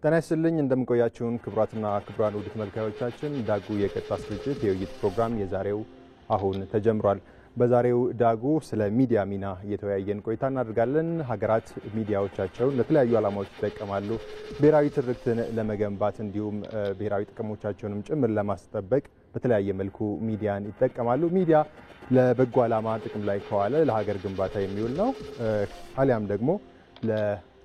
ጤና ይስጥልኝ እንደምቆያችሁን ክቡራትና ክቡራን ውድ ተመልካዮቻችን ዳጉ የቀጥታ ስርጭት የውይይት ፕሮግራም የዛሬው አሁን ተጀምሯል። በዛሬው ዳጉ ስለ ሚዲያ ሚና እየተወያየን ቆይታ እናደርጋለን። ሀገራት ሚዲያዎቻቸውን ለተለያዩ ዓላማዎች ይጠቀማሉ። ብሔራዊ ትርክትን ለመገንባት እንዲሁም ብሔራዊ ጥቅሞቻቸውንም ጭምር ለማስጠበቅ በተለያየ መልኩ ሚዲያን ይጠቀማሉ። ሚዲያ ለበጎ ዓላማ ጥቅም ላይ ከዋለ ለሀገር ግንባታ የሚውል ነው። አሊያም ደግሞ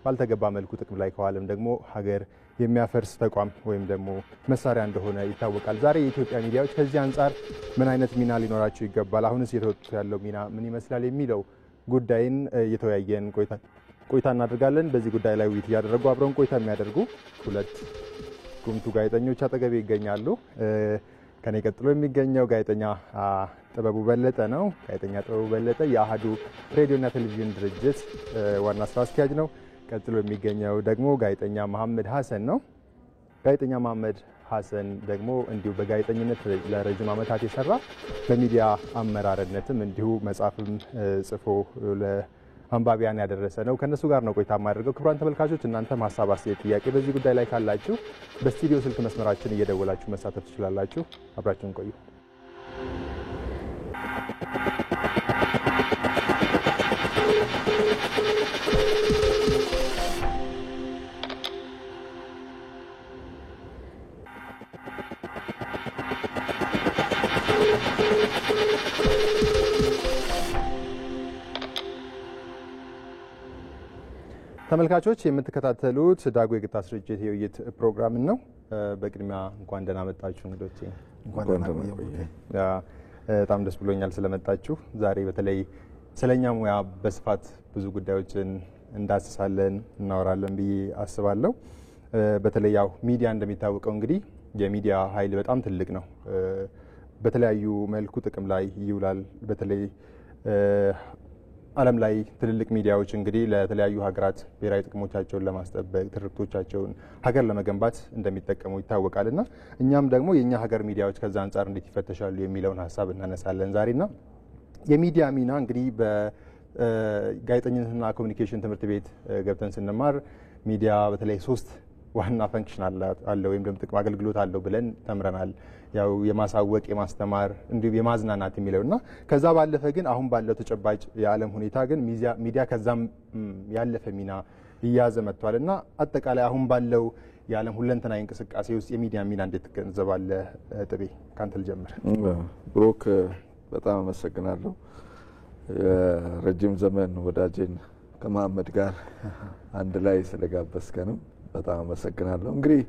ባልተገባ መልኩ ጥቅም ላይ ከዋለም ደግሞ ሀገር የሚያፈርስ ተቋም ወይም ደግሞ መሳሪያ እንደሆነ ይታወቃል። ዛሬ የኢትዮጵያ ሚዲያዎች ከዚህ አንጻር ምን አይነት ሚና ሊኖራቸው ይገባል? አሁንስ እየተወጡት ያለው ሚና ምን ይመስላል? የሚለው ጉዳይን እየተወያየን ቆይታ እናደርጋለን። በዚህ ጉዳይ ላይ ውይይት እያደረጉ አብረውን ቆይታ የሚያደርጉ ሁለት ጉምቱ ጋዜጠኞች አጠገቤ ይገኛሉ። ከኔ ቀጥሎ የሚገኘው ጋዜጠኛ ጥበቡ በለጠ ነው። ጋዜጠኛ ጥበቡ በለጠ የአሃዱ ሬዲዮና ቴሌቪዥን ድርጅት ዋና ስራ አስኪያጅ ነው። ቀጥሎ የሚገኘው ደግሞ ጋዜጠኛ መሐመድ ሐሰን ነው። ጋዜጠኛ መሐመድ ሐሰን ደግሞ እንዲሁ በጋዜጠኝነት ለረጅም ዓመታት የሰራ በሚዲያ አመራርነትም እንዲሁ መጽሐፍም ጽፎ ለአንባቢያን ያደረሰ ነው። ከነሱ ጋር ነው ቆይታ የማደርገው። ክቡራን ተመልካቾች እናንተም ሀሳብ፣ አስተያየት፣ ጥያቄ በዚህ ጉዳይ ላይ ካላችሁ በስቱዲዮ ስልክ መስመራችን እየደወላችሁ መሳተፍ ትችላላችሁ። አብራችሁን ቆዩ። ተመልካቾች የምትከታተሉት ዳጉ የቀጥታ ስርጭት የውይይት ፕሮግራም ነው። በቅድሚያ እንኳን ደህና መጣችሁ እንግዶቼ። በጣም ደስ ብሎኛል ስለመጣችሁ። ዛሬ በተለይ ስለኛ ሙያ በስፋት ብዙ ጉዳዮችን እንዳስሳለን እናወራለን ብዬ አስባለሁ። በተለይ ያው ሚዲያ እንደሚታወቀው እንግዲህ የሚዲያ ኃይል በጣም ትልቅ ነው። በተለያዩ መልኩ ጥቅም ላይ ይውላል። በተለይ ዓለም ላይ ትልልቅ ሚዲያዎች እንግዲህ ለተለያዩ ሀገራት ብሔራዊ ጥቅሞቻቸውን ለማስጠበቅ ትርክቶቻቸውን ሀገር ለመገንባት እንደሚጠቀሙ ይታወቃልና እኛም ደግሞ የኛ ሀገር ሚዲያዎች ከዛ አንጻር እንዴት ይፈተሻሉ የሚለውን ሀሳብ እናነሳለን ዛሬና የሚዲያ ሚና እንግዲህ በጋዜጠኝነትና ኮሚኒኬሽን ትምህርት ቤት ገብተን ስንማር ሚዲያ በተለይ 3 ዋና ፈንክሽን አለ ወይም ደግሞ ጥቅም አገልግሎት አለው ብለን ተምረናል። ያው የማሳወቅ፣ የማስተማር እንዲሁም የማዝናናት የሚለውና ከዛ ባለፈ ግን አሁን ባለው ተጨባጭ የዓለም ሁኔታ ግን ሚዲያ ከዛም ያለፈ ሚና እያዘ መጥቷልና አጠቃላይ አሁን ባለው የዓለም ሁለንተናዊ እንቅስቃሴ ውስጥ የሚዲያ ሚና እንዴት ትገነዘባለህ? ጥቤ ካንተ ልጀምር። ብሩክ በጣም አመሰግናለሁ። የረጅም ዘመን ወዳጄን ከመሐመድ ጋር አንድ ላይ ስለጋበዝከንም በጣም አመሰግናለሁ። እንግዲህ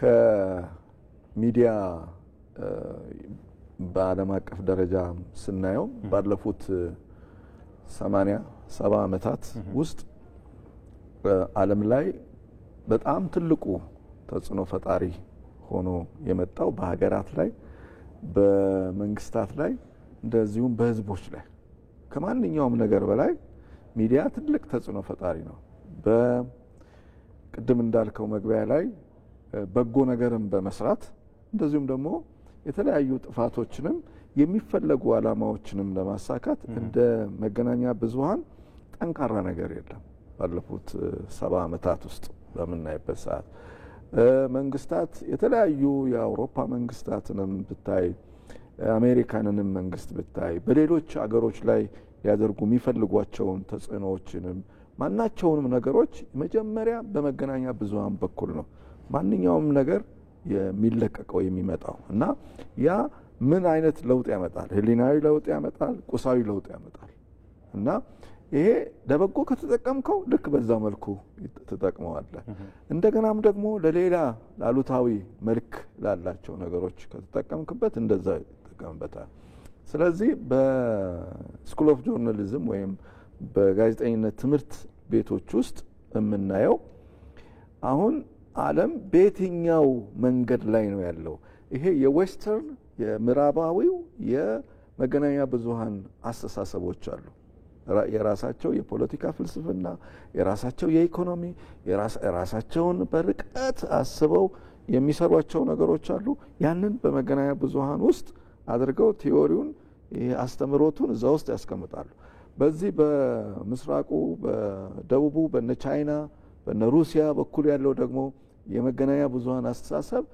ከሚዲያ በዓለም አቀፍ ደረጃ ስናየው ባለፉት 80-70 ዓመታት ውስጥ ዓለም ላይ በጣም ትልቁ ተጽዕኖ ፈጣሪ ሆኖ የመጣው በሀገራት ላይ፣ በመንግስታት ላይ እንደዚሁም በህዝቦች ላይ ከማንኛውም ነገር በላይ ሚዲያ ትልቅ ተጽዕኖ ፈጣሪ ነው። ቅድም እንዳልከው መግቢያ ላይ በጎ ነገርን በመስራት እንደዚሁም ደግሞ የተለያዩ ጥፋቶችንም የሚፈለጉ ዓላማዎችንም ለማሳካት እንደ መገናኛ ብዙሃን ጠንካራ ነገር የለም። ባለፉት 70 ዓመታት ውስጥ በምናይበት ሰዓት መንግስታት የተለያዩ የአውሮፓ መንግስታትንም ብታይ፣ አሜሪካንንም መንግስት ብታይ በሌሎች አገሮች ላይ ሊያደርጉ የሚፈልጓቸውን ተጽዕኖዎችንም ማናቸውንም ነገሮች መጀመሪያ በመገናኛ ብዙሃን በኩል ነው ማንኛውም ነገር የሚለቀቀው የሚመጣው እና ያ ምን አይነት ለውጥ ያመጣል? ህሊናዊ ለውጥ ያመጣል፣ ቁሳዊ ለውጥ ያመጣል። እና ይሄ ለበጎ ከተጠቀምከው ልክ በዛ መልኩ ተጠቅመዋለህ። እንደገናም ደግሞ ለሌላ ላሉታዊ መልክ ላላቸው ነገሮች ከተጠቀምክበት እንደዛ ይጠቀምበታል። ስለዚህ በስኩል ኦፍ ጆርናሊዝም ወይም በጋዜጠኝነት ትምህርት ቤቶች ውስጥ የምናየው አሁን ዓለም በየትኛው መንገድ ላይ ነው ያለው? ይሄ የዌስተርን የምዕራባዊው የመገናኛ ብዙሃን አስተሳሰቦች አሉ። የራሳቸው የፖለቲካ ፍልስፍና፣ የራሳቸው የኢኮኖሚ፣ የራሳቸውን በርቀት አስበው የሚሰሯቸው ነገሮች አሉ። ያንን በመገናኛ ብዙሃን ውስጥ አድርገው ቲዮሪውን አስተምሮቱን እዛ ውስጥ ያስቀምጣሉ። በዚህ በምስራቁ በደቡቡ በነ ቻይና በነ ሩሲያ በኩል ያለው ደግሞ የመገናኛ ብዙሃን አስተሳሰብ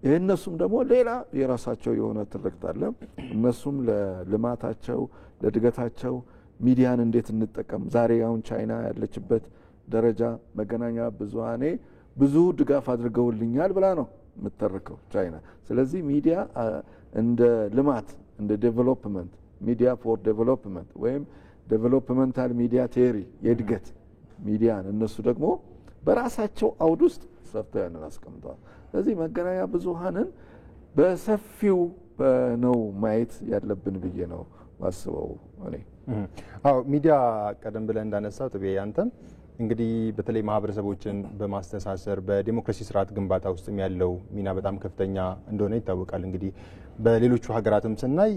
የእነሱም ደግሞ ሌላ የራሳቸው የሆነ ትርክት አለ። እነሱም ለልማታቸው ለእድገታቸው ሚዲያን እንዴት እንጠቀም ዛሬ አሁን ቻይና ያለችበት ደረጃ መገናኛ ብዙሃኔ ብዙ ድጋፍ አድርገውልኛል ብላ ነው የምትተርከው ቻይና። ስለዚህ ሚዲያ እንደ ልማት እንደ ዴቨሎፕመንት ሚዲያ ፎር ዴቨሎፕመንት ወይም ዴቨሎፕመንታል ሚዲያ ቴዎሪ የእድገት ሚዲያን እነሱ ደግሞ በራሳቸው አውድ ውስጥ ሰርተው ያንን አስቀምጠዋል። ስለዚህ መገናኛ ብዙሃንን በሰፊው ነው ማየት ያለብን ብዬ ነው ማስበው እኔ። አዎ ሚዲያ ቀደም ብለን እንዳነሳው ጥቤ ያንተም እንግዲህ በተለይ ማህበረሰቦችን በማስተሳሰር በዲሞክራሲ ስርዓት ግንባታ ውስጥ ያለው ሚና በጣም ከፍተኛ እንደሆነ ይታወቃል። እንግዲህ በሌሎቹ ሀገራትም ስናይ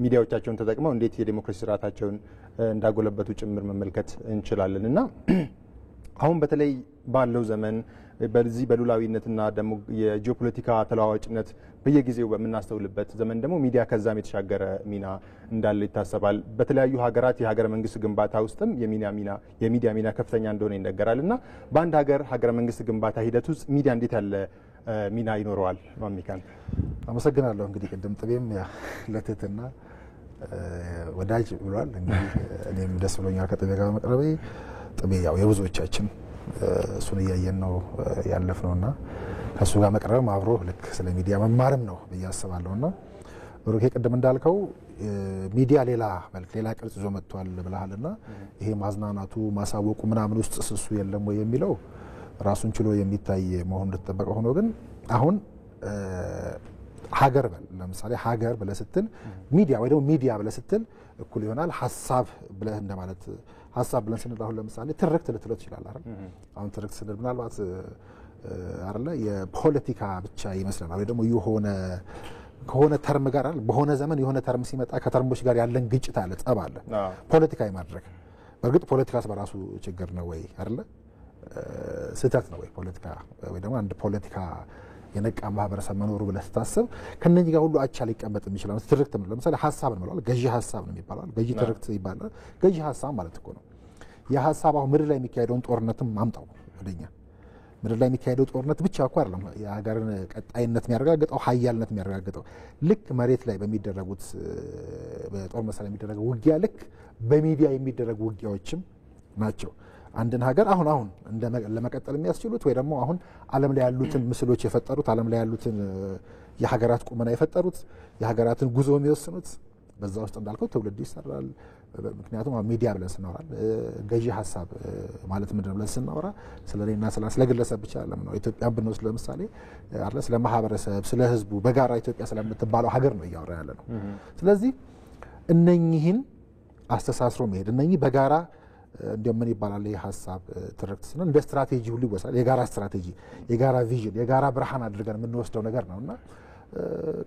ሚዲያዎቻቸውን ተጠቅመው እንዴት የዲሞክራሲ ስርዓታቸውን እንዳጎለበቱ ጭምር መመልከት እንችላለን እና አሁን በተለይ ባለው ዘመን በዚህ በሉላዊነትና ደግሞ የጂኦፖለቲካ ተለዋዋጭነት በየጊዜው በምናስተውልበት ዘመን ደግሞ ሚዲያ ከዛም የተሻገረ ሚና እንዳለው ይታሰባል። በተለያዩ ሀገራት የሀገረ መንግስት ግንባታ ውስጥም የሚዲያ ሚና ከፍተኛ እንደሆነ ይነገራል እና በአንድ ሀገረ መንግስት ግንባታ ሂደት ውስጥ ሚዲያ እንዴት ያለ ሚና ይኖረዋል? ማሚካን አመሰግናለሁ። እንግዲህ ቅድም ጥቤም ለትህትና ወዳጅ ብሏል። እንግዲህ እኔም ደስ ብሎኛል ከጥቤ ጋር በመቅረቤ። ጥቤ ያው የብዙዎቻችን እሱን እያየን ነው ያለፍነውና ከሱ ጋር መቅረብም አብሮ ልክ ስለ ሚዲያ መማርም ነው ብዬ አስባለሁና ብሩኬ ቅድም እንዳልከው ሚዲያ ሌላ መልክ ሌላ ቅርጽ ይዞ መጥቷል ብለሃልና ይሄ ማዝናናቱ ማሳወቁ ምናምን ውስጥ እሱ የለም ወይ የሚለው ራሱን ችሎ የሚታይ መሆኑ እንደተጠበቀ ሆኖ ግን አሁን ሀገር ለምሳሌ ሀገር ብለህ ስትል ሚዲያ ወይ ደግሞ ሚዲያ ብለህ ስትል እኩል ይሆናል ሀሳብ ብለህ እንደማለት። ሀሳብ ብለን ስንል አሁን ለምሳሌ ትርክት ልትለው ትችላለህ አይደል? አሁን ትርክት ስንል ምናልባት አይደለ የፖለቲካ ብቻ ይመስለናል ወይ ደግሞ ከሆነ ተርም ጋር አይደል? በሆነ ዘመን የሆነ ተርም ሲመጣ ከተርሞች ጋር ያለን ግጭት አለ፣ ጠብ አለ፣ ፖለቲካ የማድረግ በእርግጥ ፖለቲካስ በራሱ ችግር ነው ወይ አይደለ? ስህተት ነው ወይ ፖለቲካ ወይ ደግሞ አንድ ፖለቲካ የነቃ ማህበረሰብ መኖሩ ብለህ ስታስብ ከነኚህ ጋር ሁሉ አቻ ሊቀመጥ የሚችላል። ትርክት ነው ለምሳሌ ሀሳብ ነው ማለት ገዢ ሀሳብ ነው የሚባለው። ገዢ ትርክት ይባላል። ገዢ ሀሳብ ማለት እኮ ነው የሀሳብ አሁን ምድር ላይ የሚካሄደውን ጦርነትም ማምጣው ወደኛ ምድር ላይ የሚካሄደው ጦርነት ብቻ እኮ አይደለም የሀገርን ቀጣይነት የሚያረጋግጠው ሀያልነት የሚያረጋግጠው ልክ መሬት ላይ በሚደረጉት በጦር መሳሪያ የሚደረገው ውጊያ ልክ በሚዲያ የሚደረጉ ውጊያዎችም ናቸው አንድን ሀገር አሁን ለመቀጠል የሚያስችሉት ወይ ደግሞ አሁን ዓለም ላይ ያሉትን ምስሎች የፈጠሩት ዓለም ላይ ያሉትን የሀገራት ቁመና የፈጠሩት የሀገራትን ጉዞ የሚወስኑት በዛ ውስጥ እንዳልከው ትውልድ ይሰራል። ምክንያቱም ሚዲያ ብለን ስናወራ ገዢ ሀሳብ ማለት ምንድን ነው ብለን ስናወራ ስለኔና ስለ ግለሰብ ብቻ አይደለም ነው። ኢትዮጵያን ብንወስድ ለምሳሌ አይደል ስለ ማህበረሰብ ስለ ህዝቡ በጋራ ኢትዮጵያ ስለምትባለው ሀገር ነው እያወራ ያለ ነው። ስለዚህ እነኚህን አስተሳስሮ መሄድ እነኚህ በጋራ እንደም ምን ይባላል የሀሳብ ትርክት ስንል እንደ ስትራቴጂ ሁሉ ይወሰዳል። የጋራ ስትራቴጂ የጋራ ቪዥን የጋራ ብርሃን አድርገን የምንወስደው ነገር ነውና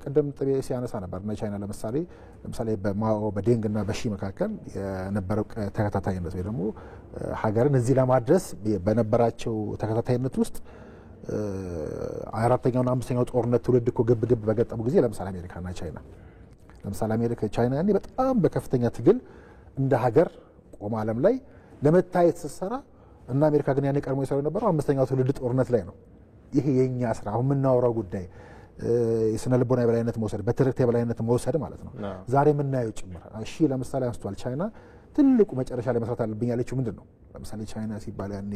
ቀደም ጥቤ ሲያነሳ ነበር እና ቻይና ለምሳሌ በማኦ በዴንግና በሺ መካከል የነበረው ተከታታይነት ወይ ደግሞ ሀገርን እዚህ ለማድረስ በነበራቸው ተከታታይነት ውስጥ አራተኛውና አምስተኛው ጦርነት ትውልድ እኮ ግብ በገጠሙ ጊዜ ለምሳሌ አሜሪካና ቻይና ቻይና ያኔ በጣም በከፍተኛ ትግል እንደ ሀገር ቆማ ዓለም ላይ ለመታየት ስትሰራ እና አሜሪካ ግን ያኔ ቀድሞ ይሰሩ የነበረው አምስተኛው ትውልድ ጦርነት ላይ ነው። ይሄ የኛ ስራ አሁን የምናወራው ጉዳይ የስነ ልቦና የበላይነት መውሰድ በትርክት የበላይነት መውሰድ ማለት ነው። ዛሬ የምናየው ጭምር እሺ ለምሳሌ አንስቷል ቻይና ትልቁ መጨረሻ ላይ መስራት አለብኝ ያለችው ምንድን ነው? ለምሳሌ ቻይና ሲባል ያኔ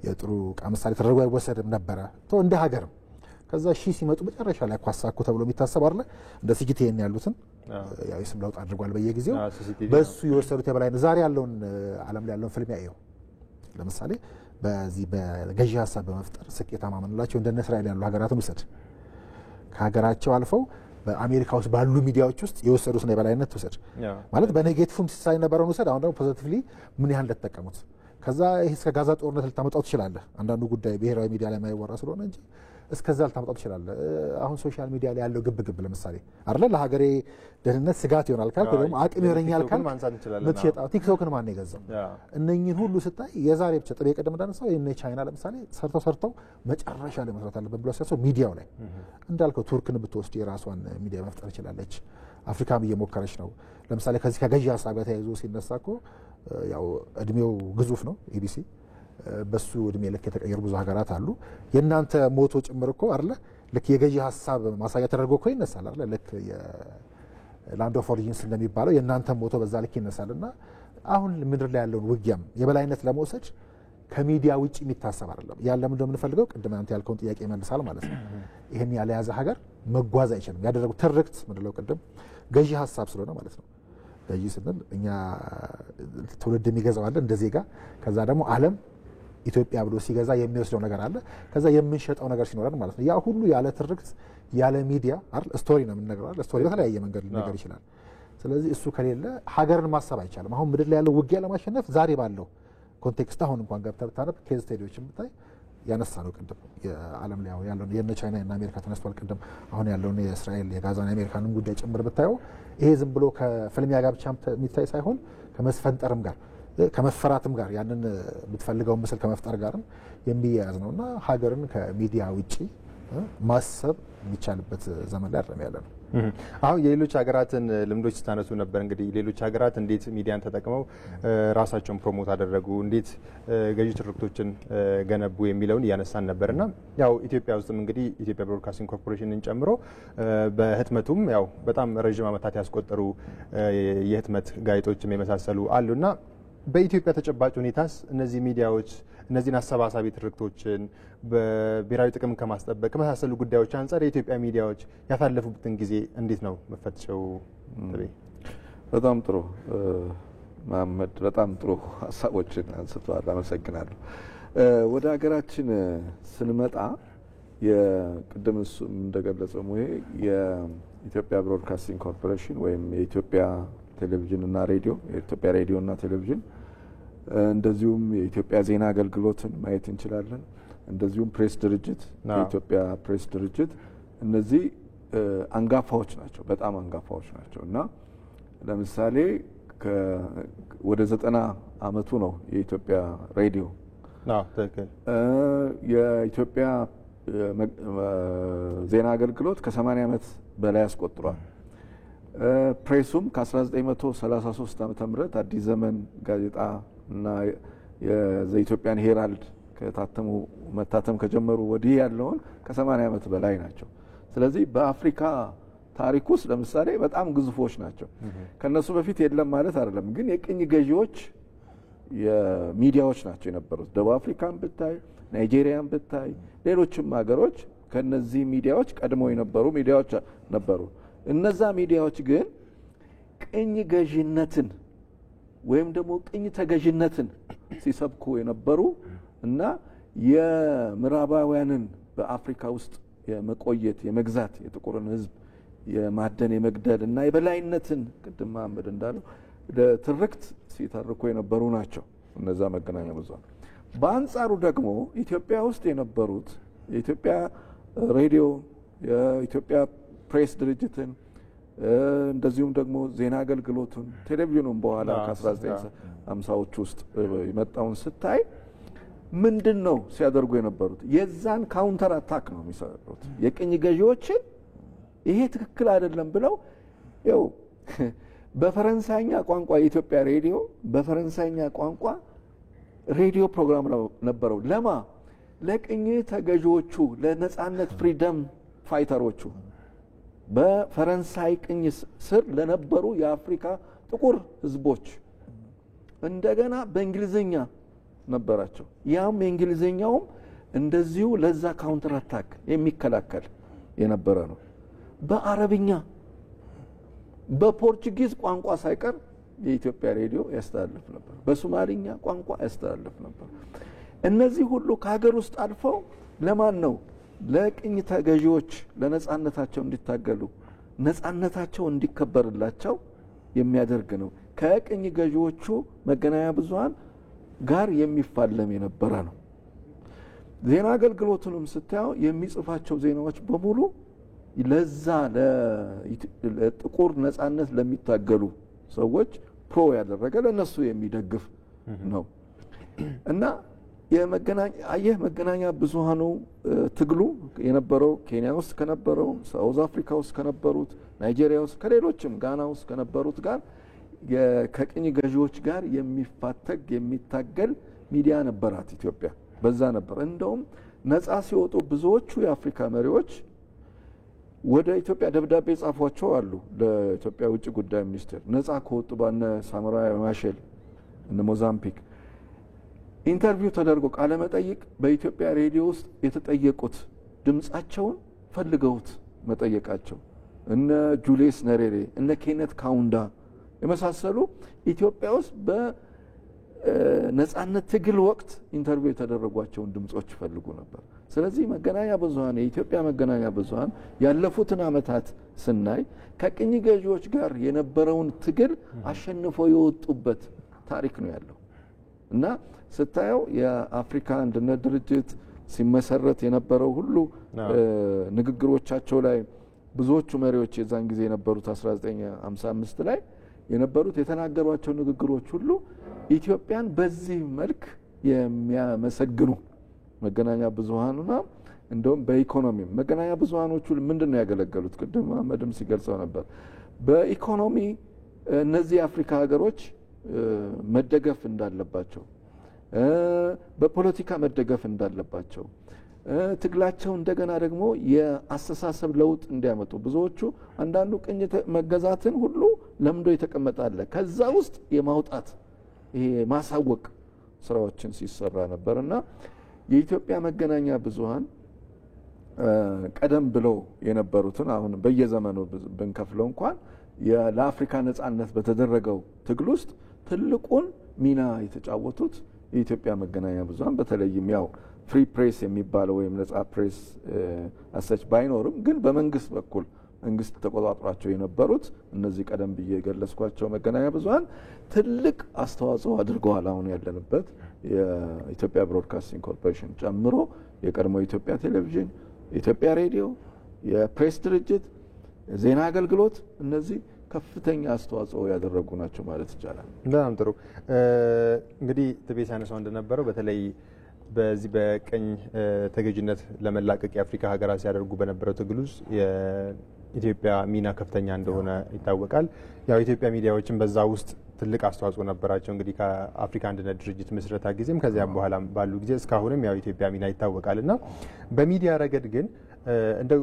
የጥሩ ዕቃ ምሳሌ ተደርጎ አይወሰድም ነበረ እንደ ሀገርም ከዛ ሲመጡ መጨረሻ ላይ ኳሳኩ ተብሎ የሚታሰብ አይደለ እንደ ሲጂቲኤን ያሉትን ያው የስም ለውጥ አድርጓል በየጊዜው በሱ የወሰዱት የበላይነት ዛሬ ያለውን ዓለም ላይ ያለውን ፍልሚያ ይኸው ለምሳሌ በዚህ በገዢ ሀሳብ በመፍጠር ስኬታማ ምንላቸው እንደነ እስራኤል ያሉ ሀገራትን ውሰድ ከሀገራቸው አልፈው በአሜሪካ ውስጥ ባሉ ሚዲያዎች ውስጥ የወሰዱትን የበላይነት ውሰድ ማለት በኔጌቲቭም ሲሳይ ነበረውን ውሰድ አሁን ደግሞ ፖዚቲቭሊ ምን ያህል እንደተጠቀሙት ከዛ ይሄ እስከ ጋዛ ጦርነት ልታመጣው ትችላለህ። አንዳንዱ ጉዳይ ብሔራዊ ሚዲያ ላይ የማይወራ ስለሆነ እንጂ እስከዛ ልታመጣው ትችላለህ። አሁን ሶሻል ሚዲያ ላይ ያለው ግብ ለምሳሌ አይደለ ለሀገሬ ደህንነት ስጋት ይሆናል ካልክ ደግሞ አቅም ይሆነኛል ካልክ ልትሸጣው ቲክቶክን ማን ነው የገዛው? እነኚህን ሁሉ ስታይ የዛሬ ብቻ ጥሬ ቀደም እንዳነሳው የነ ቻይና ለምሳሌ ሰርተው መጨረሻ ላይ መስራት አለበት ብሎ ሲያሰው ሚዲያው ላይ እንዳልከው ቱርክን ብትወስድ የራሷን ሚዲያ መፍጠር ትችላለች። አፍሪካም እየሞከረች ነው። ለምሳሌ ከዚህ ከገዢ ሀሳብ ጋር ተያይዞ ሲነሳ እኮ ያው እድሜው ግዙፍ ነው ኢቢሲ በሱ እድሜ ልክ የተቀየሩ ብዙ ሀገራት አሉ። የእናንተ ሞቶ ጭምር እኮ አይደለ ልክ የገዢ ሀሳብ ማሳያ ተደርጎ እኮ ይነሳል አይደለ ልክ የላንድ ኦፍ ኦሪጂንስ እንደሚባለው የእናንተ ሞቶ በዛ ልክ ይነሳልና አሁን ምድር ላይ ያለውን ውጊያም የበላይነት ለመውሰድ ከሚዲያ ውጪ የሚታሰብ አይደለም። ያለ ምንድነው የምንፈልገው? ቅድም አንተ ያልከውን ጥያቄ ይመልሳል ማለት ነው። ይሄን ያለ ያዘ ሀገር መጓዝ አይችልም። ያደረጉት ትርክት ምንድነው? ቅድም ገዢ ሀሳብ ስለሆነ ማለት ነው። ገዢ ስንል እኛ ትውልድ የሚገዛው አለ እንደ ዜጋ፣ ከዛ ደግሞ ዓለም ኢትዮጵያ ብሎ ሲገዛ የሚወስደው ነገር አለ፣ ከዛ የምንሸጠው ነገር ሲኖረን ማለት ነው። ያ ሁሉ ያለ ትርክት ያለ ሚዲያ አይደል ስቶሪ ነው የምንነግረው አይደል? ስቶሪ በተለያየ መንገድ ሊነገር ይችላል። ስለዚህ እሱ ከሌለ ሀገርን ማሰብ አይቻልም። አሁን ምድር ላይ ያለው ውጊያ ለማሸነፍ ዛሬ ባለው ኮንቴክስት አሁን እንኳን ገብተህ ብታነብ ኬዝ ስቴዲዎችን ብታይ ያነሳ ነው። ቅድም የዓለም ላይ ያለውን የነ ቻይና እና አሜሪካ ተነስቷል። ቅድም አሁን ያለውን የእስራኤል የጋዛና የአሜሪካንን ጉዳይ ጭምር ብታየው ይሄ ዝም ብሎ ከፍልሚያ ጋር ብቻ የሚታይ ሳይሆን ከመስፈንጠርም ጋር ከመፈራትም ጋር ያንን የምትፈልገውን ምስል ከመፍጠር ጋርም የሚያያዝ ነውና ሀገርን ከሚዲያ ውጪ ማሰብ የሚቻልበት ዘመን ላይ አይደለም ያለ ነው። አሁን የሌሎች ሀገራትን ልምዶች ስታነሱ ነበር። እንግዲህ ሌሎች ሀገራት እንዴት ሚዲያን ተጠቅመው ራሳቸውን ፕሮሞት አደረጉ፣ እንዴት ገዢ ትርክቶችን ገነቡ የሚለውን እያነሳን ነበርና ያው ኢትዮጵያ ውስጥም እንግዲህ ኢትዮጵያ ብሮድካስቲንግ ኮርፖሬሽንን ጨምሮ በህትመቱም ያው በጣም ረጅም ዓመታት ያስቆጠሩ የህትመት ጋዜጦችም የመሳሰሉ አሉና በኢትዮጵያ ተጨባጭ ሁኔታስ እነዚህ ሚዲያዎች እነዚህን አሰባሳቢ ትርክቶችን በብሔራዊ ጥቅም ከማስጠበቅ ከመሳሰሉ ጉዳዮች አንጻር የኢትዮጵያ ሚዲያዎች ያሳለፉበትን ጊዜ እንዴት ነው መፈትሸው? በጣም ጥሩ መሐመድ፣ በጣም ጥሩ ሀሳቦችን አንስተዋል። አመሰግናለሁ። ወደ ሀገራችን ስንመጣ የቅድም እሱ እንደገለጸው ሙሄ የኢትዮጵያ ብሮድካስቲንግ ኮርፖሬሽን ወይም የኢትዮጵያ ቴሌቪዥን እና ሬዲዮ የኢትዮጵያ ሬዲዮ እና ቴሌቪዥን እንደዚሁም የኢትዮጵያ ዜና አገልግሎትን ማየት እንችላለን። እንደዚሁም ፕሬስ ድርጅት የኢትዮጵያ ፕሬስ ድርጅት እነዚህ አንጋፋዎች ናቸው፣ በጣም አንጋፋዎች ናቸው እና ለምሳሌ ወደ 90 ዓመቱ ነው የኢትዮጵያ ሬዲዮ። የኢትዮጵያ ዜና አገልግሎት ከ80 ዓመት በላይ ያስቆጥሯል። ፕሬሱም ከ1933 ዓመተ ምህረት አዲስ ዘመን ጋዜጣ እና የኢትዮጵያን ሄራልድ መታተም ከጀመሩ ወዲህ ያለውን ከ80 ዓመት በላይ ናቸው። ስለዚህ በአፍሪካ ታሪክ ውስጥ ለምሳሌ በጣም ግዙፎች ናቸው። ከነሱ በፊት የለም ማለት አይደለም፣ ግን የቅኝ ገዢዎች የሚዲያዎች ናቸው የነበሩት። ደቡብ አፍሪካን ብታይ፣ ናይጄሪያን ብታይ፣ ሌሎችም ሀገሮች ከነዚህ ሚዲያዎች ቀድሞ የነበሩ ሚዲያዎች ነበሩ። እነዛ ሚዲያዎች ግን ቅኝ ገዢነትን ወይም ደግሞ ቅኝ ተገዥነትን ሲሰብኩ የነበሩ እና የምዕራባውያንን በአፍሪካ ውስጥ የመቆየት የመግዛት የጥቁርን ሕዝብ የማደን የመግደል እና የበላይነትን ቅድም መሐመድ እንዳለው ለትርክት ሲተርኩ የነበሩ ናቸው እነዛ መገናኛ ብዙሃን። በአንጻሩ ደግሞ ኢትዮጵያ ውስጥ የነበሩት የኢትዮጵያ ሬዲዮ የኢትዮጵያ ፕሬስ ድርጅትን እንደዚሁም ደግሞ ዜና አገልግሎቱን ቴሌቪዥኑን በኋላ ከ1950ዎቹ ውስጥ የመጣውን ስታይ ምንድነው ሲያደርጉ የነበሩት? የዛን ካውንተር አታክ ነው የሚሰሩት። የቅኝ ገዢዎችን ይሄ ትክክል አይደለም ብለው ያው በፈረንሳይኛ ቋንቋ የኢትዮጵያ ሬዲዮ በፈረንሳይኛ ቋንቋ ሬዲዮ ፕሮግራም ነበረው። ለቅኝ ተገዢዎቹ ለነጻነት ፍሪደም ፋይተሮቹ በፈረንሳይ ቅኝ ስር ለነበሩ የአፍሪካ ጥቁር ህዝቦች እንደገና በእንግሊዝኛ ነበራቸው። ያም የእንግሊዝኛውም እንደዚሁ ለዛ ካውንተር አታክ የሚከላከል የነበረ ነው። በአረብኛ በፖርቹጊዝ ቋንቋ ሳይቀር የኢትዮጵያ ሬዲዮ ያስተላልፍ ነበር። በሶማሊኛ ቋንቋ ያስተላልፍ ነበር። እነዚህ ሁሉ ከሀገር ውስጥ አልፈው ለማን ነው? ለቅኝ ተገዢዎች ለነጻነታቸው እንዲታገሉ ነጻነታቸው እንዲከበርላቸው የሚያደርግ ነው። ከቅኝ ገዢዎቹ መገናኛ ብዙሃን ጋር የሚፋለም የነበረ ነው። ዜና አገልግሎቱንም ስታየው የሚጽፋቸው ዜናዎች በሙሉ ለዛ ለጥቁር ነጻነት ለሚታገሉ ሰዎች ፕሮ ያደረገ ለነሱ የሚደግፍ ነው እና መገናኛ ብዙሃኑ ትግሉ የነበረው ኬንያ ውስጥ ከነበረው፣ ሳውዝ አፍሪካ ውስጥ ከነበሩት፣ ናይጄሪያ ውስጥ ከሌሎችም ጋና ውስጥ ከነበሩት ጋር ከቅኝ ገዢዎች ጋር የሚፋተግ የሚታገል ሚዲያ ነበራት ኢትዮጵያ በዛ ነበር እንደውም ነፃ ሲወጡ ብዙዎቹ የአፍሪካ መሪዎች ወደ ኢትዮጵያ ደብዳቤ ጻፏቸው አሉ ለኢትዮጵያ ውጭ ጉዳይ ሚኒስቴር ነፃ ከወጡ ባነ ሳሞራ ማሼል እነ ሞዛምቢክ ኢንተርቪው ተደርጎ ቃለ መጠይቅ በኢትዮጵያ ሬዲዮ ውስጥ የተጠየቁት ድምጻቸውን ፈልገውት መጠየቃቸው እነ ጁሊየስ ነሬሬ እነ ኬነት ካውንዳ የመሳሰሉ ኢትዮጵያ ውስጥ በነፃነት ትግል ወቅት ኢንተርቪው የተደረጓቸውን ድምጾች ፈልጉ ነበር ስለዚህ መገናኛ ብዙሃን የኢትዮጵያ መገናኛ ብዙሃን ያለፉትን አመታት ስናይ ከቅኝ ገዢዎች ጋር የነበረውን ትግል አሸንፈው የወጡበት ታሪክ ነው ያለው እና ስታየው የአፍሪካ አንድነት ድርጅት ሲመሰረት የነበረው ሁሉ ንግግሮቻቸው ላይ ብዙዎቹ መሪዎች የዛን ጊዜ የነበሩት 1955 ላይ የነበሩት የተናገሯቸው ንግግሮች ሁሉ ኢትዮጵያን በዚህ መልክ የሚያመሰግኑ መገናኛ ብዙሃኑና እንደውም በኢኮኖሚ መገናኛ ብዙሃኖቹ ምንድነው ያገለገሉት ቅድም አህመድም ሲገልጸው ነበር በኢኮኖሚ እነዚህ የአፍሪካ ሀገሮች መደገፍ እንዳለባቸው በፖለቲካ መደገፍ እንዳለባቸው ትግላቸው እንደገና ደግሞ የአስተሳሰብ ለውጥ እንዲያመጡ ብዙዎቹ አንዳንዱ ቅኝ መገዛትን ሁሉ ለምዶ የተቀመጣለ ከዛ ውስጥ የማውጣት ይሄ ማሳወቅ ስራዎችን ሲሰራ ነበርና የኢትዮጵያ መገናኛ ብዙሃን ቀደም ብለው የነበሩትን አሁን በየዘመኑ ብንከፍለው እንኳን ለአፍሪካ ነጻነት በተደረገው ትግል ውስጥ ትልቁን ሚና የተጫወቱት የኢትዮጵያ መገናኛ ብዙሃን በተለይም ያው ፍሪ ፕሬስ የሚባለው ወይም ነጻ ፕሬስ አሰች ባይኖርም ግን በመንግስት በኩል መንግስት ተቆጣጣሪያቸው የነበሩት እነዚህ ቀደም ብዬ ገለጽኳቸው መገናኛ ብዙሃን ትልቅ አስተዋጽኦ አድርገዋል አሁን ያለንበት የኢትዮጵያ ብሮድካስቲንግ ኮርፖሬሽን ጨምሮ የቀድሞ ኢትዮጵያ ቴሌቪዥን ኢትዮጵያ ሬዲዮ የፕሬስ ድርጅት ዜና አገልግሎት እነዚህ ከፍተኛ አስተዋጽኦ ያደረጉ ናቸው ማለት ይቻላል በጣም ጥሩ እንግዲህ ተቤሳ ያነሳው እንደነበረው በተለይ በዚህ በቀኝ ተገዥነት ለመላቀቅ የአፍሪካ ሀገራት ሲያደርጉ በነበረው ትግል ውስጥ የኢትዮጵያ ሚና ከፍተኛ እንደሆነ ይታወቃል ያው የኢትዮጵያ ሚዲያዎችን በዛ ውስጥ ትልቅ አስተዋጽኦ ነበራቸው እንግዲህ ከአፍሪካ አንድነት ድርጅት ምስረታ ጊዜም ከዚያም በኋላ ባሉ ጊዜ እስካሁንም ያው የኢትዮጵያ ሚና ይታወቃልና በሚዲያ ረገድ ግን እንደው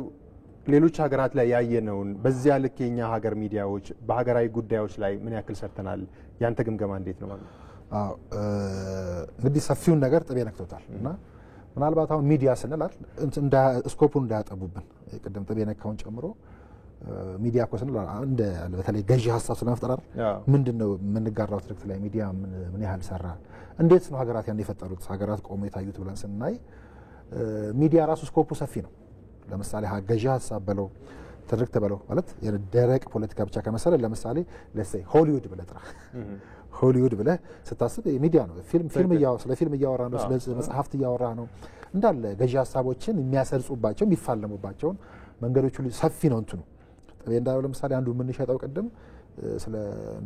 ሌሎች ሀገራት ላይ ያየነውን በዚያ ልክ የኛ ሀገር ሚዲያዎች በሀገራዊ ጉዳዮች ላይ ምን ያክል ሰርተናል ያንተ ግምገማ እንዴት ነው ማለት አዎ እንግዲህ ሰፊውን ነገር ጥቤ ነክቶታል እና ምናልባት አሁን ሚዲያ ስንል እንደ ስኮፑን እንዳያጠቡብን ቅድም ጥቤ ነካውን ጨምሮ ሚዲያ እኮ ስንል አንድ በተለይ ገዢ ሀሳብ ስለመፍጠር ምንድነው የምንጋራው ትርክት ላይ ሚዲያ ምን ያህል ሰራ እንዴት ነው ሀገራት ያን የፈጠሩት ሀገራት ቆሞ የታዩት ብለን ስናይ ሚዲያ ራሱ ስኮፑ ሰፊ ነው ለምሳሌ ገዢ ሀሳብ በለው ትርክት በለው ማለት የደረቅ ፖለቲካ ብቻ ከመሰለ ለምሳሌ ለሰይ ሆሊውድ ብለጥራ ሆሊውድ ብለ ስታስብ ሚዲያ ነው ፊልም ስለ ፊልም እያወራ ነው ስለ መጽሐፍት እያወራ ነው እንዳለ ገዢ ሀሳቦችን የሚያሰርጹባቸው የሚፋለሙባቸው መንገዶች ሁሉ ሰፊ ነው እንትኑ ጥቤ እንዳለው ለምሳሌ አንዱ የምንሸጠው ቅድም ስለ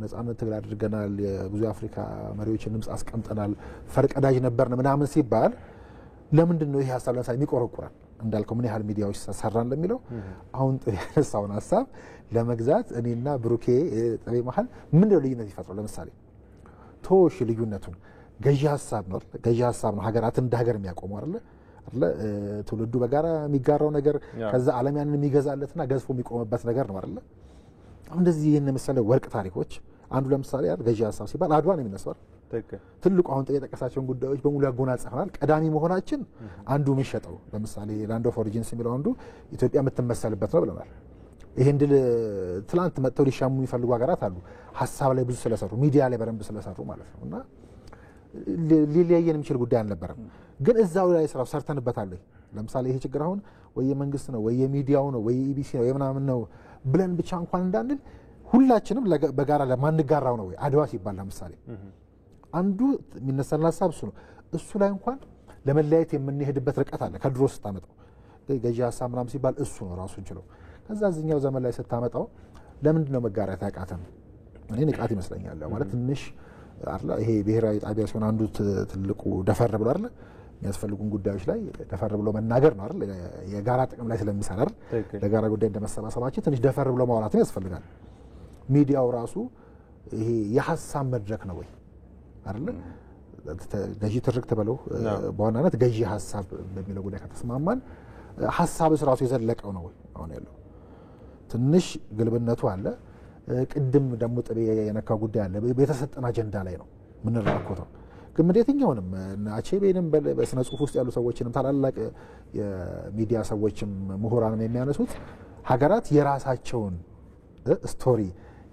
ነጻነት ትግል አድርገናል የብዙ አፍሪካ መሪዎችን ድምጽ አስቀምጠናል ፈርቀዳጅ ነበርና ምናምን ሲባል ለምንድን ነው ይሄ ሀሳብ ለምሳሌ የሚቆረቁራል እንዳልከው ምን ያህል ሚዲያዎች ሰራን ለሚለው አሁን ጥቤ ያነሳውን ሀሳብ ለመግዛት እኔና ብሩኬ ጥቤ መሀል ምን ነው ልዩነት ይፈጥራል ለምሳሌ ቶሽ ልዩነቱን ገዢ ሀሳብ ነው ሀገራት እንደ ሀገር የሚያቆመው አይደለ ትውልዱ በጋራ የሚጋራው ነገር ከዛ ዓለም ያንን የሚገዛለትና ገዝፎ የሚቆምበት ነገር ነው አይደለ አሁን እንደዚህ ይሄን መሰለ ወርቅ ታሪኮች አንዱ ለምሳሌ ገዢ ሀሳብ ሲባል አድዋ ነው የሚነሳው ትልቁ አሁን ጥቤ የጠቀሳቸውን ጉዳዮች በሙሉ ያጎናጽፈናል ቀዳሚ መሆናችን አንዱ የሚሸጠው ለምሳሌ ላንድ ኦፍ ኦሪጂንስ የሚለው አንዱ ኢትዮጵያ የምትመሰልበት ነው ብለናል ይሄን ድል ትላንት መጥተው ሊሻሙ የሚፈልጉ ሀገራት አሉ ሀሳብ ላይ ብዙ ስለሰሩ ሚዲያ ላይ በደንብ ስለሰሩ ማለት ነውና ሊለያየን የሚችል ጉዳይ አልነበረም ግን እዛው ላይ ስራው ሰርተንበታል ለምሳሌ ይሄ ችግር አሁን ወይ የመንግስት ነው ወይ የሚዲያው ነው ወይ ኢቢሲ ነው የምናምን ነው ብለን ብቻ እንኳን እንዳንል ሁላችንም በጋራ ለማንጋራው ነው ወይ አድዋ ሲባል ለምሳሌ አንዱ የሚነሳልን ሀሳብ እሱ ነው እሱ ላይ እንኳን ለመለያየት የምንሄድበት ርቀት አለ ከድሮ ስታመጣው ገዢ ሀሳብ ምናምን ሲባል እሱ ነው ራሱን ችለው ከዛ እዚህኛው ዘመን ላይ ስታመጣው ለምንድን ነው መጋራት ያቃተን እኔ ንቃት ይመስለኛል ማለት ትንሽ አይደል ይሄ ብሔራዊ ጣቢያ ሲሆን አንዱ ትልቁ ደፈር ብሎ አይደል የሚያስፈልጉን ጉዳዮች ላይ ደፈር ብሎ መናገር ነው አይደል የጋራ ጥቅም ላይ ስለሚሰራ አይደል ለጋራ ጉዳይ እንደመሰባሰባችን ትንሽ ደፈር ብሎ ማውራት ያስፈልጋል ሚዲያው ራሱ ይሄ የሐሳብ መድረክ ነው ወይ አይደል ገዢ ትርክት በለው በዋናነት ገዢ ሀሳብ በሚለው ጉዳይ ከተስማማን ሀሳብስ ራሱ የዘለቀው ነው አሁን ያለው ትንሽ ግልብነቱ አለ ቅድም ደግሞ ጥቤ የነካው ጉዳይ አለ በተሰጠን አጀንዳ ላይ ነው ምን ራቆተው ግን የትኛውንም አቼቤንም በስነ ጽሁፍ ውስጥ ያሉ ሰዎችንም ታላላቅ የሚዲያ ሰዎችም ምሁራንን የሚያነሱት ሀገራት የራሳቸውን ስቶሪ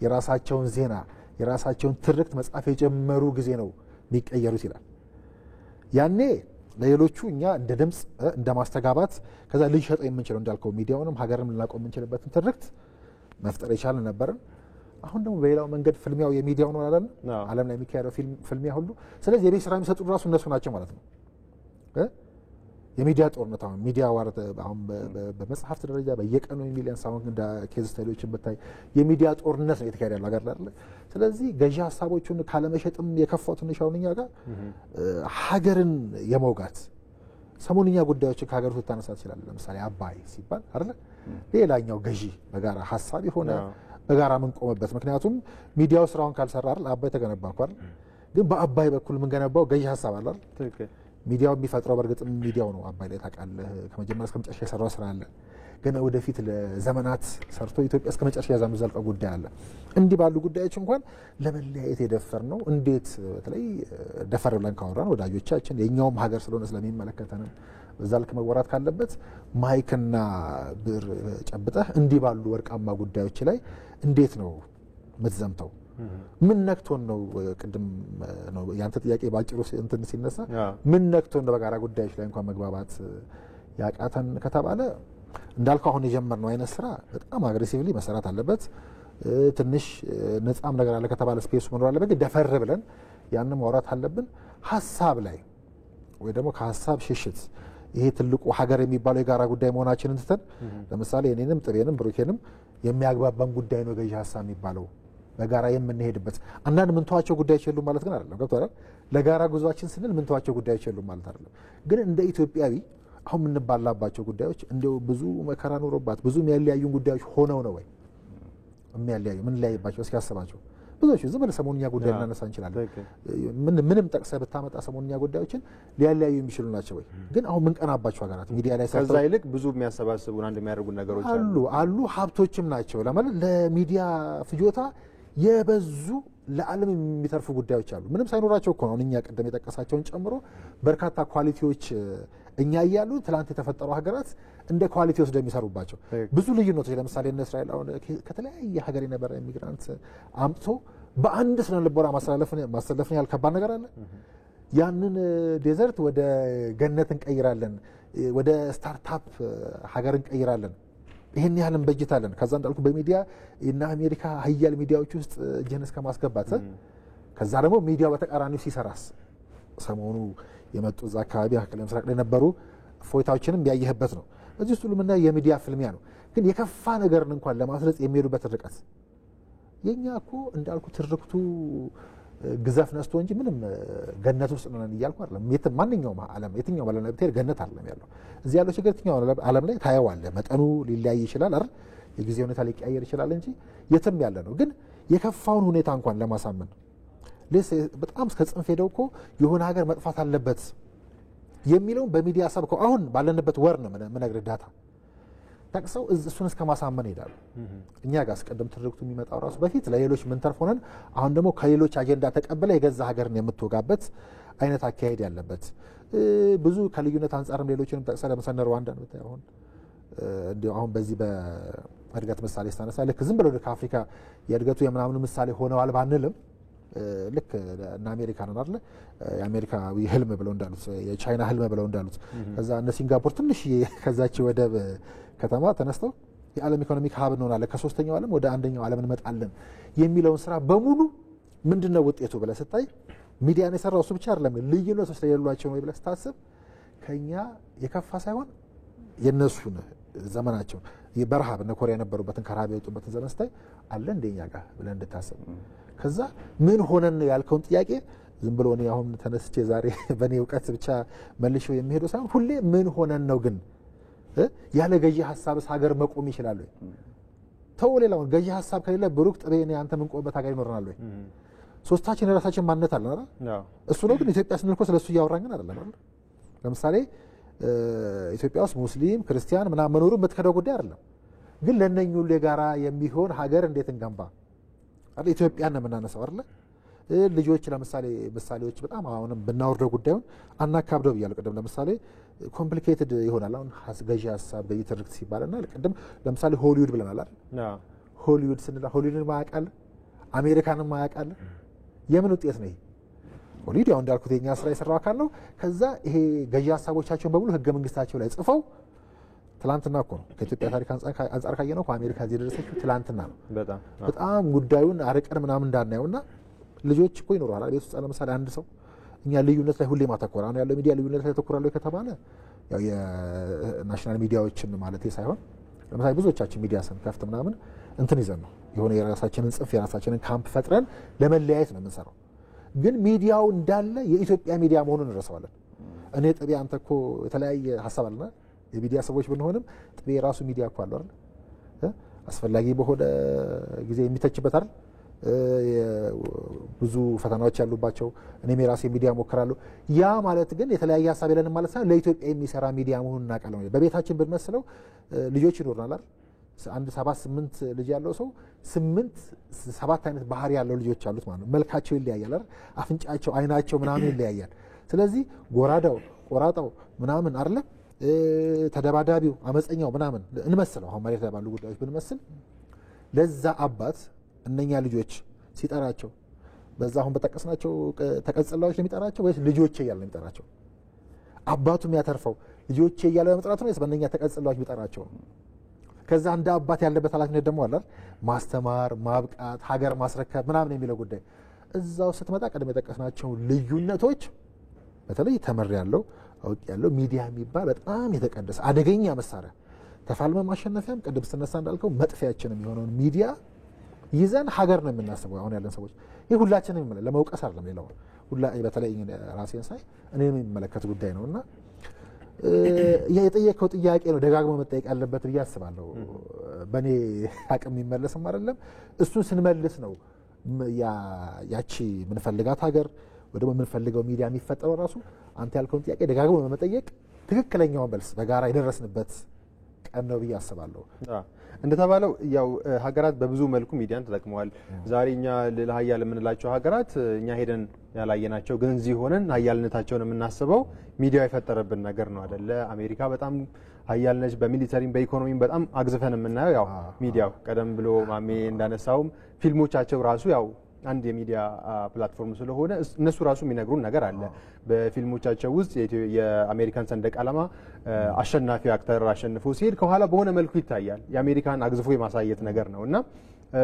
የራሳቸውን ዜና የራሳቸውን ትርክት መጻፍ የጀመሩ ጊዜ ነው የሚቀየሩት ይላል ያኔ ለሌሎቹ እኛ እንደ ድምጽ እንደ ማስተጋባት ከዛ ልንሸጠው የምንችለው እንዳልከው ሚዲያውንም ሀገርም ልናቆም የምንችልበትን ትርክት መፍጠር የቻልን ነበርን አሁን ደግሞ በሌላው መንገድ ፍልሚያው የሚዲያው ነው አይደል ዓለም ላይ የሚካሄደው ፍልሚያ ሁሉ ስለዚህ የቤት ስራ የሚሰጡ ራሱ እነሱ ናቸው ማለት ነው የሚዲያ ጦርነት አሁን ሚዲያ ዋር አሁን በመጽሐፍት ደረጃ በየቀኑ የሚሊየን ሳውንድ እንደ ኬዝ ስታዲዎችን በታይ የሚዲያ ጦርነት ነው የተካሄደ ያለው ሀገር አይደል ስለዚህ ገዢ ሀሳቦቹን ካለመሸጥም የከፋው ትንሽ አሁንኛ ጋር ሀገርን የመውጋት ሰሞንኛ ጉዳዮች ከሀገር ውስጥ ታነሳ ይችላል ለምሳሌ አባይ ሲባል አይደል ሌላኛው ገዢ በጋራ ሀሳብ የሆነ በጋራ ምን ቆመበት ምክንያቱም ሚዲያው ስራውን ካልሰራ አይደል አባይ ተገነባ እንኳን ግን በአባይ በኩል ምን ገነባው ገዢ ሀሳብ አለ አይደል ትክክል ሚዲያው የሚፈጥረው በርግጥም ሚዲያው ነው አባይ ላይ ታውቃለህ ከመጀመሪያ እስከ መጨረሻ የሰራው ስራ አለ ግን ወደፊት ለዘመናት ሰርቶ ኢትዮጵያ እስከ መጨረሻ ያዛም ዘልቀው ጉዳይ አለ እንዲህ ባሉ ጉዳዮች እንኳን ለመለያየት የደፈር ነው እንዴት በተለይ ደፈር ብለን ካወራን ወዳጆቻችን የኛውም ሀገር ስለሆነ ስለሚመለከተን በዛ ልክ መወራት ካለበት ማይክና ብር ጨብጠህ እንዲህ ባሉ ወርቃማ ጉዳዮች ላይ እንዴት ነው ምትዘምተው ምን ነክቶን ነው ቅድም ነው ያንተ ጥያቄ ባጭሩ እንትን ሲነሳ ምን ነክቶን ነው በጋራ ጉዳዮች ላይ እንኳን መግባባት ያቃተን ከተባለ እንዳልከው አሁን የጀመርነው አይነት ስራ በጣም አግሬሲቭሊ መሰራት አለበት ትንሽ ነፃም ነገር አለ ከተባለ ስፔስ መኖር አለበት ደፈር ብለን ያንን ማውራት አለብን ሐሳብ ላይ ወይ ደግሞ ከሐሳብ ሽሽት ይሄ ትልቁ ሀገር የሚባለው የጋራ ጉዳይ መሆናችንን ትተን ለምሳሌ እኔንም ጥቤንም ብሩኬንም የሚያግባባን ጉዳይ ነው ገዢ ሐሳብ የሚባለው በጋራ የምንሄድበት አንዳንድ ምንተዋቸው ጉዳዮች የሉም ማለት ግን አይደለም ገብቶሃል ለጋራ ጉዟችን ስንል ምንተዋቸው ጉዳዮች የሉም ማለት አይደለም ግን እንደ ኢትዮጵያዊ አሁን የምንባላባቸው ጉዳዮች እንደው ብዙ መከራ ኖሮባት ብዙ የሚያለያዩን ጉዳዮች ሆነው ነው ወይ የሚያለያዩ ምን ላይባቸው እስኪ ያስባቸው ብዙዎች ዝም ብለ ሰሞንኛ ጉዳይ እናነሳ እንችላለን ምንም ጠቅሰህ ብታመጣ ሰሞንኛ ጉዳዮችን ሊያለያዩ የሚችሉ ናቸው ወይ ግን አሁን ምንቀናባቸው ሀገራት ሚዲያ ላይ ከዛ ይልቅ ብዙ የሚያሰባስቡን አንድ የሚያደርጉ ነገሮች አሉ ሀብቶችም ናቸው ለማለት ለሚዲያ ፍጆታ የበዙ ለዓለም የሚተርፉ ጉዳዮች አሉ ምንም ሳይኖራቸው እኮ ነው እኛ ቀደም የጠቀሳቸውን ጨምሮ በርካታ ኳሊቲዎች እኛ እያሉ ትላንት የተፈጠሩ ሀገራት እንደ ኳሊቲ ወስደ የሚሰሩባቸው ብዙ ልዩነቶች ለምሳሌ እነ እስራኤል አሁን ከተለያየ ሀገር የነበረ ኢሚግራንት አምጥቶ በአንድ ስነ ልቦና ማሰለፍን ያህል ከባድ ነገር አለ ያንን ዴዘርት ወደ ገነት እንቀይራለን ወደ ስታርታፕ ሀገር እንቀይራለን ይሄን ያህልን በጅታለን ከዛ እንዳልኩ በሚዲያ እና አሜሪካ ሀያል ሚዲያዎች ውስጥ እጅህን እስከ ማስገባት ከዛ ደግሞ ሚዲያው በተቃራኒው ሲሰራስ ሰሞኑ የመጡ እዛ አካባቢ አከለ ምስራቅ ላይ ነበሩ ፎይታዎችንም ያየህበት ነው እዚህ ሁሉ ምን የሚዲያ ፍልሚያ ነው ግን የከፋ ነገርን እንኳን ለማስረጽ የሚሄዱበት ርቀት የኛ እኮ እንዳልኩ ትርክቱ ግዛፍ ነስቶ እንጂ ምንም ገነት ውስጥ ነን እያልኩ አይደለም ማንኛውም ዓለም የትኛው ዓለም ላይ ብትሄድ ገነት አይደለም ያለው እዚህ ያለው ችግር የትኛው ዓለም ላይ ታየዋለህ መጠኑ ሊለያይ ይችላል አይደል የጊዜ ሁኔታ ሊቀያየር ይችላል እንጂ የትም ያለ ነው ግን የከፋውን ሁኔታ እንኳን ለማሳመን በጣም እስከ ጽንፍ ሄደው እኮ የሆነ ሀገር መጥፋት አለበት የሚለውን በሚዲያ ሰብከው አሁን ባለንበት ወር ነው ምነግርህ ዳታ ታክሰው እሱን እስከ ማሳመን ይላሉ እኛ ጋር አስቀድም ትርክቱ የሚመጣው ራሱ በፊት ለሌሎች ምን ተርፍ ሆነን አሁን ደግሞ ከሌሎች አጀንዳ ተቀበለ የገዛ ሀገርን የምትወጋበት አይነት አካሄድ ያለበት ብዙ ከልዩነት አንፃርም ሌሎችንም ተቀሰለ ለምሳሌ ሩዋንዳ ነው ታየውን እንዲሁ አሁን በዚህ በእድገት ምሳሌ ስታነሳ ልክ ዝም ብለው ከአፍሪካ የእድገቱ የምናምን ምሳሌ ሆነዋል ባንልም ልክ እና አሜሪካ ነው አይደል የአሜሪካዊ ህልም ብለው እንዳሉት የቻይና ህልም ብለው እንዳሉት ከዛ እነ ሲንጋፖር ትንሽ ከዛች ወደብ ከተማ ተነስተው የዓለም ኢኮኖሚክ ሀብ እንሆናለን ከሶስተኛው ዓለም ወደ አንደኛው ዓለም እንመጣለን የሚለውን ስራ በሙሉ ምንድነው ውጤቱ ብለህ ስታይ ሚዲያን የሰራው እሱ ብቻ አይደለም ልዩነቶች ስለሌሏቸው ነው ብለህ ስታስብ ከኛ የከፋ ሳይሆን የነሱን ዘመናቸው በረሃብ እነ ኮሪያ የነበሩበትን ከረሃብ የወጡበትን ዘመን ስታይ አለ እንደኛ ጋር ብለህ እንድታስብ ከዛ ምን ሆነን ያልከውን ጥያቄ ዝም ብሎ እኔ አሁን ተነስቼ ዛሬ በኔ ዕውቀት ብቻ መልሼው የሚሄደው ሳይሆን ሁሌ ምን ሆነን ነው ግን ያለ ገዢ ሐሳብስ ሀገር መቆም ይችላል ወይ ተው ሌላውን ገዢ ሐሳብ ከሌለ ብሩክ ጥሬ እኔ አንተ ምን ቆምበት ሀገር ይኖርናል ወይ ሶስታችን የራሳችን ማንነት አለን አይደል? እሱ ነው። ግን ኢትዮጵያ ስንል እኮ ስለሱ እያወራን ግን አይደለም አይደል? ለምሳሌ ኢትዮጵያ ውስጥ ሙስሊም ክርስቲያን ምናምን መኖሩ የምትከደው ጉዳይ አይደለም። ግን ለነኙ ሁሉ የጋራ የሚሆን ሀገር እንዴት እንገንባ አይደል? ኢትዮጵያን ነው የምናነሳው አይደል? ልጆች ለምሳሌ ምሳሌዎች በጣም አሁንም ብናወርደው ጉዳዩን አናካብደው ብያለሁ ቅድም። ለምሳሌ ኮምፕሊኬትድ ይሆናል አሁን ገዢ ሀሳብ በትርክት ሲባልና ቅድም ለምሳሌ ሆሊውድ ብለናል አይደል? ሆሊውድ ስንል ሆሊውድን ማያውቃል አሜሪካንን ማያውቃል የምን ውጤት ነው? ሆሊውድ ያው እንዳልኩት የኛ ስራ የሰራው አካል ነው። ከዛ ይሄ ገዢ ሀሳቦቻቸውን በሙሉ ህገ መንግስታቸው ላይ ጽፈው ትላንትና እኮ ነው ከኢትዮጵያ ታሪክ አንጻር ካየነው ከአሜሪካ እዚህ ደረሰችው ትላንትና ነው። በጣም ጉዳዩን አርቀን ምናምን እንዳናየውና ልጆች እኮ ይኖራል ቤት ውስጥ ለምሳሌ አንድ ሰው እኛ ልዩነት ላይ ሁሌ ማተኮር አሁን ያለው ሚዲያ ልዩነት ላይ ተኮራለሁ ከተባለ ያው የናሽናል ሚዲያዎችን ማለት ሳይሆን ለምሳሌ ብዙዎቻችን ሚዲያ ስንከፍት ምናምን እንትን ይዘን ነው የሆነ የራሳችንን ጽፍ የራሳችንን ካምፕ ፈጥረን ለመለያየት ነው የምንሰራው። ግን ሚዲያው እንዳለ የኢትዮጵያ ሚዲያ መሆኑን እንረሳዋለን። እኔ ጥቤ አንተ እኮ የተለያየ ሀሳብ አለና የሚዲያ ሰዎች ብንሆንም ጥቤ የራሱ ሚዲያ እኮ አለው አይደል? አስፈላጊ በሆነ ጊዜ የሚተችበት አይደል? ብዙ ፈተናዎች ያሉባቸው እኔም የራሴ ሚዲያ ሞክራለሁ። ያ ማለት ግን የተለያየ ሀሳብ የለንም ማለት ሳይሆን ለኢትዮጵያ የሚሰራ ሚዲያ መሆኑን እናውቃለን። በቤታችን ብንመስለው ልጆች ይኖርናል አይደል? አንድ 7-8 ልጅ ያለው ሰው 7 አይነት ባህሪ ያለው ልጆች አሉት ማለት ነው። መልካቸው ይለያያል አይደል? አፍንጫቸው፣ አይናቸው ምናምን ይለያያል። ስለዚህ ጎራዳው፣ ቆራጣው ምናምን አይደል? ተደባዳቢው፣ አመፀኛው ምናምን እንመስለው አሁን መሬት ላይ ባሉ ጉዳዮች ብንመስል ለዛ አባት እነኛ ልጆች ሲጠራቸው በዛ አሁን በጠቀስናቸው ተቀጽላዎች የሚጠራቸው ወይስ ልጆቼ እያለ ነው የሚጠራቸው? አባቱ የሚያተርፈው ልጆቼ እያለ በመጥራቱ ነው ወይስ በእነኛ ተቀጽላዎች የሚጠራቸው? ከዛ እንደ አባት ያለበት ኃላፊነት ደግሞ አለ ማስተማር፣ ማብቃት፣ ሀገር ማስረከብ ምናምን የሚለው ጉዳይ እዛው ስትመጣ ቀደም የጠቀስናቸው ልዩነቶች በተለይ ተመር ያለው አውቅ ያለው ሚዲያ የሚባል በጣም የተቀደሰ አደገኛ መሳሪያ ተፋልመ ማሸነፊያም ቅድም ስነሳ እንዳልከው መጥፊያችን የሚሆነውን ሚዲያ ይዘን ሀገር ነው የምናስበው አሁን ያለን ሰዎች። ይህ ሁላችንም ለመውቀስ አይደለም ሌላው ሁላ በተለይ ራሴን ሳይ እኔ የሚመለከት ጉዳይ ነውና የጠየቀው ጥያቄ ነው ደጋግሞ መጠየቅ ያለበት ብዬ አስባለሁ። በእኔ አቅም የሚመለስም አይደለም። እሱን ስንመልስ ነው ያቺ የምንፈልጋት ሀገር ወይ ደግሞ የምንፈልገው ሚዲያ የሚፈጠረው ራሱ አንተ ያልከውን ጥያቄ ደጋግሞ በመጠየቅ ትክክለኛውን መልስ በጋራ የደረስንበት ቀን ነው ብዬ አስባለሁ። እንደተባለው ያው ሀገራት በብዙ መልኩ ሚዲያን ተጠቅመዋል። ዛሬ እኛ ልዕለ ኃያል የምንላቸው ሀገራት እኛ ሄደን ያላየናቸው ግን እዚህ ሆነን ኃያልነታቸውን የምናስበው ሚዲያው የፈጠረብን ነገር ነው አይደለ? አሜሪካ በጣም ኃያል ነች። በሚሊተሪም በኢኮኖሚም በጣም አግዝፈን የምናየው ያው ሚዲያው ቀደም ብሎ ማሜ እንዳነሳውም ፊልሞቻቸው ራሱ ያው አንድ የሚዲያ ፕላትፎርም ስለሆነ እነሱ ራሱ የሚነግሩን ነገር አለ። በፊልሞቻቸው ውስጥ የአሜሪካን ሰንደቅ ዓላማ አሸናፊ አክተር አሸንፎ ሲሄድ ከኋላ በሆነ መልኩ ይታያል። የአሜሪካን አግዝፎ የማሳየት ነገር ነው እና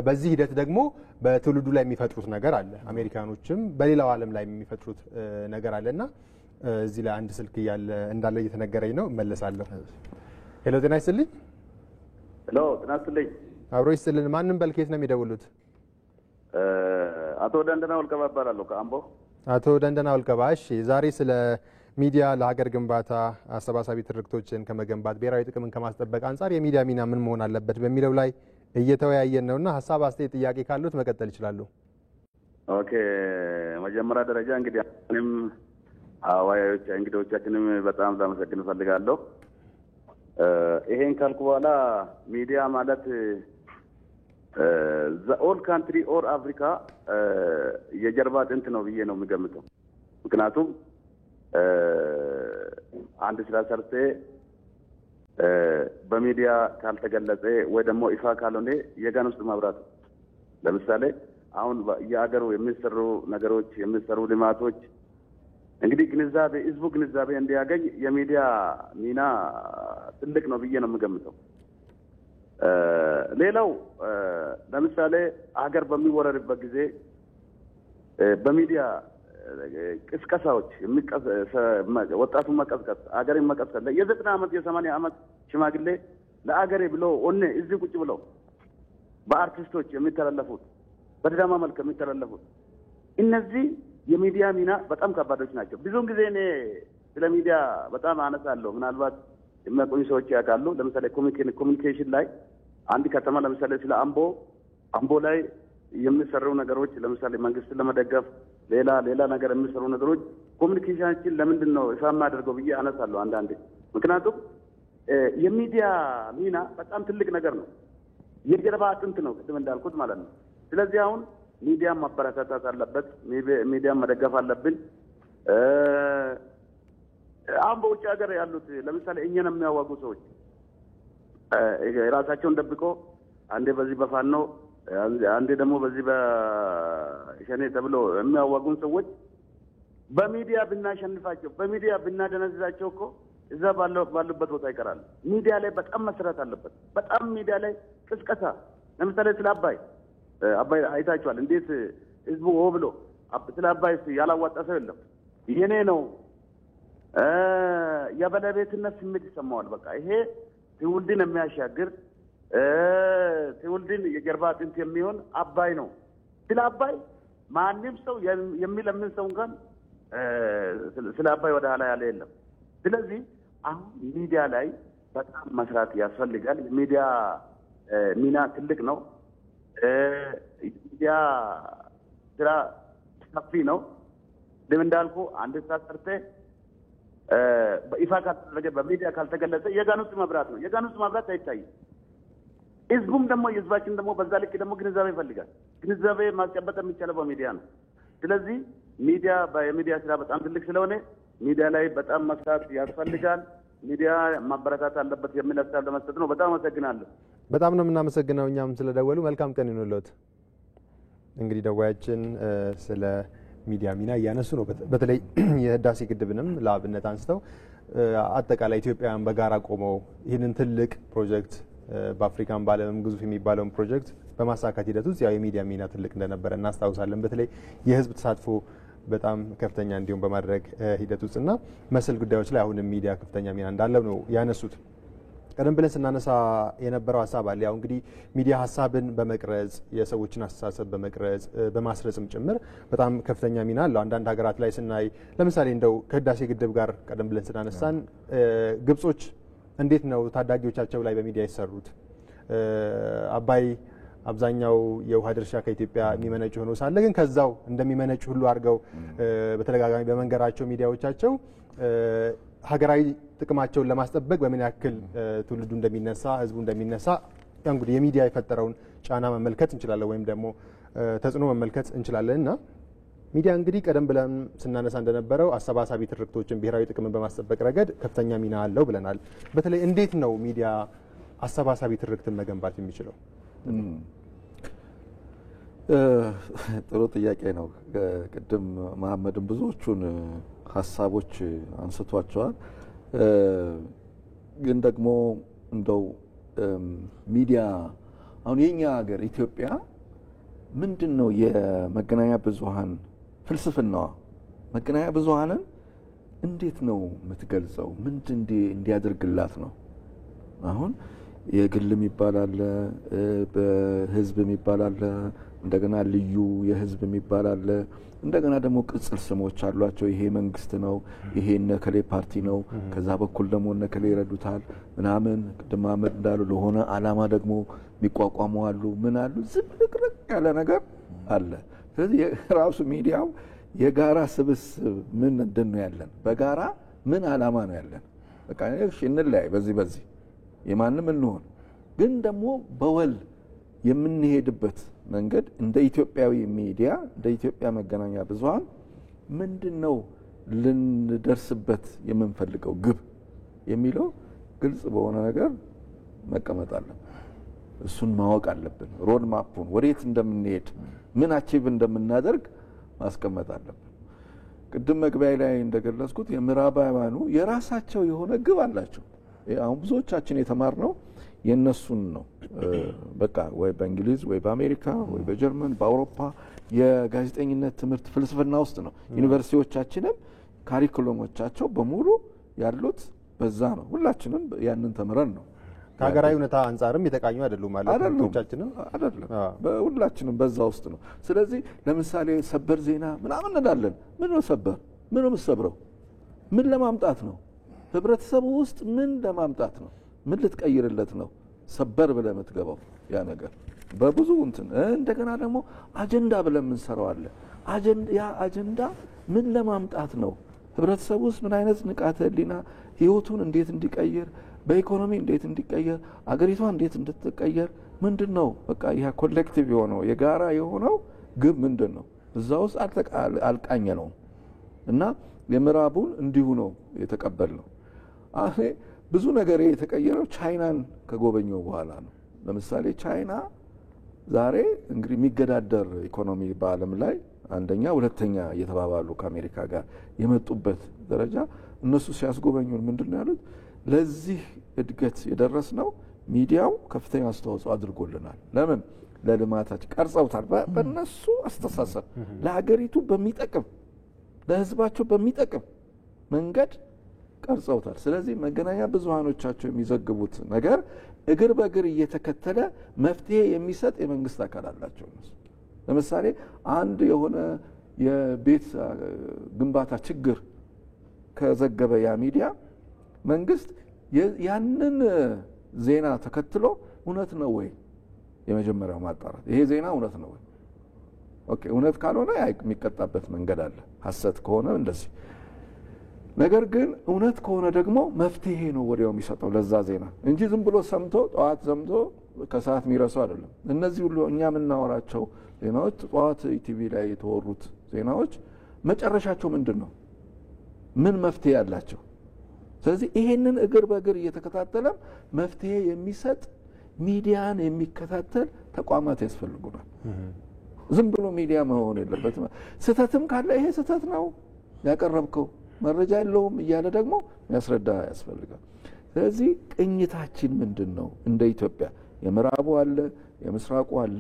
በዚህ ሂደት ደግሞ በትውልዱ ላይ የሚፈጥሩት ነገር አለ። አሜሪካኖችም በሌላው ዓለም ላይ የሚፈጥሩት ነገር አለና እዚህ ላይ አንድ ስልክ እንዳለ እየተነገረኝ ነው። እመለሳለሁ። ሄሎ፣ ጤና ይስጥልኝ። ሄሎ፣ ጤና ይስጥልኝ። አብሮ ይስጥልን። ማንም በልኬት ነው የሚደውሉት? አቶ ደንደና ወልቀባ እባላለሁ ከአምቦ። አቶ ደንደና ወልቀባ፣ እሺ፣ ዛሬ ስለ ሚዲያ ለሀገር ግንባታ አሰባሳቢ ትርክቶችን ከመገንባት ብሔራዊ ጥቅምን ከማስጠበቅ አንጻር የሚዲያ ሚና ምን መሆን አለበት በሚለው ላይ እየተወያየን ነውና ሀሳብ፣ አስተያየት፣ ጥያቄ ካሉት መቀጠል ይችላሉ። ኦኬ፣ መጀመሪያ ደረጃ እንግዲህ እኔም አዋዮች እንግዶቻችንም በጣም ላመሰግን እፈልጋለሁ። ይሄን ካልኩ በኋላ ሚዲያ ማለት ኦል ካንትሪ ኦር አፍሪካ የጀርባ አጥንት ነው ብዬ ነው የሚገምተው። ምክንያቱም አንድ ስራ ሰርቴ በሚዲያ ካልተገለጸ ወይ ደግሞ ይፋ ካልሆነ የጋን ውስጥ ማብራት። ለምሳሌ አሁን የሀገሩ የሚሰሩ ነገሮች የሚሰሩ ልማቶች እንግዲህ ግንዛቤ ህዝቡ ግንዛቤ እንዲያገኝ የሚዲያ ሚና ትልቅ ነው ብዬ ነው የምገምተው። ሌላው ለምሳሌ ሀገር በሚወረርበት ጊዜ በሚዲያ ቅስቀሳዎች ወጣቱን መቀስቀስ ሀገርን መቀስቀስ የ90 ዓመት የ80 ዓመት ሽማግሌ ለአገሬ ብሎ ኦኔ እዚህ ቁጭ ብለው በአርቲስቶች የሚተላለፉት በድራማ መልክ የሚተላለፉት እነዚህ የሚዲያ ሚና በጣም ከባዶች ናቸው። ብዙውን ጊዜ እኔ ስለ ሚዲያ በጣም አነሳለሁ። ምናልባት የሚያቆዩ ሰዎች ያውቃሉ። ለምሳሌ ኮሚኒኬሽን ላይ አንድ ከተማ ለምሳሌ ስለ አምቦ ላይ የሚሰሩ ነገሮች ለምሳሌ መንግስትን ለመደገፍ ሌላ ነገር የሚሰሩ ነገሮች ኮሚኒኬሽናችን ለምንድን ነው እሳማ አድርገው ብዬ አነሳለሁ አንዳንዴ። ምክንያቱም የሚዲያ ሚና በጣም ትልቅ ነገር ነው። የጀርባ አጥንት ነው ቅድም እንዳልኩት ማለት ነው። ስለዚህ አሁን ሚዲያ ማበረታታት አለበት፣ ሚዲያ መደገፍ አለብን። አሁን በውጭ ሀገር ያሉት ለምሳሌ እኛን የሚያዋጉ ሰዎች ራሳቸውን ደብቆ አንዴ በዚህ በፋኖ አንዴ ደግሞ በዚህ በሸኔ ተብሎ የሚያዋጉን ሰዎች በሚዲያ ብናሸንፋቸው፣ በሚዲያ ብናደነዝዛቸው እኮ እዛ ባሉበት ቦታ ይቀራሉ። ሚዲያ ላይ በጣም መስራት አለበት። በጣም ሚዲያ ላይ ቅስቀሳ፣ ለምሳሌ ስለ አባይ አይታችኋል። እንዴት ህዝቡ ሆ ብሎ ስለ አባይ ያላዋጣ ሰው የለም። የኔ ነው የባለቤትነት ስሜት ይሰማዋል። በቃ ይሄ ትውልድን የሚያሻግር ትውልድን የጀርባ አጥንት የሚሆን አባይ ነው። ስለ አባይ ማንም ሰው የሚለምን ሰው እንኳን ስለ አባይ ወደ ኋላ ያለ የለም። ስለዚህ አሁን ሚዲያ ላይ በጣም መስራት ያስፈልጋል። ሚዲያ ሚና ትልቅ ነው። ሚዲያ ስራ ሰፊ ነው። ልም እንዳልኩ አንድ ሰዓት ሰርተህ በይፋ ካልተደረገ በሚዲያ ካልተገለጸ የጋን ውስጥ መብራት ነው። የጋን ውስጥ መብራት አይታይም። ህዝቡም ደግሞ የህዝባችን ደግሞ በዛ ልክ ደግሞ ግንዛቤ ይፈልጋል። ግንዛቤ ማስጨበጥ የሚቻለው በሚዲያ ነው። ስለዚህ የሚዲያ ስራ በጣም ትልቅ ስለሆነ ሚዲያ ላይ በጣም መስራት ያስፈልጋል። ሚዲያ ማበረታት አለበት የሚል ሀሳብ ለመስጠት ነው። በጣም አመሰግናለሁ። በጣም ነው የምናመሰግነው እኛም ስለደወሉ። መልካም ቀን ይሁንልዎት። እንግዲህ ደዋያችን ስለ ሚዲያ ሚና እያነሱ ነው። በተለይ የህዳሴ ግድብንም ለአብነት አንስተው አጠቃላይ ኢትዮጵያውያን በጋራ ቆመው ይህንን ትልቅ ፕሮጀክት በአፍሪካን በዓለምም ግዙፍ የሚባለውን ፕሮጀክት በማሳካት ሂደት ውስጥ ያው የሚዲያ ሚና ትልቅ እንደነበረ እናስታውሳለን። በተለይ የህዝብ ተሳትፎ በጣም ከፍተኛ እንዲሁም በማድረግ ሂደት ውስጥና መሰል ጉዳዮች ላይ አሁንም ሚዲያ ከፍተኛ ሚና እንዳለው ነው ያነሱት። ቀደም ብለን ስናነሳ የነበረው ሀሳብ አለ። ያው እንግዲህ ሚዲያ ሀሳብን በመቅረጽ የሰዎችን አስተሳሰብ በመቅረጽ በማስረጽም ጭምር በጣም ከፍተኛ ሚና አለው። አንዳንድ ሀገራት ላይ ስናይ ለምሳሌ እንደው ከህዳሴ ግድብ ጋር ቀደም ብለን ስናነሳን ግብጾች እንዴት ነው ታዳጊዎቻቸው ላይ በሚዲያ የሰሩት? አባይ አብዛኛው የውሃ ድርሻ ከኢትዮጵያ የሚመነጭ ሆኖ ሳለ ግን ከዛው እንደሚመነጭ ሁሉ አድርገው በተደጋጋሚ በመንገራቸው ሚዲያዎቻቸው ሀገራዊ ጥቅማቸውን ለማስጠበቅ በምን ያክል ትውልዱ እንደሚነሳ ህዝቡ እንደሚነሳ እንግዲህ የሚዲያ የፈጠረውን ጫና መመልከት እንችላለን፣ ወይም ደግሞ ተጽዕኖ መመልከት እንችላለን። እና ሚዲያ እንግዲህ ቀደም ብለን ስናነሳ እንደነበረው አሰባሳቢ ትርክቶችን ብሔራዊ ጥቅምን በማስጠበቅ ረገድ ከፍተኛ ሚና አለው ብለናል። በተለይ እንዴት ነው ሚዲያ አሰባሳቢ ትርክትን መገንባት የሚችለው? ጥሩ ጥያቄ ነው። ቅድም መሐመድም ብዙዎቹን ሀሳቦች አንስቷቸዋል። ግን ደግሞ እንደው ሚዲያ አሁን የኛ ሀገር ኢትዮጵያ ምንድን ነው የመገናኛ ብዙሃን ፍልስፍናዋ? መገናኛ ብዙሃንን እንዴት ነው የምትገልጸው? ምንድን እንዲያደርግላት ነው? አሁን የግልም ይባላል፣ በህዝብም ይባላል፣ እንደገና ልዩ የህዝብ ይባላል፣ እንደገና ደግሞ ቅጽል ስሞች አሏቸው። ይሄ መንግስት ነው፣ ይሄ ነከሌ ፓርቲ ነው፣ ከዛ በኩል ደግሞ ነከሌ ይረዱታል ምናምን። ቅድም አህመድ እንዳሉ ለሆነ አላማ ደግሞ የሚቋቋሙ አሉ፣ ምን አሉ፣ ዝብርቅርቅ ያለ ነገር አለ። ስለዚህ ራሱ ሚዲያው የጋራ ስብስብ ምን እንደነ ያለን በጋራ ምን አላማ ነው ያለን፣ በቃ እሺ እንለያይ በዚህ የማንም እንሆን፣ ግን ደግሞ በወል የምንሄድበት መንገድ እንደ ኢትዮጵያዊ ሚዲያ እንደ ኢትዮጵያ መገናኛ ብዙሃን ምንድነው ልንደርስበት የምንፈልገው ግብ የሚለው ግልጽ በሆነ ነገር መቀመጥ አለበት። እሱን ማወቅ አለብን። ሮድ ማፑን ወዴት እንደምንሄድ ምን አቺቭ እንደምናደርግ ማስቀመጥ አለብን። ቅድም መግቢያ ላይ እንደገለጽኩት የምዕራባውያኑ የራሳቸው የሆነ ግብ አላቸው። አሁን ብዙዎቻችን የተማርነው የነሱን ነው። በቃ ወይ በእንግሊዝ ወይ በአሜሪካ ወይ በጀርመን በአውሮፓ የጋዜጠኝነት ትምህርት ፍልስፍና ውስጥ ነው። ዩኒቨርሲቲዎቻችንም ካሪኩለሞቻቸው በሙሉ ያሉት በዛ ነው። ሁላችንም ያንን ተምረን ነው። ከሀገራዊ ሁኔታ አንጻርም የተቃኙ አይደሉም ማለት ነው። ሁላችንም አይደለም፣ ሁላችንም በዛ ውስጥ ነው። ስለዚህ ለምሳሌ ሰበር ዜና ምናምን እንላለን። ምን ነው ሰበር? ምን ነው የምትሰብረው? ምን ለማምጣት ነው? ህብረተሰቡ ውስጥ ምን ለማምጣት ነው? ምን ልትቀይርለት ነው ሰበር ብለህ የምትገባው? ያ ነገር በብዙ እንትን እንደገና ደግሞ አጀንዳ ብለን የምንሰራው አለ። ያ አጀንዳ ምን ለማምጣት ነው? ህብረተሰቡ ውስጥ ምን አይነት ንቃተ ህሊና ህይወቱን እንዴት እንዲቀየር፣ በኢኮኖሚ እንዴት እንዲቀየር፣ አገሪቷ እንዴት እንድትቀየር ምንድነው በቃ ይሄ ኮሌክቲቭ የሆነው የጋራ የሆነው ግብ ምንድነው? እዛ ውስጥ አልቃኘ ነው እና የምዕራቡን እንዲሁ ነው የተቀበልነው። አሁን ብዙ ነገር የተቀየረው ቻይናን ከጎበኘው በኋላ ነው። ለምሳሌ ቻይና ዛሬ እንግዲህ የሚገዳደር ኢኮኖሚ በዓለም ላይ አንደኛ ሁለተኛ እየተባባሉ ከአሜሪካ ጋር የመጡበት ደረጃ እነሱ ሲያስጎበኙን ምንድነው ያሉት? ለዚህ እድገት የደረስነው ሚዲያው ከፍተኛ አስተዋጽኦ አድርጎልናል። ለምን? ለልማታችን ቀርጸውታል። በእነሱ አስተሳሰብ ለሀገሪቱ በሚጠቅም ለህዝባቸው በሚጠቅም መንገድ ቀርጸውታል። ስለዚህ መገናኛ ብዙሃኖቻቸው የሚዘግቡት ነገር እግር በእግር እየተከተለ መፍትሄ የሚሰጥ የመንግስት አካል አላቸው። ለምሳሌ አንድ የሆነ የቤት ግንባታ ችግር ከዘገበ ያ ሚዲያ መንግስት ያንን ዜና ተከትሎ እውነት ነው ወይ የመጀመሪያው ማጣራት ይሄ ዜና እውነት ነው ወይ? ኦኬ እውነት ካልሆነ የሚቀጣበት መንገድ አለ። ሐሰት ከሆነ እንደዚህ። ነገር ግን እውነት ከሆነ ደግሞ መፍትሄ ነው ወዲያው የሚሰጠው ለዛ ዜና እንጂ ዝም ብሎ ሰምቶ ጠዋት ሰምቶ ከሰዓት የሚረሳው አይደለም። እነዚህ ሁሉ እኛ የምናወራቸው ዜናዎች ጠዋት ኢቲቪ ላይ የተወሩት ዜናዎች መጨረሻቸው ምንድነው? ምን መፍትሄ ያላቸው? ስለዚህ ይሄንን እግር በእግር እየተከታተለ መፍትሄ የሚሰጥ ሚዲያን የሚከታተል ተቋማት ያስፈልጉናል። ዝም ብሎ ሚዲያ መሆን የለበትም። ስተትም ካለ ይሄ ስተት ነው ያቀረብከው መረጃ የለውም እያለ ደግሞ ያስረዳ ያስፈልጋል። ስለዚህ ቅኝታችን ምንድነው? እንደ ኢትዮጵያ የምዕራቡ አለ የምስራቁ አለ።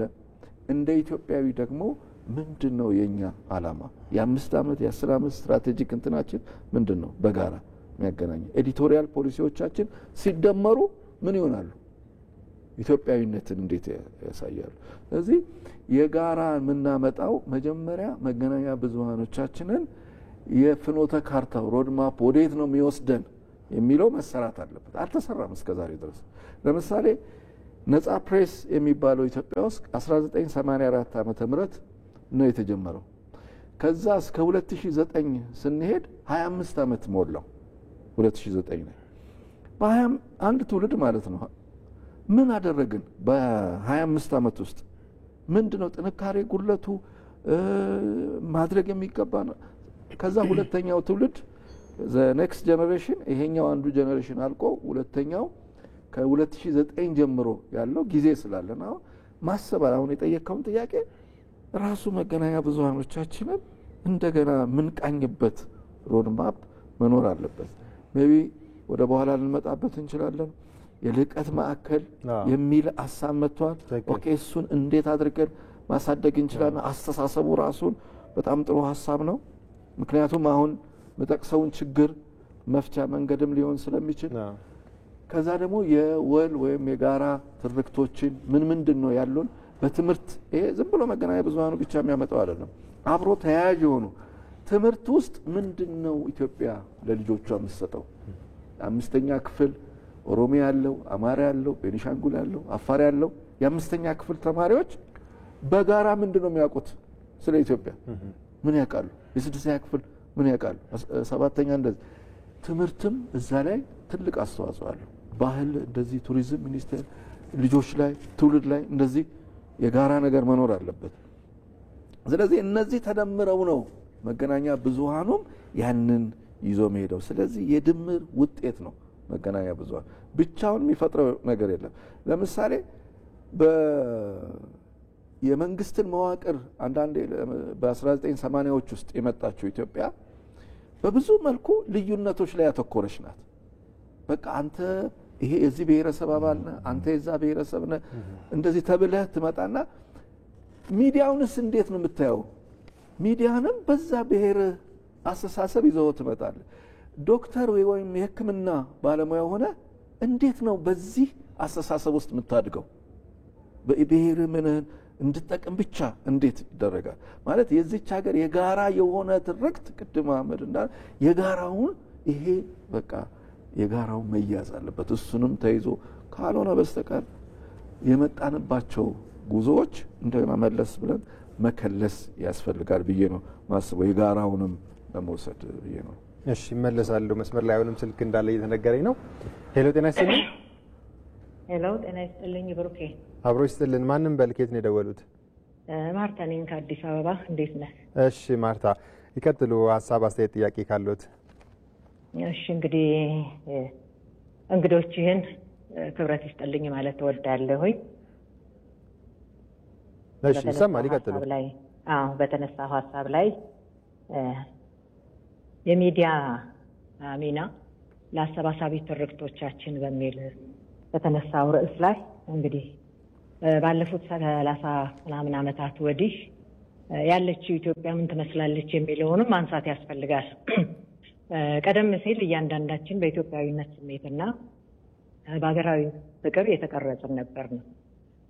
እንደ ኢትዮጵያዊ ደግሞ ምንድነው የኛ አላማ? የ5 ዓመት የ10 ዓመት ስትራቴጂክ እንትናችን ምንድነው? በጋራ የሚያገናኝ ኤዲቶሪያል ፖሊሲዎቻችን ሲደመሩ ምን ይሆናሉ? ኢትዮጵያዊነትን እንዴት ያሳያሉ? ስለዚህ የጋራ የምናመጣው መጀመሪያ መገናኛ ብዙሃኖቻችንን የፍኖተ ካርታው ሮድማፕ ወዴት ነው የሚወስደን የሚለው መሰራት አለበት። አልተሰራም እስከዛሬ ድረስ። ለምሳሌ ነጻ ፕሬስ የሚባለው ኢትዮጵያ ውስጥ 1984 ዓመተ ምህረት ነው የተጀመረው። ከዛ እስከ 2009 ስንሄድ 25 ዓመት ሞላው። 2009 ላይ በ21 ትውልድ ማለት ነው። ምን አደረግን? በ25 ዓመት ውስጥ ምንድነው ጥንካሬ ጉለቱ ማድረግ የሚገባ ነው? ከዛ ሁለተኛው ትውልድ the next generation ይሄኛው አንዱ ጀነሬሽን አልቆ ሁለተኛው ከ2009 ጀምሮ ያለው ጊዜ ስላለና ማሰብ አሁን የጠየቀውን ጥያቄ ራሱ መገናኛ ብዙሃኖቻችንን እንደገና ምን ቃኝበት ሮድማፕ መኖር አለበት። ሜቢ ወደ በኋላ ልንመጣበት እንችላለን። የልቀት ማዕከል የሚል ሐሳብ መጥቷል። ኦኬ እሱን እንዴት አድርገን ማሳደግ እንችላለን? አስተሳሰቡ ራሱን በጣም ጥሩ ሐሳብ ነው። ምክንያቱም አሁን መጠቅሰውን ችግር መፍቻ መንገድም ሊሆን ስለሚችል ከዛ ደግሞ የወል ወይም የጋራ ትርክቶችን ምንድነው ያሉን በትምህርት ይሄ ዝም ብሎ መገናኛ ብዙሃኑ ብቻ የሚያመጣው አይደለም። አብሮ ተያያዥ የሆኑ ትምህርት ውስጥ ምንድነው ኢትዮጵያ ለልጆቿ የምትሰጠው? 5ኛ ክፍል ኦሮሚያ ያለው፣ አማራ ያለው፣ ቤኒሻንጉል ያለው፣ አፋር ያለው የ5ኛ ክፍል ተማሪዎች በጋራ ምንድነው የሚያውቁት ስለ ኢትዮጵያ? ምን ያውቃሉ? የ6ኛ ክፍል ምን ያውቃሉ? 7ኛ እንደዚህ። ትምህርትም እዛ ላይ ትልቅ አስተዋጽኦ አለው። ባህል እንደዚህ ቱሪዝም ሚኒስቴር ልጆች ላይ ትውልድ ላይ እንደዚህ የጋራ ነገር መኖር አለበት። ስለዚህ እነዚህ ተደምረው ነው መገናኛ ብዙሃኑም ያንን ይዞ መሄደው። ስለዚህ የድምር ውጤት ነው መገናኛ ብዙሃን ብቻውን የሚፈጥረው ነገር የለም። ለምሳሌ የመንግስትን መዋቅር አንዳንዴ በ1980ዎች ውስጥ የመጣችው ኢትዮጵያ በብዙ መልኩ ልዩነቶች ላይ ያተኮረች ናት። በቃ አንተ ይሄ የዚህ ብሔረሰብ አባል ነህ፣ አንተ የዛ ብሔረሰብ ነህ እንደዚህ ተብለህ ትመጣና ሚዲያውንስ እንዴት ነው የምታየው? ሚዲያንም በዛ ብሔር አስተሳሰብ ይዘው ትመጣለህ። ዶክተር ወይም የሕክምና ባለሙያ ሆነ እንዴት ነው በዚህ አስተሳሰብ ውስጥ የምታድገው? በብሔር ምንህን እንድጠቅም ብቻ እንዴት ይደረጋል? ማለት የዚች ሀገር የጋራ የሆነ ትርክት ቅድም አህመድ እንዳለ የጋራውን ይሄ በቃ የጋራው መያዝ አለበት። እሱንም ተይዞ ካልሆነ በስተቀር የመጣንባቸው ጉዞዎች እንደገና መለስ ብለን መከለስ ያስፈልጋል ብዬ ነው ማስበው። የጋራውንም ለመውሰድ ብዬ ነው። እሺ እመለሳለሁ። መስመር ላይ አሁንም ስልክ እንዳለ እየተነገረኝ ነው። ሄሎ ጤና ይስጥልኝ። ሄሎ ጤና ይስጥልኝ ብሩኬ። አብሮ ይስጥልን። ማንም በልኬት ነው የደወሉት? ማርታ ነኝ ከአዲስ አበባ። እንዴት ነህ? እሺ ማርታ ይቀጥሉ። ሀሳብ አስተያየት፣ ጥያቄ ካሉት? እሺ እንግዲህ እንግዶችህን ክብረት ይስጥልኝ ማለት እወዳለሁኝ። እሺ ይሰማል። ይቀጥሉ። በተነሳው ሀሳብ ላይ የሚዲያ ሚና ለአሰባሳቢ ትርክቶቻችን በሚል በተነሳው ርዕስ ላይ እንግዲህ ባለፉት 30 ምናምን ዓመታት ወዲህ ያለችው ኢትዮጵያ ምን ትመስላለች የሚለውንም ማንሳት ያስፈልጋል። ቀደም ሲል እያንዳንዳችን በኢትዮጵያዊነት ስሜትና በሀገራዊ ፍቅር የተቀረጽን ነበር ነው።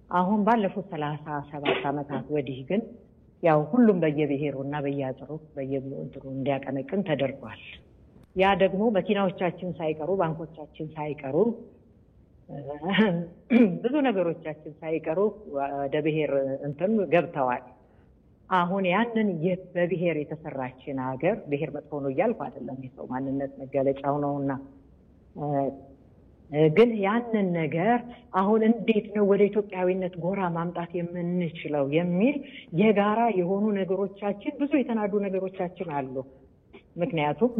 አሁን ባለፉት 37 ዓመታት ወዲህ ግን ያው ሁሉም በየብሔሩና በየአጥሩ በየእንትኑ እንዲያቀነቅን ተደርጓል። ያ ደግሞ መኪናዎቻችን ሳይቀሩ፣ ባንኮቻችን ሳይቀሩ፣ ብዙ ነገሮቻችን ሳይቀሩ ወደ ብሔር እንትን ገብተዋል። አሁን ያንን በብሔር የተሰራችን ሀገር ብሔር መጥፎ ነው እያልኩ አይደለም፣ የሰው ማንነት መገለጫው ነውና፣ ግን ያንን ነገር አሁን እንዴት ነው ወደ ኢትዮጵያዊነት ጎራ ማምጣት የምንችለው የሚል የጋራ የሆኑ ነገሮቻችን፣ ብዙ የተናዱ ነገሮቻችን አሉ። ምክንያቱም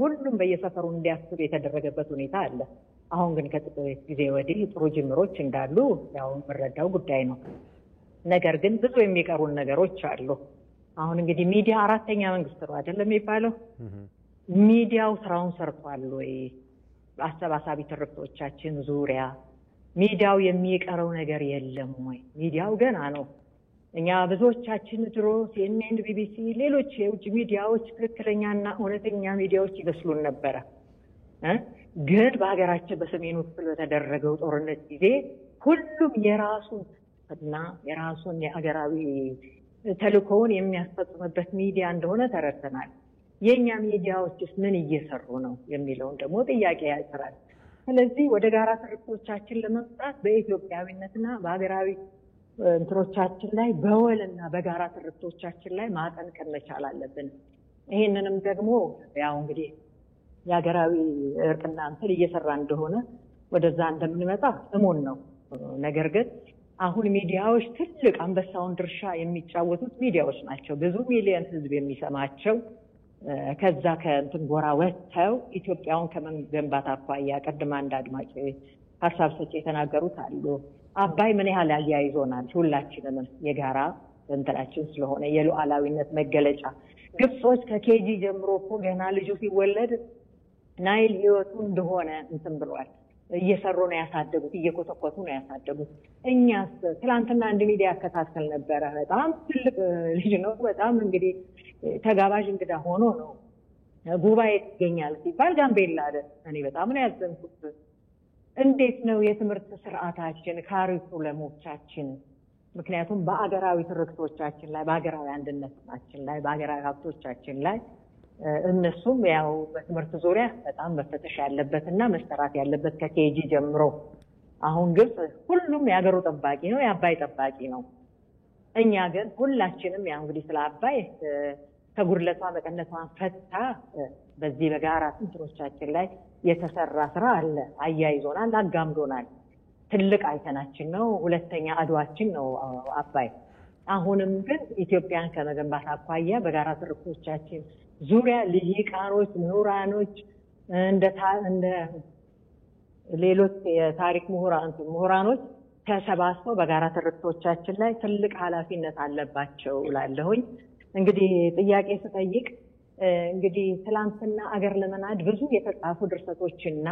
ሁሉም በየሰፈሩ እንዲያስብ የተደረገበት ሁኔታ አለ። አሁን ግን ከጥቂት ጊዜ ወዲህ ጥሩ ጅምሮች እንዳሉ ያው የምረዳው ጉዳይ ነው። ነገር ግን ብዙ የሚቀሩን ነገሮች አሉ። አሁን እንግዲህ ሚዲያ አራተኛ መንግስት ነው አይደለም የሚባለው? ሚዲያው ስራውን ሰርቷል ወይ? አሰባሳቢ ትርክቶቻችን ዙሪያ ሚዲያው የሚቀረው ነገር የለም ወይ? ሚዲያው ገና ነው። እኛ ብዙዎቻችን ድሮ ሲኤንኤን፣ ቢቢሲ፣ ሌሎች የውጭ ሚዲያዎች ትክክለኛና እውነተኛ ሚዲያዎች ይመስሉን ነበረ። ግን በሀገራችን በሰሜኑ ክፍል በተደረገው ጦርነት ጊዜ ሁሉም የራሱን የሀገራዊ ተልእኮውን የሚያስፈጽምበት ሚዲያ እንደሆነ ተረድተናል። የእኛ ሚዲያዎችስ ምን እየሰሩ ነው የሚለውን ደግሞ ጥያቄ ያጭራል። ስለዚህ ወደ ጋራ ትርክቶቻችን ለመምጣት በኢትዮጵያዊነትና በሀገራዊ እንትኖቻችን ላይ በወልና በጋራ ትርክቶቻችን ላይ ማጠንቀን መቻል አለብን። ይህንንም ደግሞ ያው እንግዲህ የሀገራዊ እርቅና እንትን እየሰራ እንደሆነ ወደዛ እንደምንመጣ እሙን ነው። ነገር ግን አሁን ሚዲያዎች ትልቅ አንበሳውን ድርሻ የሚጫወቱት ሚዲያዎች ናቸው። ብዙ ሚሊዮን ሕዝብ የሚሰማቸው ከዛ ከእንትን ጎራ ወጥተው ኢትዮጵያውን ከመገንባት አኳያ ቅድም አንድ አድማጭ ሀሳብ ሰጪ የተናገሩት አሉ። አባይ ምን ያህል አያይዞናል ሁላችንንም የጋራ እንትናችን ስለሆነ የሉዓላዊነት መገለጫ። ግብጾች ከኬጂ ጀምሮ እኮ ገና ልጁ ሲወለድ ናይል ህይወቱ እንደሆነ እንትን ብሏል። እየሰሩ ነው ያሳደጉት፣ እየኮተኮቱ ነው ያሳደጉት። እኛስ ትላንትና አንድ ሚዲያ ያከታተል ነበረ። በጣም ትልቅ ልጅ ነው። በጣም እንግዲህ ተጋባዥ እንግዳ ሆኖ ነው ጉባኤ ይገኛል ሲባል ጋምቤላ አለ። እኔ በጣም ነው ያዘንኩት። እንዴት ነው የትምህርት ስርዓታችን ካሪኩለሞቻችን? ምክንያቱም በአገራዊ ትርክቶቻችን ላይ፣ በአገራዊ አንድነታችን ላይ፣ በአገራዊ ሀብቶቻችን ላይ እነሱም ያው በትምህርት ዙሪያ በጣም መፈተሽ ያለበትና መሰራት ያለበት ከኬጂ ጀምሮ። አሁን ግብጽ ሁሉም የሀገሩ ጠባቂ ነው፣ የአባይ ጠባቂ ነው። እኛ ግን ሁላችንም ያው እንግዲህ ስለ አባይ ከጉድለቷ መቀነቷን ፈታ በዚህ በጋራ ትንትኖቻችን ላይ የተሰራ ስራ አለ። አያይዞናል፣ አጋምዶናል። ትልቅ አይተናችን ነው። ሁለተኛ አድዋችን ነው አባይ። አሁንም ግን ኢትዮጵያን ከመገንባት አኳያ በጋራ ትርክቶቻችን ዙሪያ ልሂቃኖች፣ ምሁራኖች እንደ ሌሎች የታሪክ ምሁራኖች ተሰባስበው በጋራ ትርክቶቻችን ላይ ትልቅ ኃላፊነት አለባቸው እላለሁኝ። እንግዲህ ጥያቄ ስጠይቅ እንግዲህ ትላንትና አገር ለመናድ ብዙ የተጻፉ ድርሰቶችና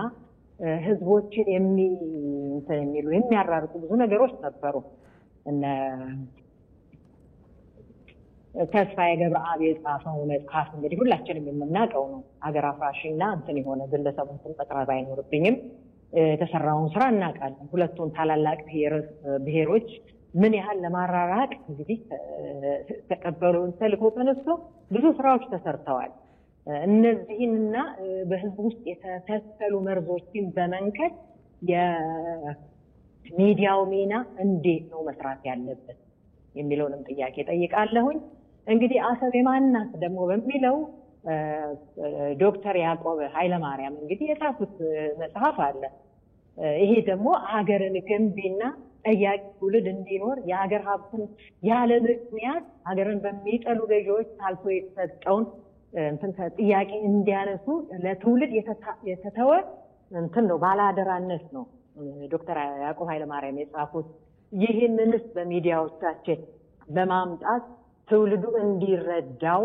ህዝቦችን የሚሉ የሚያራርቁ ብዙ ነገሮች ነበሩ። እነ ተስፋዬ ገብረአብ የጻፈው መጽሐፍ እንግዲህ ሁላችንም የምናውቀው ነው። አገር አፍራሽና እንትን የሆነ ግለሰቡን መጥራት አይኖርብኝም። የተሰራውን ስራ እናውቃለን። ሁለቱን ታላላቅ ብሔሮች ምን ያህል ለማራራቅ እንግዲህ ተቀበሉን ተልኮ ተነስቶ ብዙ ስራዎች ተሰርተዋል። እነዚህንና በህዝብ ውስጥ የተተከሉ መርዞችን በመንቀል ሚዲያው ሚና እንዴት ነው መስራት ያለበት የሚለውንም ጥያቄ ጠይቃለሁኝ። እንግዲህ አሰብ የማናት ደግሞ በሚለው ዶክተር ያዕቆብ ኃይለማርያም እንግዲህ የጻፉት መጽሐፍ አለ። ይሄ ደግሞ ሀገርን ገንቢና ጠያቂ ትውልድ እንዲኖር የሀገር ሀብትን ያለ ምክንያት ሀገርን በሚጠሉ ገዢዎች ታልፎ የተሰጠውን ጥያቄ እንዲያነሱ ለትውልድ የተተወ ነው፣ ባለአደራነት ነው ዶክተር ያዕቆብ ኃይለማርያም የጻፉት። ይህንንስ በሚዲያዎቻችን በማምጣት ትውልዱ እንዲረዳው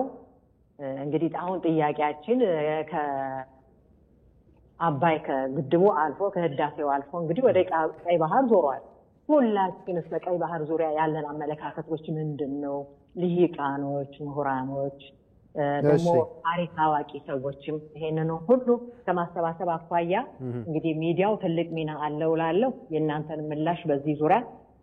እንግዲህ አሁን ጥያቄያችን ከአባይ ከግድቡ አልፎ ከህዳሴው አልፎ እንግዲህ ወደ ቀይ ባህር ዞሯል። ሁላችንስ በቀይ ባህር ዙሪያ ያለን አመለካከቶች ምንድን ነው? ልሂቃኖች፣ ምሁራኖች፣ ደግሞ ታሪክ አዋቂ ሰዎችም ይሄንን ሁሉ ከማሰባሰብ አኳያ እንግዲህ ሚዲያው ትልቅ ሚና አለው እላለሁ። የእናንተን ምላሽ በዚህ ዙሪያ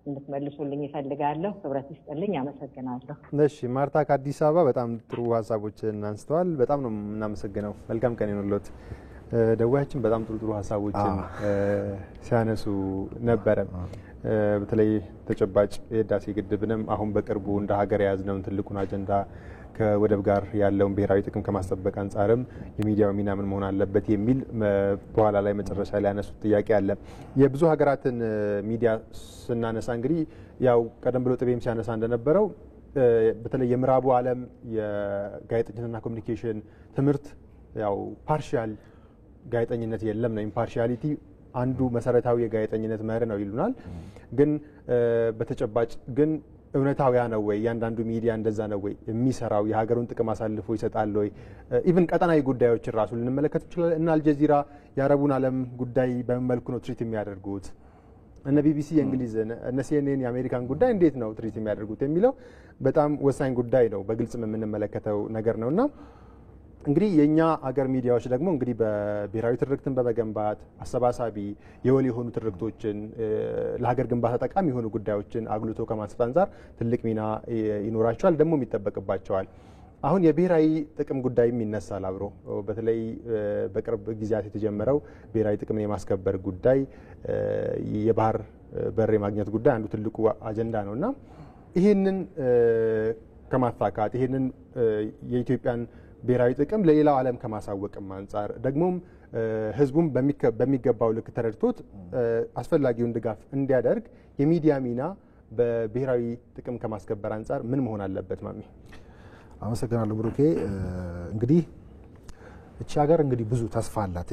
እንድትመልሱልኝ ይፈልጋለሁ። ክብረት ይስጥልኝ። አመሰግናለሁ። እሺ ማርታ ከአዲስ አበባ በጣም ጥሩ ሀሳቦችን አንስተዋል። በጣም ነው የምናመሰግነው። መልካም ቀን ይሁንልዎት። ደዋያችን በጣም ጥሩ ሀሳቦችን ሲያነሱ ነበረ። በተለይ ተጨባጭ የህዳሴ ግድብንም አሁን በቅርቡ እንደ ሀገር የያዝነውን ትልቁን አጀንዳ ከወደብ ጋር ያለውን ብሔራዊ ጥቅም ከማስጠበቅ አንጻርም የሚዲያው ሚና ምን መሆን አለበት የሚል በኋላ ላይ መጨረሻ ላይ ያነሱት ጥያቄ አለ። የብዙ ሀገራትን ሚዲያ ስናነሳ እንግዲህ ያው ቀደም ብሎ ጥቤም ሲያነሳ እንደነበረው በተለይ የምዕራቡ ዓለም የጋዜጠኝነትና ኮሚኒኬሽን ትምህርት ያው ፓርሻል ጋዜጠኝነት የለም ነው። ኢምፓርሻሊቲ አንዱ መሰረታዊ የጋዜጠኝነት መርህ ነው ይሉናል። ግን በተጨባጭ ግን እውነታዊያ ነው ወይ? እያንዳንዱ ሚዲያ እንደዛ ነው ወይ የሚሰራው? የሀገሩን ጥቅም አሳልፎ ይሰጣል ወይ? ኢቭን ቀጠናዊ ጉዳዮችን ራሱ ልንመለከት እንችላለን። እና አልጀዚራ የአረቡን ዓለም ጉዳይ በምን መልኩ ነው ትሪት የሚያደርጉት? እነ ቢቢሲ የእንግሊዝን፣ እነ ሲኤንኤን የአሜሪካን ጉዳይ እንዴት ነው ትሪት የሚያደርጉት የሚለው በጣም ወሳኝ ጉዳይ ነው። በግልጽም የምንመለከተው ነገር ነውና እንግዲህ የኛ አገር ሚዲያዎች ደግሞ እንግዲህ በብሔራዊ ትርክትን በመገንባት አሰባሳቢ የወል የሆኑ ትርክቶችን ለሀገር ግንባታ ጠቃሚ የሆኑ ጉዳዮችን አጉልቶ ከማንሳት አንጻር ትልቅ ሚና ይኖራቸዋል፣ ደግሞ ይጠበቅባቸዋል። አሁን የብሔራዊ ጥቅም ጉዳይም ይነሳል አብሮ። በተለይ በቅርብ ጊዜያት የተጀመረው ብሔራዊ ጥቅምን የማስከበር ጉዳይ፣ የባህር በር የማግኘት ጉዳይ አንዱ ትልቁ አጀንዳ ነውና ይህንን ከማሳካት ይህንን የኢትዮጵያን ብሔራዊ ጥቅም ለሌላው ዓለም ከማሳወቅም አንጻር ደግሞም ህዝቡም በሚገባው ልክ ተረድቶት አስፈላጊውን ድጋፍ እንዲያደርግ የሚዲያ ሚና በብሔራዊ ጥቅም ከማስከበር አንጻር ምን መሆን አለበት? ማሚ አመሰግናለሁ ብሩኬ። እንግዲህ እቺ ሀገር እንግዲህ ብዙ ተስፋ አላት።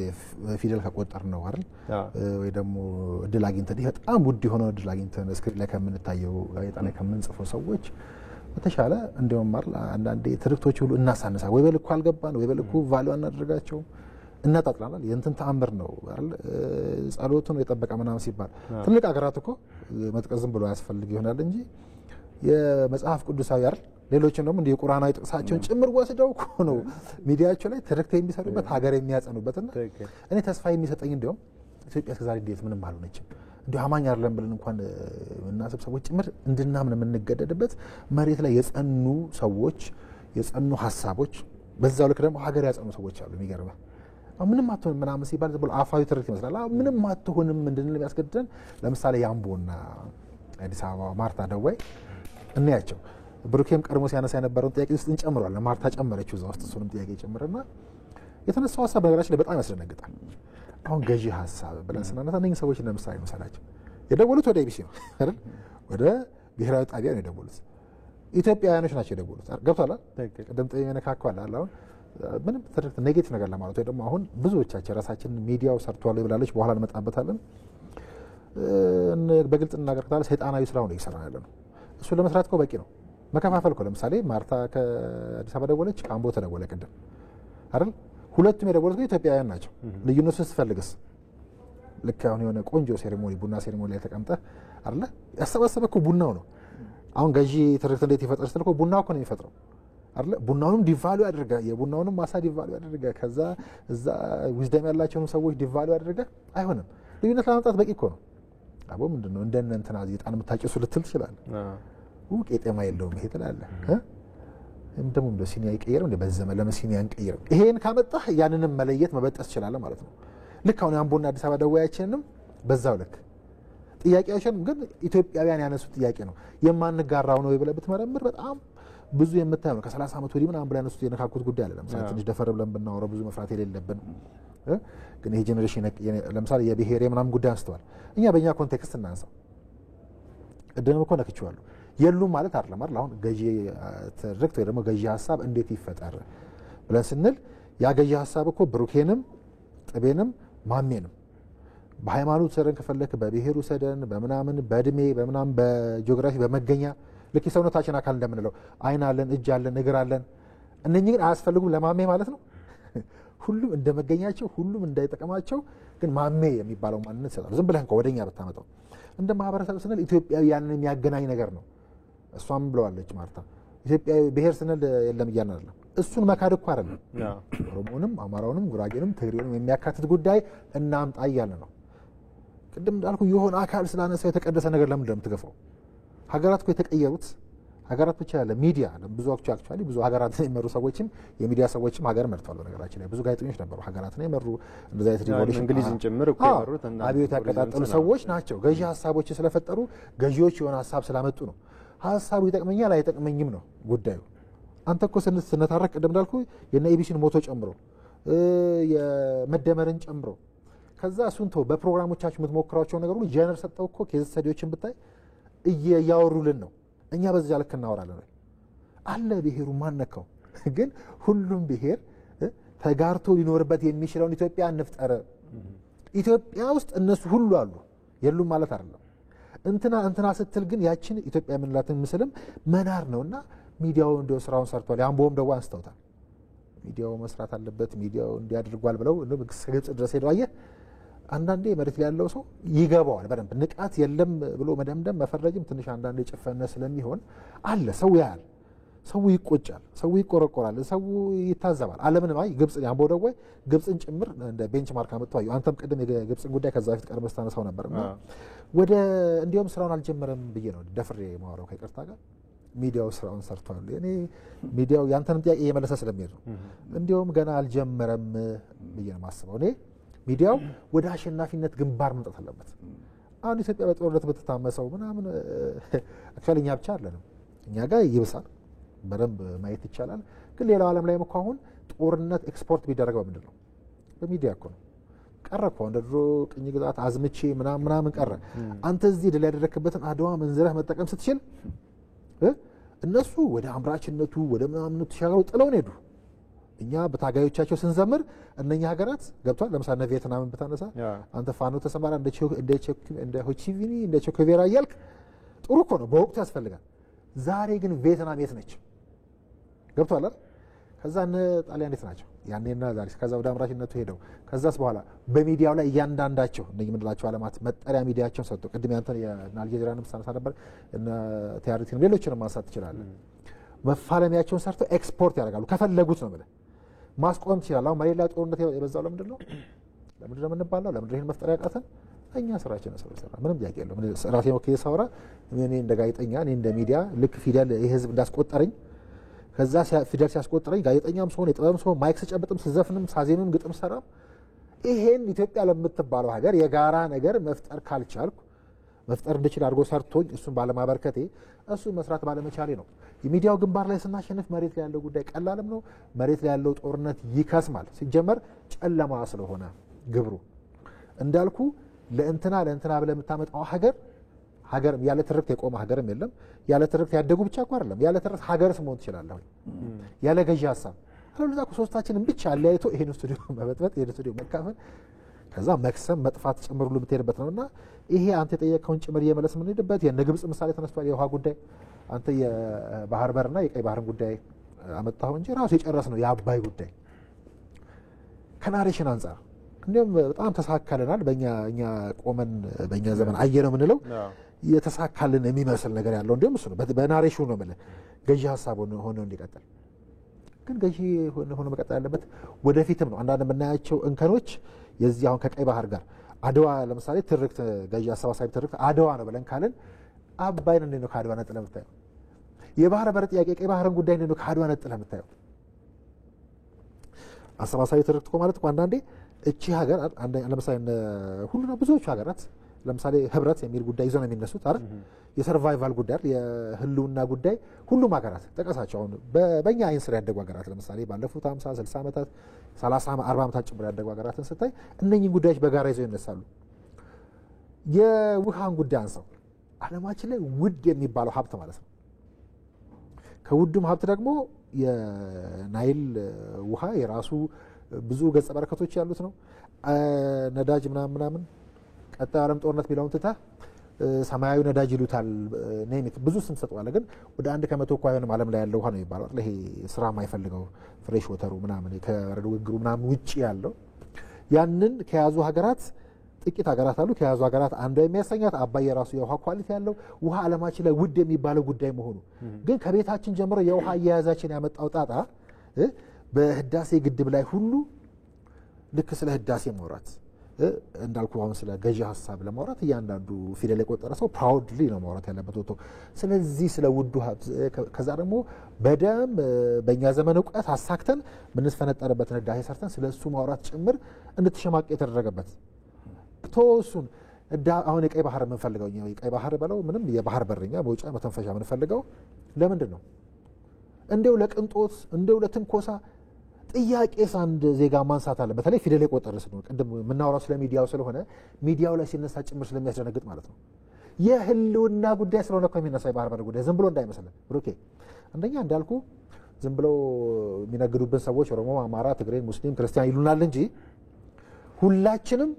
ፊደል ከቆጠር ነው አይደል ወይ ደግሞ እድል አግኝተን በጣም ውድ የሆነው እድል አግኝተን ስክሪን ላይ ከምንታየው ጋዜጣ ላይ ከምንጽፈው ሰዎች በተሻለ እንደውም ማለት አንዳንዴ ትርክቶች ሁሉ እናሳንሳ ወይ በልኩ አልገባን ወይ በልኩ ቫልዩ አናደርጋቸው እናጣጥላናል። የእንትን ተአምር ነው አይደል? ጸሎቱን የጠበቀ ምናምን ሲባል ትልቅ ሀገራት እኮ መጥቀስ ዝም ብሎ ያስፈልግ ይሆናል እንጂ የመጽሐፍ ቅዱሳዊ አይደል? ሌሎችን ደግሞ እንደ የቁርአናዊ ጥቅሳቸውን ጭምር ወስደው እኮ ነው ሚዲያቸው ላይ ትርክት የሚሰሩበት ሀገር የሚያጸኑበትና እኔ ተስፋ የሚሰጠኝ እንደውም ኢትዮጵያ እስከዛሬ እንዴት ምንም አልሆነችም እንዲሁ አማኝ አይደለም ብለን እንኳን እናስብ ሰዎች ጭምር እንድናምን የምንገደድበት መሬት ላይ የጸኑ ሰዎች የጸኑ ሀሳቦች በዛው ልክ ደግሞ ሀገር ያጸኑ ሰዎች አሉ። የሚገርመው ምንም አትሆንም ምናምን ሲባል ዝም ብሎ አፋዊ ትርክት ይመስላል። ምንም አትሆንም እንድንል የሚያስገድደን ለምሳሌ የአምቦና አዲስ አበባ ማርታ ደዋይ እናያቸው። ብሩኬም ቀድሞ ሲያነሳ የነበረውን ጥያቄ ውስጥ እንጨምረዋለን። ማርታ ጨመረችው እዛ ውስጥ እሱንም ጥያቄ ጨምርና የተነሳው ሀሳብ በነገራችን ላይ በጣም ያስደነግጣል። አሁን ገዢ ሀሳብ ብለን ስናነሳ እነኝህ ሰዎች ለምሳሌ መሰላቸው የደወሉት ወደ ኢቢሲ ነው አይደል? ወደ ብሔራዊ ጣቢያ ነው የደወሉት። ኢትዮጵያውያኖች ናቸው የደወሉት። ገብቷል? ቅድም የነካከዋል አለ አሁን ምንም ትርክት ኔጌቲቭ ነገር ለማለት ወይ ደግሞ አሁን ብዙዎቻችን ራሳችን ሚዲያው ሰርቷል ብላለች፣ በኋላ እንመጣበታለን። በግልጽ እናገር ከተባለ ሰይጣናዊ ስራው ነው እየሰራ ያለ ነው። እሱ ለመስራት እኮ በቂ ነው። መከፋፈል እኮ ለምሳሌ ማርታ ከአዲስ አበባ ደወለች፣ ከአምቦ ተደወለ ቅድም አይደል? ሁለቱም የደወሉት ኢትዮጵያውያን ናቸው። ልዩነቱ ስትፈልግስ ልክ አሁን የሆነ ቆንጆ ሴሬሞኒ ቡና ሴሬሞኒ ላይ ተቀምጠህ አይደለ? ያሰባሰበ እኮ ቡናው ነው። አሁን ገዢ ትርክት እንዴት ይፈጥር ስትል እኮ ቡናው እኮ ነው የሚፈጥረው አይደለ? ቡናውንም ዲቫሉ ያደርጋ የቡናውንም ማሳ ዲቫሉ ያደርጋ ከዛ እዛ ዊዝደም ያላቸውን ሰዎች ዲቫሉ ያደርጋ አይሆንም። ልዩነት ለማምጣት በቂ እኮ ነው። አቦ ምንድነው እንደነ እንትና ዜጣን የምታጨሱ ልትል ትችላለህ። ቄጤማ የለውም ይሄ ትላለህ። እንደውም እንደ ሲኒያ ይቀየር እንደ በዘመ ለመሲኒያ እንቀየር። ይሄን ካመጣህ ያንንም መለየት መበጠስ ይችላል ማለት ነው። ልክ አሁን አምቦና አዲስ አበባ ደዋያችንንም በዛው ልክ ጥያቄያችን ግን ኢትዮጵያውያን ያነሱት ጥያቄ ነው። የማንጋራው ነው ብለህ ብትመረምር በጣም ብዙ የምታየው ነው። ከ30 ዓመት ወዲህ ምናምን ብለህ ያነሱት የነካኩት ጉዳይ አለ። ለምሳሌ ትንሽ ደፈር ብለን ብናወራው ብዙ መፍራት የሌለብን ግን ይሄ ጄኔሬሽን ለምሳሌ የብሔር ምናምን ጉዳይ አንስተዋል። እኛ በእኛ ኮንቴክስት እናንሳው። ቅድም እኮ ነክቼዋለሁ። የሉም ማለት አይደለም አይደል? አሁን ገዢ ትርክት ወይ ደግሞ ገዢ ሀሳብ እንዴት ይፈጠር ብለን ስንል ያ ገዢ ሀሳብ እኮ ብሩኬንም ጥቤንም ማሜንም በሃይማኖት ሰደን ከፈለክ በብሔሩ ሰደን በምናምን በእድሜ በምናምን በጂኦግራፊ በመገኛ ልክ የሰውነታችን አካል እንደምንለው አይን አለን፣ እጅ አለን፣ እግር አለን። እነኚህ ግን አያስፈልጉም ለማሜ ማለት ነው። ሁሉም እንደመገኛቸው ሁሉም እንዳይጠቀማቸው ግን ማሜ የሚባለው ማንነት ይሰጣሉ። ዝም ብለህ እንኳ ወደኛ ብታመጣው እንደ ማህበረሰብ ስንል ኢትዮጵያዊ ያንን የሚያገናኝ ነገር ነው። እሷም ብለዋለች ማርታ ኢትዮጵያዊ ብሔር ስንል የለም እያልን አይደለም። እሱን መካድ እኮ አይደለም። ኦሮሞንም አማራውንም ጉራጌንም ትግሬውንም የሚያካትት ጉዳይ እናምጣ እያለ ነው። ቅድም እንዳልኩ የሆነ አካል ስላነሳው የተቀደሰ ነገር ለምን እንደምትገፋው? ሀገራት እኮ የተቀየሩት ሀገራት ብቻ ያለ ሚዲያ ብዙዎቹ አክቹአሊ ብዙ ሀገራትን የመሩ ሰዎችም የሚዲያ ሰዎችም ሀገር መርተዋል። በነገራችን ላይ ብዙ ጋዜጠኞች ነበሩ ሀገራትን የመሩ እንደዛ አይነት ሪቮሉሽን እንግሊዝን ጭምር እኮ የመሩት እና አብዮት ያቀጣጠሉ ሰዎች ናቸው። ገዢ ሀሳቦች ስለፈጠሩ ገዢዎች የሆነ ሀሳብ ስላመጡ ነው። ሀሳቡ ይጠቅመኛል አይጠቅመኝም ነው ጉዳዩ። አንተ እኮ ስንታረቅ ቅድም እንዳልኩ የነ ኤቢሲን ሞቶ ጨምሮ የመደመርን ጨምሮ ከዛ እሱን ተው በፕሮግራሞቻችሁ የምትሞክሯቸው ነገር ሁሉ ጀነር ሰጠው እኮ ኬዝ ስተዲዎችን ብታይ እያወሩልን ነው። እኛ በዚያ ልክ እናወራለን አለ ብሔሩ ማነካው። ግን ሁሉም ብሔር ተጋርቶ ሊኖርበት የሚችለውን ኢትዮጵያ እንፍጠር። ኢትዮጵያ ውስጥ እነሱ ሁሉ አሉ የሉም ማለት አይደለም። እንትና ስትል ግን ያችን ኢትዮጵያ የምንላትን ምስልም መናር ነውና ሚዲያው እንደው ስራውን ሰርቷል። ያምቦም ደዋ አንስተውታል። ሚዲያው መስራት አለበት ሚዲያው እንዲያደርጓል ብለው ግብጽ ድረስ ሄደው አየህ። አንዳንዴ መሬት ላይ ያለው ሰው ይገባዋል በደንብ ንቃት የለም ብሎ መደምደም መፈረጅም ትንሽ አንዳንዴ ጭፈነ ስለሚሆን አለ ሰው ያያል፣ ሰው ይቆጫል፣ ሰው ይቆረቆራል፣ ሰው ይታዘባል። ዓለምንም አይ ግብጽ ያምቦ ደዋ ግብጽን ጭምር እንደ ቤንችማርክ አመጣው። አንተም ቅድም የግብጽን ጉዳይ ከዛ በፊት ቀድመህ ስታነሳው ነበርና ወደ እንዲያውም ስራውን አልጀመረም ብዬ ነው ደፍሬ ማወራው ከይቅርታ ጋር። ሚዲያው ስራውን ሰርቷል። እኔ ሚዲያው ያንተንም ጥያቄ እየመለሰ ስለሚሄድ ነው። እንዲያውም ገና አልጀመረም ብዬ ነው የማስበው። እኔ ሚዲያው ወደ አሸናፊነት ግንባር መምጣት አለበት። አሁን ኢትዮጵያ በጦርነት ብትታመሰው ምናምን አክቹዋሊ እኛ ብቻ አይደለንም፣ እኛ ጋር ይብሳል፣ በደንብ ማየት ይቻላል። ግን ሌላው ዓለም ላይ እኮ አሁን ጦርነት ኤክስፖርት ቢደረገው ምንድን ነው? በሚዲያ እኮ ነው። ቀረ እኮ እንደ ድሮ ቅኝ ግዛት አዝምቼ ምናምን ቀረ። አንተ እዚህ ድል ያደረክበትን አድዋ መንዝረህ መጠቀም ስትችል እነሱ ወደ አምራችነቱ ወደ ምናምነቱ ተሻግረው ጥለውን ሄዱ። እኛ በታጋዮቻቸው ስንዘምር እነኛ ሀገራት ገብቷል። ለምሳሌ ቪየትናምን ብታነሳ አንተ ፋኖ ተሰማራ እንደ ሆቺሚኒ እንደ ቼኮቬራ እያልክ ጥሩ እኮ ነው፣ በወቅቱ ያስፈልጋል። ዛሬ ግን ቪየትናም የት ነች? ገብቷል አይደል? ከዛ እነ ጣሊያን የት ናቸው? ያኔና ዛሬ ከዛ ወደ አምራችነቱ ሄደው ከዛስ በኋላ በሚዲያው ላይ እያንዳንዳቸው እነዚህ የምንላቸው ዓለማት መጠሪያ ሚዲያቸውን ሰጡ። ቅድም ያንተን የአልጀዚራንም ሳነሳ ነበር እነ ቲአርቲንም ሌሎችንም ማንሳት ትችላለህ። መፋለሚያቸውን ሰርተው ኤክስፖርት ያደርጋሉ ከፈለጉት ነው ብለህ ማስቆም ትችላለህ። አሁን መሬት ላይ ጦርነት የበዛው ለምንድን ነው? ለምንድን ነው የምንባለው? ለምንድን ነው ይሄን መፍጠር ያቃተን? እኛ ስራችን ነው ሰራ ምንም ጥያቄ የለውም። ራሴ ወኪል ሳወራ እኔ እንደ ጋዜጠኛ እኔ እንደ ሚዲያ ልክ ፊደል የህዝብ እንዳስቆጠረኝ ከዛ ፊደል ሲያስቆጥረኝ ጋዜጠኛም ሰሆን የጥበብም ሰሆን ማይክ ስጨብጥም ስዘፍንም ሳዜምም ግጥም ሰራም ይሄን ኢትዮጵያ ለምትባለው ሀገር የጋራ ነገር መፍጠር ካልቻልኩ መፍጠር እንድችል አድርጎ ሰርቶኝ እሱን ባለማበርከቴ እሱን መስራት ባለመቻሌ ነው። የሚዲያው ግንባር ላይ ስናሸንፍ መሬት ላይ ያለው ጉዳይ ቀላልም ነው። መሬት ላይ ያለው ጦርነት ይከስማል። ሲጀመር ጨለማ ስለሆነ ግብሩ እንዳልኩ ለእንትና ብለህ የምታመጣው ሀገር ያለ ትርክት የቆመ ሀገርም የለም። ያለ ትርክት ያደጉ ብቻ እኮ አይደለም፣ ያለ ትርክት ሀገርስ መሆን ትችላለህ ያለ ገዢ ሀሳብ። አለበለዚያ እኮ ሶስታችንን ብቻ አለያይቶ ይሄን ስቱዲዮ መበጥበጥ ይሄን ስቱዲዮ መካፈል ከዛ መክሰም መጥፋት ጭምር ሁሉ የምትሄድበት ነውና ይሄ አንተ የጠየቀውን ጭምር እየመለስ የምንሄድበት የነ ግብጽ ምሳሌ ተነስቷል። የውሃ ጉዳይ አንተ የባህር በርና የቀይ ባህርን ጉዳይ አመጣው እንጂ ራሱ የጨረስ ነው የአባይ ጉዳይ ከናሬሽን አንጻር እንዲሁም በጣም ተሳካልናል። እኛ ቆመን በእኛ ዘመን አየነው የምንለው የተሳካልን የሚመስል ነገር ያለው እንዲሁም እሱ ነው። በናሬሽኑ ነው የምልህ ገዢ ሀሳብ ሆኖ እንዲቀጥል ግን ገዢ ሆኖ መቀጠል ያለበት ወደፊትም ነው። አንዳንድ የምናያቸው እንከኖች የዚህ አሁን ከቀይ ባህር ጋር አድዋ ለምሳሌ ትርክት ገዢ አሰባሳቢ ትርክት አድዋ ነው ብለን ካልን አባይን እንዴት ነው ከአድዋ ነጥለህ የምታየው? የባህር በር ጥያቄ ቀይ ባህርን ጉዳይ እንዴት ነው ከአድዋ ነጥለህ የምታየው? አሰባሳቢ ትርክት እኮ ማለት እኮ አንዳንዴ እቺ ሀገር ለምሳሌ ሁሉና ብዙዎቹ ሀገራት ለምሳሌ ህብረት የሚል ጉዳይ ይዘው ነው የሚነሱት አይደል? የሰርቫይቫል ጉዳይ የህልውና ጉዳይ ሁሉም ሀገራት ጠቀሳቸው። አሁን በእኛ አይን ስር ያደጉ ሀገራት ለምሳሌ ባለፉት 50 60 ዓመታት 30 40 ዓመታት ጭምር ያደጉ ሀገራትን ስታይ እነኚህ ጉዳዮች በጋራ ይዘው ይነሳሉ። የውሃን ጉዳይ አንሰው ዓለማችን ላይ ውድ የሚባለው ሀብት ማለት ነው። ከውዱም ሀብት ደግሞ የናይል ውሃ የራሱ ብዙ ገጸ በረከቶች ያሉት ነው። ነዳጅ ምናምን ቀጣዩ ዓለም ጦርነት የሚለውን ትታ ሰማያዊ ነዳጅ ይሉታል። ኔሚት ብዙ ስም ሰጠዋለ። ግን ወደ 1% እኮ አይሆንም ዓለም ላይ ያለው ውሃ ነው የሚባለው። ይሄ ስራ የማይፈልገው ፍሬሽ ወተሩ ምናምን ከረዶ ግግሩ ምናምን ውጪ ያለው ያንን ከያዙ ሀገራት ጥቂት ሀገራት አሉ። ከያዙ ሀገራት አንዷ የሚያሰኛት አባይ የራሱ የውሃ ኳሊቲ ያለው ውሃ ዓለማችን ላይ ውድ የሚባለው ጉዳይ መሆኑ ግን ከቤታችን ጀምሮ የውሃ አያያዛችን ያመጣው ጣጣ በህዳሴ ግድብ ላይ ሁሉ ልክ ስለ ህዳሴ ማውራት እንዳልኩ አሁን ስለ ገዢ ሀሳብ ለማውራት እያንዳንዱ ፊደል የቆጠረ ሰው ፕራውድሊ ነው ማውራት ያለበት ወጥቶ ስለዚህ ስለ ውዱ ሀብት ከዛ ደግሞ በደም በእኛ ዘመን እውቀት አሳክተን ምንስፈነጠረበትን ህዳሴ ሰርተን ስለ እሱ ማውራት ጭምር እንድትሸማቅ የተደረገበት ቶሱን አሁን የቀይ ባህር የምንፈልገው የቀይ ባህር በለው ምንም የባህር በረኛ መውጫ መተንፈሻ የምንፈልገው ለምንድን ነው? እንደው ለቅንጦት እንደው ለትንኮሳ ጥያቄ አንድ ዜጋ ማንሳት አለ። በተለይ ፊደል የቆጠረ ስለሆነ ቅድም የምናወራው ስለ ሚዲያው ስለሆነ ሚዲያው ላይ ሲነሳ ጭምር ስለሚያስደነግጥ ማለት ነው። የህልውና ጉዳይ ስለሆነ እኮ የሚነሳው የባህር በር ጉዳይ ዝም ብሎ እንዳይመስለን ብሩኬ። አንደኛ እንዳልኩ ዝም ብለው የሚነግዱብን ሰዎች ኦሮሞ፣ አማራ፣ ትግሬ፣ ሙስሊም፣ ክርስቲያን ይሉናል እንጂ ሁላችንም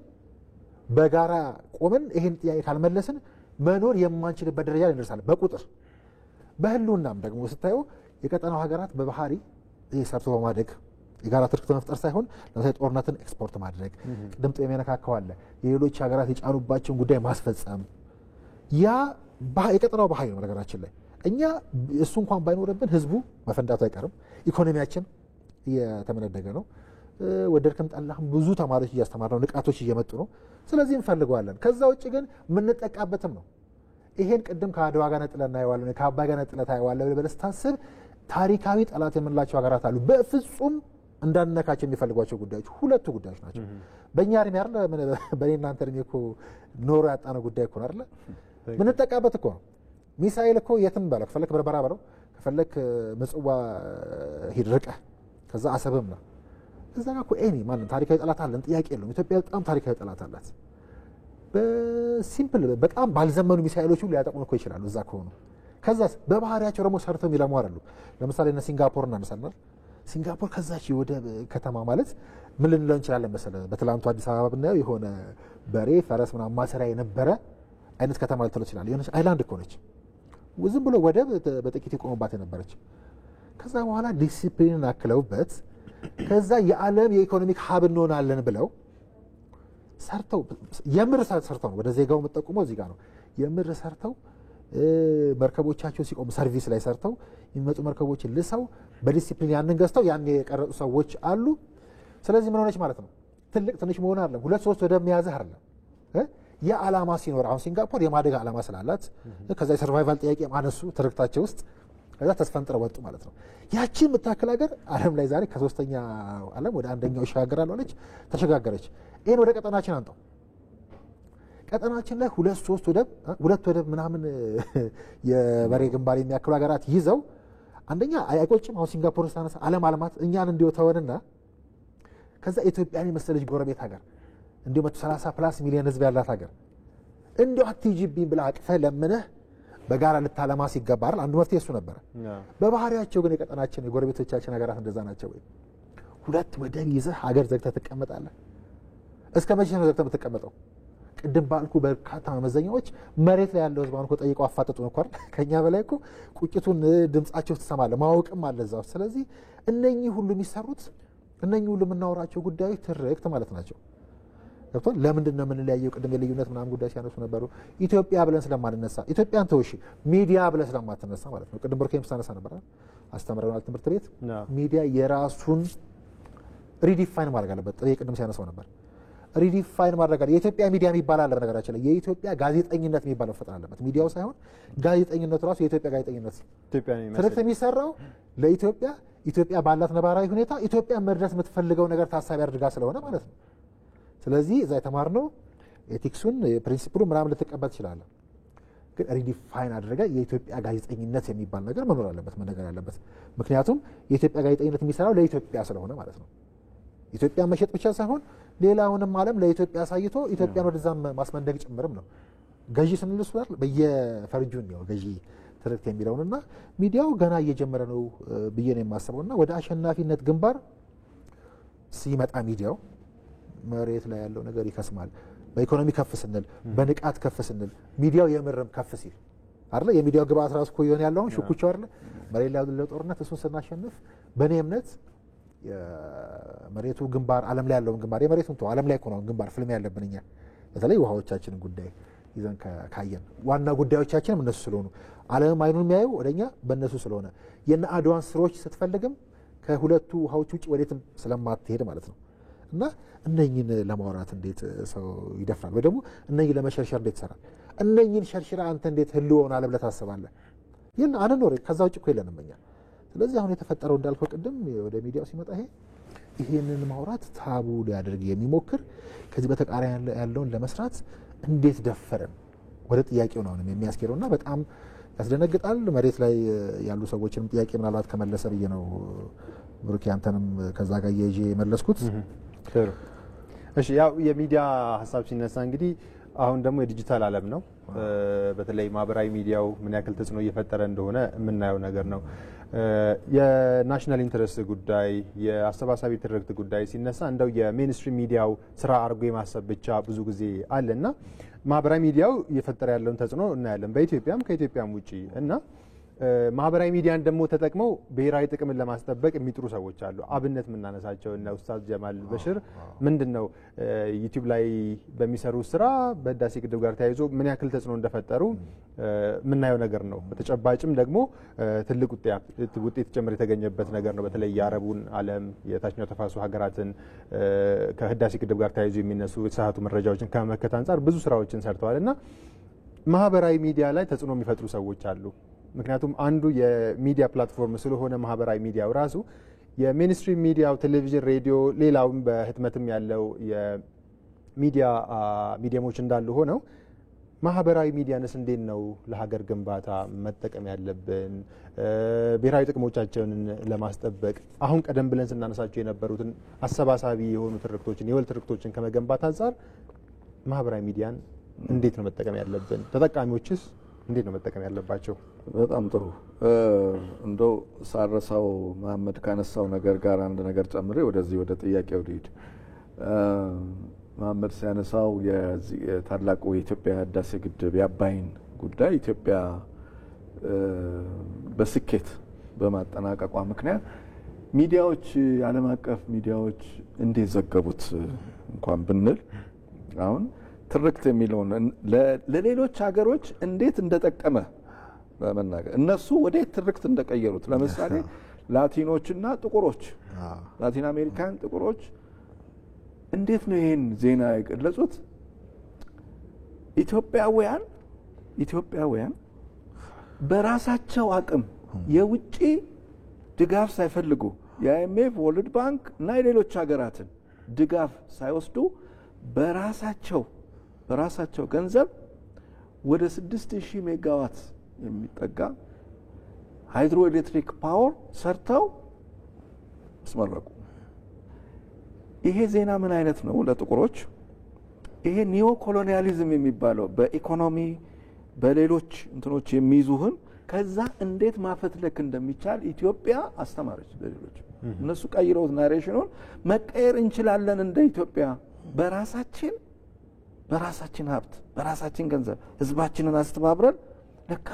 በጋራ ቆመን ይሄን ጥያቄ ካልመለስን መኖር የማንችልበት ደረጃ ላይ እንደርሳለን። በቁጥር በህልውናም ደግሞ ስታየው የቀጠናው ሀገራት በባህሪ ሰርቶ በማደግ የጋራ ትርክት መፍጠር ሳይሆን ለምሳሌ ጦርነትን ኤክስፖርት ማድረግ ቅድም ጥም የሚነካከው አለ። የሌሎች ሀገራት የጫኑባቸውን ጉዳይ ማስፈጸም ያ የቀጠናው ባህሪ ነው። ነገራችን ላይ እኛ እሱ እንኳን ባይኖርብን ህዝቡ መፈንዳቱ አይቀርም። ኢኮኖሚያችን እየተመነደገ ነው። ወደድክም ጠላህም ብዙ ተማሪዎች እያስተማር ነው። ንቃቶች እየመጡ ነው። ስለዚህ እንፈልገዋለን። ከዛ ውጭ ግን የምንጠቃበትም ነው። ይሄን ቅድም ከአድዋ ጋር ነጥለና ታየዋለህ፣ ከአባይ ጋር ነጥለህ ታየዋለህ ብለህ ስታስብ ታሪካዊ ጠላት የምንላቸው ሀገራት አሉ። በፍጹም እንዳንነካቸው የሚፈልጓቸው ጉዳዮች ሁለቱ ጉዳዮች ናቸው። በእኛ እድሜ አይደለ በእኔ እናንተ እድሜ እኮ ኖሮ ያጣነው ጉዳይ እኮ አይደለ ምንጠቃበት እኮ ነው። ሚሳኤል እኮ የትም በለው ከፈለክ በርበራ በለው ከፈለክ ምጽዋ ሂድ ርቀህ ከዛ አሰብም ነው እዛ ጋር እኮ ማንም ታሪካዊ ጠላት አለን፣ ጥያቄ የለውም። ኢትዮጵያ በጣም ታሪካዊ ጠላት አላት። በሲምፕል በጣም ባልዘመኑ ሚሳኤሎች ሁሉ ሊያጠቁን እኮ ይችላሉ እዛ ከሆኑ። ከዛስ በባህሪያቸው ደግሞ ሰርተው የሚለሙ አይደሉ። ለምሳሌ እነ ሲንጋፖር እናነሳለን። ሲንጋፖር ከዛች የወደብ ከተማ ማለት ምን ልንለው እንችላለን መሰለህ? በትላንቱ አዲስ አበባ ብናየው የሆነ በሬ ፈረስ ምናምን ማሰሪያ የነበረ አይነት ከተማ ልትለው ይችላል። የሆነች አይላንድ እኮ ነች። ዝም ብሎ ወደብ በጥቂት የቆመባት የነበረች። ከዛ በኋላ ዲሲፕሊንን አክለውበት ከዛ የዓለም የኢኮኖሚክ ሀብ እንሆናለን ብለው ሰርተው የምር ሰርተው ነው ወደ ዜጋው የምጠቁመው እዚህ ጋር ነው። የምር ሰርተው መርከቦቻቸው ሲቆም ሰርቪስ ላይ ሰርተው የሚመጡ መርከቦችን ልሰው በዲሲፕሊን ያንን ገዝተው ያን የቀረጹ ሰዎች አሉ። ስለዚህ ምን ሆነች ማለት ነው? ትልቅ ትንሽ መሆን አይደለም፣ ሁለት ሶስት ወደብ መያዝህ አይደለም። የዓላማ ሲኖር አሁን ሲንጋፖር የማደግ ዓላማ ስላላት ከዛ የሰርቫይቫል ጥያቄ ማነሱ ትርክታቸው ውስጥ ከዛ ተስፈንጥረው ወጡ ማለት ነው። ያቺን የምታክል ሀገር ዓለም ላይ ዛሬ ከ3ኛ ዓለም ወደ 1ኛው ይሻገራል አለች፣ ተሸጋገረች። ይሄን ወደ ቀጠናችን አንተው ቀጠናችን ላይ ሁለት ወደብ ምናምን የበሬ ግንባር የሚያክሉ ሀገራት ይዘው አንደኛ አይቆጭም። አሁን ሲንጋፖር ሳነሳ ዓለም አለማት እኛን እንዲሁ ተወንና ከዛ ኢትዮጵያን የመሰለች ጎረቤት ሀገር እንዲሁ 130+ ሚሊዮን ህዝብ ያላት ሀገር እንዲሁ አትይጂብኝ ብላ አቅፈህ ለምነህ በጋራ ልታለማ ሲገባ አይደል? አንዱ መፍትሄ እሱ ነበረ። በባህሪያቸው ግን የቀጠናችን የጎረቤቶቻችን ሀገራት እንደዛ ናቸው ወይ? ሁለት ወደብ ይዘህ ሀገር ዘግተህ ትቀመጣለህ? እስከ መቼ ነው ዘግተህ የምትቀመጠው? ቅድም ባልኩ በርካታ መመዘኛዎች መሬት ላይ ያለው ህዝብ አሁን እኮ ጠይቀው አፋጠጡ ነው አይደል? ከኛ በላይ እኮ ቁጭቱን ድምጻቸው ትሰማለህ፣ ማወቅም አለ እዛው። ስለዚህ እነኚህ ሁሉ የሚሰሩት እነኚህ ሁሉ የምናወራቸው ጉዳዮች ትርክት ማለት ናቸው። ገብቶን ለምንድን ነው የምንለያየው? ቅድም የልዩነት ምናምን ጉዳይ ሲያነሱ ነበሩ። ኢትዮጵያ ብለን ስለማንነሳ ኢትዮጵያን ተውሺ ሚዲያ ብለን ስለማትነሳ ማለት ነው። ቅድም ብርኬም ሳነሳ ነበር አስተምረናል ትምህርት ቤት ሚዲያ የራሱን ሪዲፋይን ማድረግ አለበት። ጥሬ ቅድም ሲያነሳው ነበር ሪዲፋይን ማድረግ አለ። የኢትዮጵያ ሚዲያ የሚባል አለ። በነገራችን ላይ የኢትዮጵያ ጋዜጠኝነት የሚባለው መፈጠር አለበት። ሚዲያው ሳይሆን ጋዜጠኝነቱ ራሱ የኢትዮጵያ ጋዜጠኝነት ትርክት የሚሰራው ለኢትዮጵያ ኢትዮጵያ ባላት ነባራዊ ሁኔታ ኢትዮጵያ መድረስ የምትፈልገው ነገር ታሳቢ አድርጋ ስለሆነ ማለት ነው። ስለዚህ እዛ የተማርነው ኤቲክሱን ፕሪንሲፕሉ ምናምን ልትቀበል ትችላለህ። ግን ሪዲፋይን አድርገህ የኢትዮጵያ ጋዜጠኝነት የሚባል ነገር መኖር አለበት፣ መነገር ያለበት። ምክንያቱም የኢትዮጵያ ጋዜጠኝነት የሚሰራው ለኢትዮጵያ ስለሆነ ማለት ነው። ኢትዮጵያ መሸጥ ብቻ ሳይሆን ሌላውንም ዓለም ለኢትዮጵያ አሳይቶ ኢትዮጵያን ወደዛም ማስመንደግ ጭምርም ነው። ገዢ ስንል እሱ አይደል በየፈርጁን ነው ገዢ ትርክት የሚለውንና ሚዲያው ገና እየጀመረ ነው ብዬ ነው የማስበውና ወደ አሸናፊነት ግንባር ሲመጣ ሚዲያው መሬት ላይ ያለው ነገር ይከስማል። በኢኮኖሚ ከፍ ስንል፣ በንቃት ከፍ ስንል፣ ሚዲያው የምርም ከፍ ሲል አይደል የሚዲያው ግብአት ራሱ እኮ ይሆን ያለውን ሹኩቻው አይደል መሬት ላይ ያለው ጦርነት እሱን ስናሸንፍ በእኔ እምነት የመሬቱ ግንባር ዓለም ላይ ያለውን ግንባር የመሬቱን ተው ዓለም ላይ እኮ ነው ግንባር ፍልም ያለብን እኛ በተለይ ውሃዎቻችንን ጉዳይ ይዘን ካየን ዋና ጉዳዮቻችንም እነሱ ስለሆኑ ዓለም አይኑን የሚያየው ወደኛ በእነሱ ስለሆነ የነ አድዋን ስሮች ስትፈልግም ከሁለቱ ውሃዎች ውጭ ወዴትም ስለማትሄድ ማለት ነው። እና እነኝን ለማውራት እንዴት ሰው ይደፍራል? ወይ ደግሞ እነኝን ለመሸርሸር እንዴት ይሰራል? እነኝን ሸርሽራ አንተ እንዴት ህልውና አለ ብለህ ታስባለህ? ይህን አንኖር ከዛ ውጭ እኮ የለንም እኛ። ስለዚህ አሁን የተፈጠረው እንዳልከው ቅድም ወደ ሚዲያው ሲመጣ ይሄንን ማውራት ታቡ ሊያደርግ የሚሞክር ከዚህ በተቃራኒ ያለውን ለመስራት እንዴት ደፈረን ወደ ጥያቄው ነው የሚያስኬደውና በጣም ያስደነግጣል። መሬት ላይ ያሉ ሰዎችንም ጥያቄ ምናልባት ከመለሰ ብዬ ነው ብሩክ አንተንም ከዛ ጋር እየይዤ የመለስኩት። እሺ ያው የሚዲያ ሀሳብ ሲነሳ እንግዲህ አሁን ደግሞ የዲጂታል ዓለም ነው። በተለይ ማህበራዊ ሚዲያው ምን ያክል ተጽዕኖ እየፈጠረ እንደሆነ የምናየው ነገር ነው። የናሽናል ኢንተረስት ጉዳይ የአሰባሳቢ ትርክት ጉዳይ ሲነሳ እንደው የሜንስትሪም ሚዲያው ስራ አድርጎ የማሰብ ብቻ ብዙ ጊዜ አለና ማህበራዊ ሚዲያው እየፈጠረ ያለውን ተጽዕኖ እናያለን በኢትዮጵያም ከኢትዮጵያም ውጪ እና ማህበራዊ ሚዲያን ደግሞ ተጠቅመው ብሔራዊ ጥቅምን ለማስጠበቅ የሚጥሩ ሰዎች አሉ። አብነት የምናነሳቸው እና ኡስታዝ ጀማል በሽር ምንድነው ዩቲዩብ ላይ በሚሰሩ ስራ በህዳሴ ግድብ ጋር ተያይዞ ምን ያክል ተጽዕኖ እንደፈጠሩ የምናየው ነገር ነው። በተጨባጭም ደግሞ ትልቅ ውጤት ጨምሮ የተገኘበት ነገር ነው። በተለይ የአረቡን ዓለም የታችኛው ተፋሰሱ ሀገራትን ከህዳሴ ግድብ ጋር ተያይዞ የሚነሱ የተሳሳቱ መረጃዎችን ከመመከት አንጻር ብዙ ስራዎችን ሰርተዋልና ማህበራዊ ሚዲያ ላይ ተጽዕኖ የሚፈጥሩ ሰዎች አሉ። ምክንያቱም አንዱ የሚዲያ ፕላትፎርም ስለሆነ ማህበራዊ ሚዲያው ራሱ የሜንስትሪም ሚዲያው ቴሌቪዥን፣ ሬዲዮ፣ ሌላውም በህትመትም ያለው ሚዲየሞች እንዳሉ ሆነው ማህበራዊ ሚዲያንስ እንዴት ነው ለሀገር ግንባታ መጠቀም ያለብን? ብሔራዊ ጥቅሞቻቸውን ለማስጠበቅ አሁን ቀደም ብለን ስናነሳቸው የነበሩትን አሰባሳቢ የሆኑ ትርክቶችን የወል ትርክቶችን ከመገንባት አንጻር ማህበራዊ ሚዲያን እንዴት ነው መጠቀም ያለብን? ተጠቃሚዎችስ እንዴት ነው መጠቀም ያለባቸው? በጣም ጥሩ። እንደው ሳረሳው መሐመድ ካነሳው ነገር ጋር አንድ ነገር ጨምሬ ወደዚህ ወደ ጥያቄው ልሂድ። መሐመድ ሲያነሳው የታላቁ የኢትዮጵያ ህዳሴ ግድብ የአባይን ጉዳይ ኢትዮጵያ በስኬት በማጠናቀቋ ምክንያት ሚዲያዎች ዓለም አቀፍ ሚዲያዎች እንዴት ዘገቡት እንኳን ብንል አሁን ትርክት የሚለውን ለሌሎች ሀገሮች እንዴት እንደጠቀመ በመናገር እነሱ ወዴት ትርክት እንደቀየሩት ለምሳሌ ላቲኖችና ጥቁሮች ላቲን አሜሪካን ጥቁሮች እንዴት ነው ይሄን ዜና የገለጹት? ኢትዮጵያውያን በራሳቸው አቅም የውጪ ድጋፍ ሳይፈልጉ የአይኤምኤፍ ወርልድ ባንክ እና የሌሎች ሀገራትን ድጋፍ ሳይወስዱ በራሳቸው ገንዘብ ወደ 6000 ሜጋዋት የሚጠጋ ሃይድሮ ኤሌክትሪክ ፓወር ሰርተው አስመረቁ። ይሄ ዜና ምን አይነት ነው ለጥቁሮች? ይሄ ኒዮ ኮሎኒያሊዝም የሚባለው በኢኮኖሚ በሌሎች እንትኖች የሚይዙህን ከዛ እንዴት ማፈትለክ እንደሚቻል ኢትዮጵያ አስተማረች ለሌሎች። እነሱ ቀይረውት ናሬሽኑን መቀየር እንችላለን እንደ ኢትዮጵያ በራሳችን ሀብት በራሳችን ገንዘብ ህዝባችንን አስተባብረን ለካ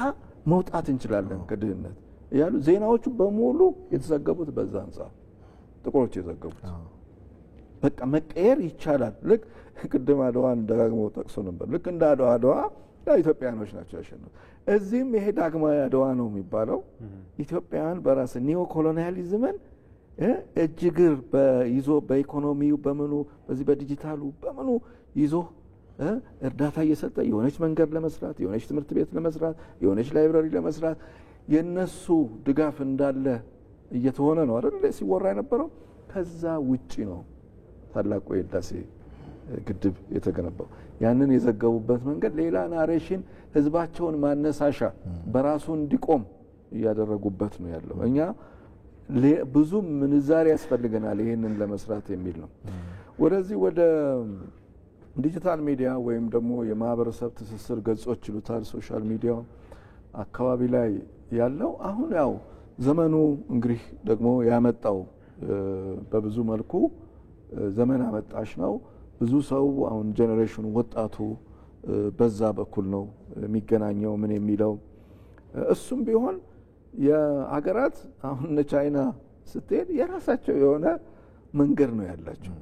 መውጣት እንችላለን ከድህነት እያሉ ዜናዎቹ በሙሉ የተዘገቡት በዛ አንጻር ጥቁሮች የዘገቡት በቃ መቀየር ይቻላል። ልክ ቅድም አድዋን ደጋግመው ጠቅሶ ነበር። ልክ እንደ አድዋ ኢትዮጵያኖች ናቸው ያሸነፉት። እዚህም ይሄ ዳግማዊ አድዋ ነው የሚባለው። ኢትዮጵያውያን በራስ ኒዮ ኮሎኒያሊዝምን እጅግር ይዞ በኢኮኖሚው በምኑ በዚህ በዲጂታሉ በምኑ ይዞ እርዳታ እየሰጠ የሆነች መንገድ ለመስራት የሆነች ትምህርት ቤት ለመስራት የሆነች ላይብራሪ ለመስራት የነሱ ድጋፍ እንዳለ እየተሆነ ነው አይደል ሲወራ የነበረው። ከዛ ውጪ ነው ታላቁ የህዳሴ ግድብ የተገነባው። ያንን የዘገቡበት መንገድ ሌላ ናሬሽን ህዝባቸውን ማነሳሻ በራሱ እንዲቆም እያደረጉበት ነው ያለው። እኛ ብዙ ምንዛሪ ያስፈልገናል ይሄንን ለመስራት የሚል ነው። ወደዚህ ወደ ዲጂታል ሚዲያ ወይም ደግሞ የማህበረሰብ ትስስር ገጾች ይሉታል ሶሻል ሚዲያ አካባቢ ላይ ያለው አሁን ያው ዘመኑ እንግዲህ ደግሞ ያመጣው በብዙ መልኩ ዘመን አመጣሽ ነው። ብዙ ሰው አሁን ጄኔሬሽኑ ወጣቱ በዛ በኩል ነው የሚገናኘው ምን የሚለው እሱም ቢሆን የሀገራት አሁን ቻይና ስትሄድ የራሳቸው የሆነ መንገድ ነው ያላቸው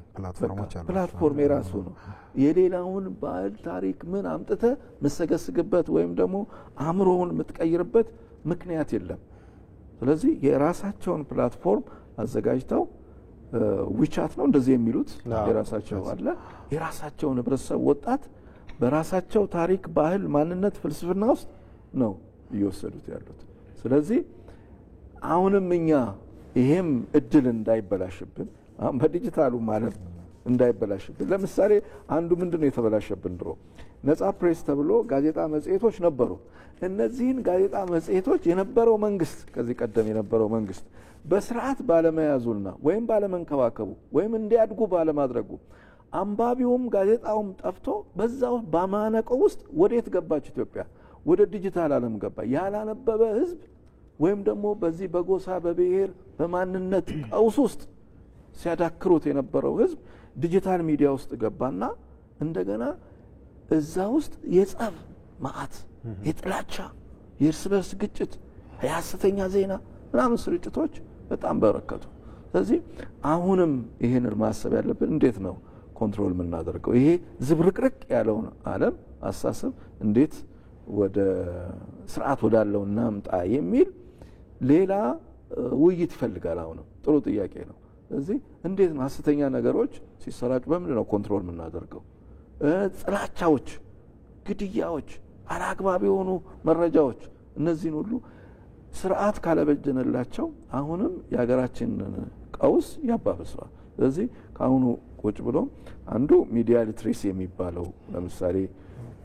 ፕላትፎርም የራሱ ነው። የሌላውን ባህል ታሪክ ምን አምጥተ መሰገስግበት ወይም ደግሞ አእምሮውን የምትቀይርበት ምክንያት የለም። ስለዚህ የራሳቸውን ፕላትፎርም አዘጋጅተው ዊቻት ነው እንደዚህ የሚሉት የራሳቸው አለ። የራሳቸውን ህብረተሰብ ወጣት በራሳቸው ታሪክ ባህል ማንነት ፍልስፍና ውስጥ ነው እየወሰዱት ያሉት። ስለዚህ አሁንም እኛ ይሄም እድል እንዳይበላሽብን አሁን በዲጂታሉ ማለት እንዳይበላሽብን ለምሳሌ አንዱ ምንድነው የተበላሸብን ድሮ ነጻ ፕሬስ ተብሎ ጋዜጣ መጽሔቶች ነበሩ። እነዚህን ጋዜጣ መጽሔቶች የነበረው መንግስት ከዚህ ቀደም የነበረው መንግስት በስርዓት ባለመያዙና ወይም ባለመንከባከቡ ወይም እንዲያድጉ ባለማድረጉ አንባቢውም ጋዜጣውም ጠፍቶ በዛው በማነቆ ውስጥ ወዴት ገባች ኢትዮጵያ? ወደ ዲጂታል ዓለም ገባ። ያላነበበ ህዝብ ወይም ደግሞ በዚህ በጎሳ በብሔር በማንነት ቀውስ ውስጥ ሲያዳክሩት የነበረው ህዝብ ዲጂታል ሚዲያ ውስጥ ገባና እንደገና እዛ ውስጥ የጸብ ማአት የጥላቻ የእርስ በርስ ግጭት የሐሰተኛ ዜና ምናምን ስርጭቶች በጣም በረከቱ። ስለዚህ አሁንም ይሄንን ማሰብ ያለብን እንዴት ነው ኮንትሮል የምናደርገው? ይሄ ዝብርቅርቅ ያለውን ዓለም አሳሰብ እንዴት ወደ ስርዓት ወዳለው እናምጣ የሚል ሌላ ውይይት ይፈልጋል። አሁንም ጥሩ ጥያቄ ነው። ስለዚህ እንዴት ነው ሐሰተኛ ነገሮች ሲሰራጩ በምንድን ነው ኮንትሮል የምናደርገው? ጥላቻዎች፣ ግድያዎች፣ አላግባብ የሆኑ መረጃዎች እነዚህን ሁሉ ስርዓት ካለበጀነላቸው አሁንም የሀገራችንን ቀውስ ያባብሰዋል። ስለዚህ ከአሁኑ ቁጭ ብሎ አንዱ ሚዲያ ሊትሬሲ የሚባለው ለምሳሌ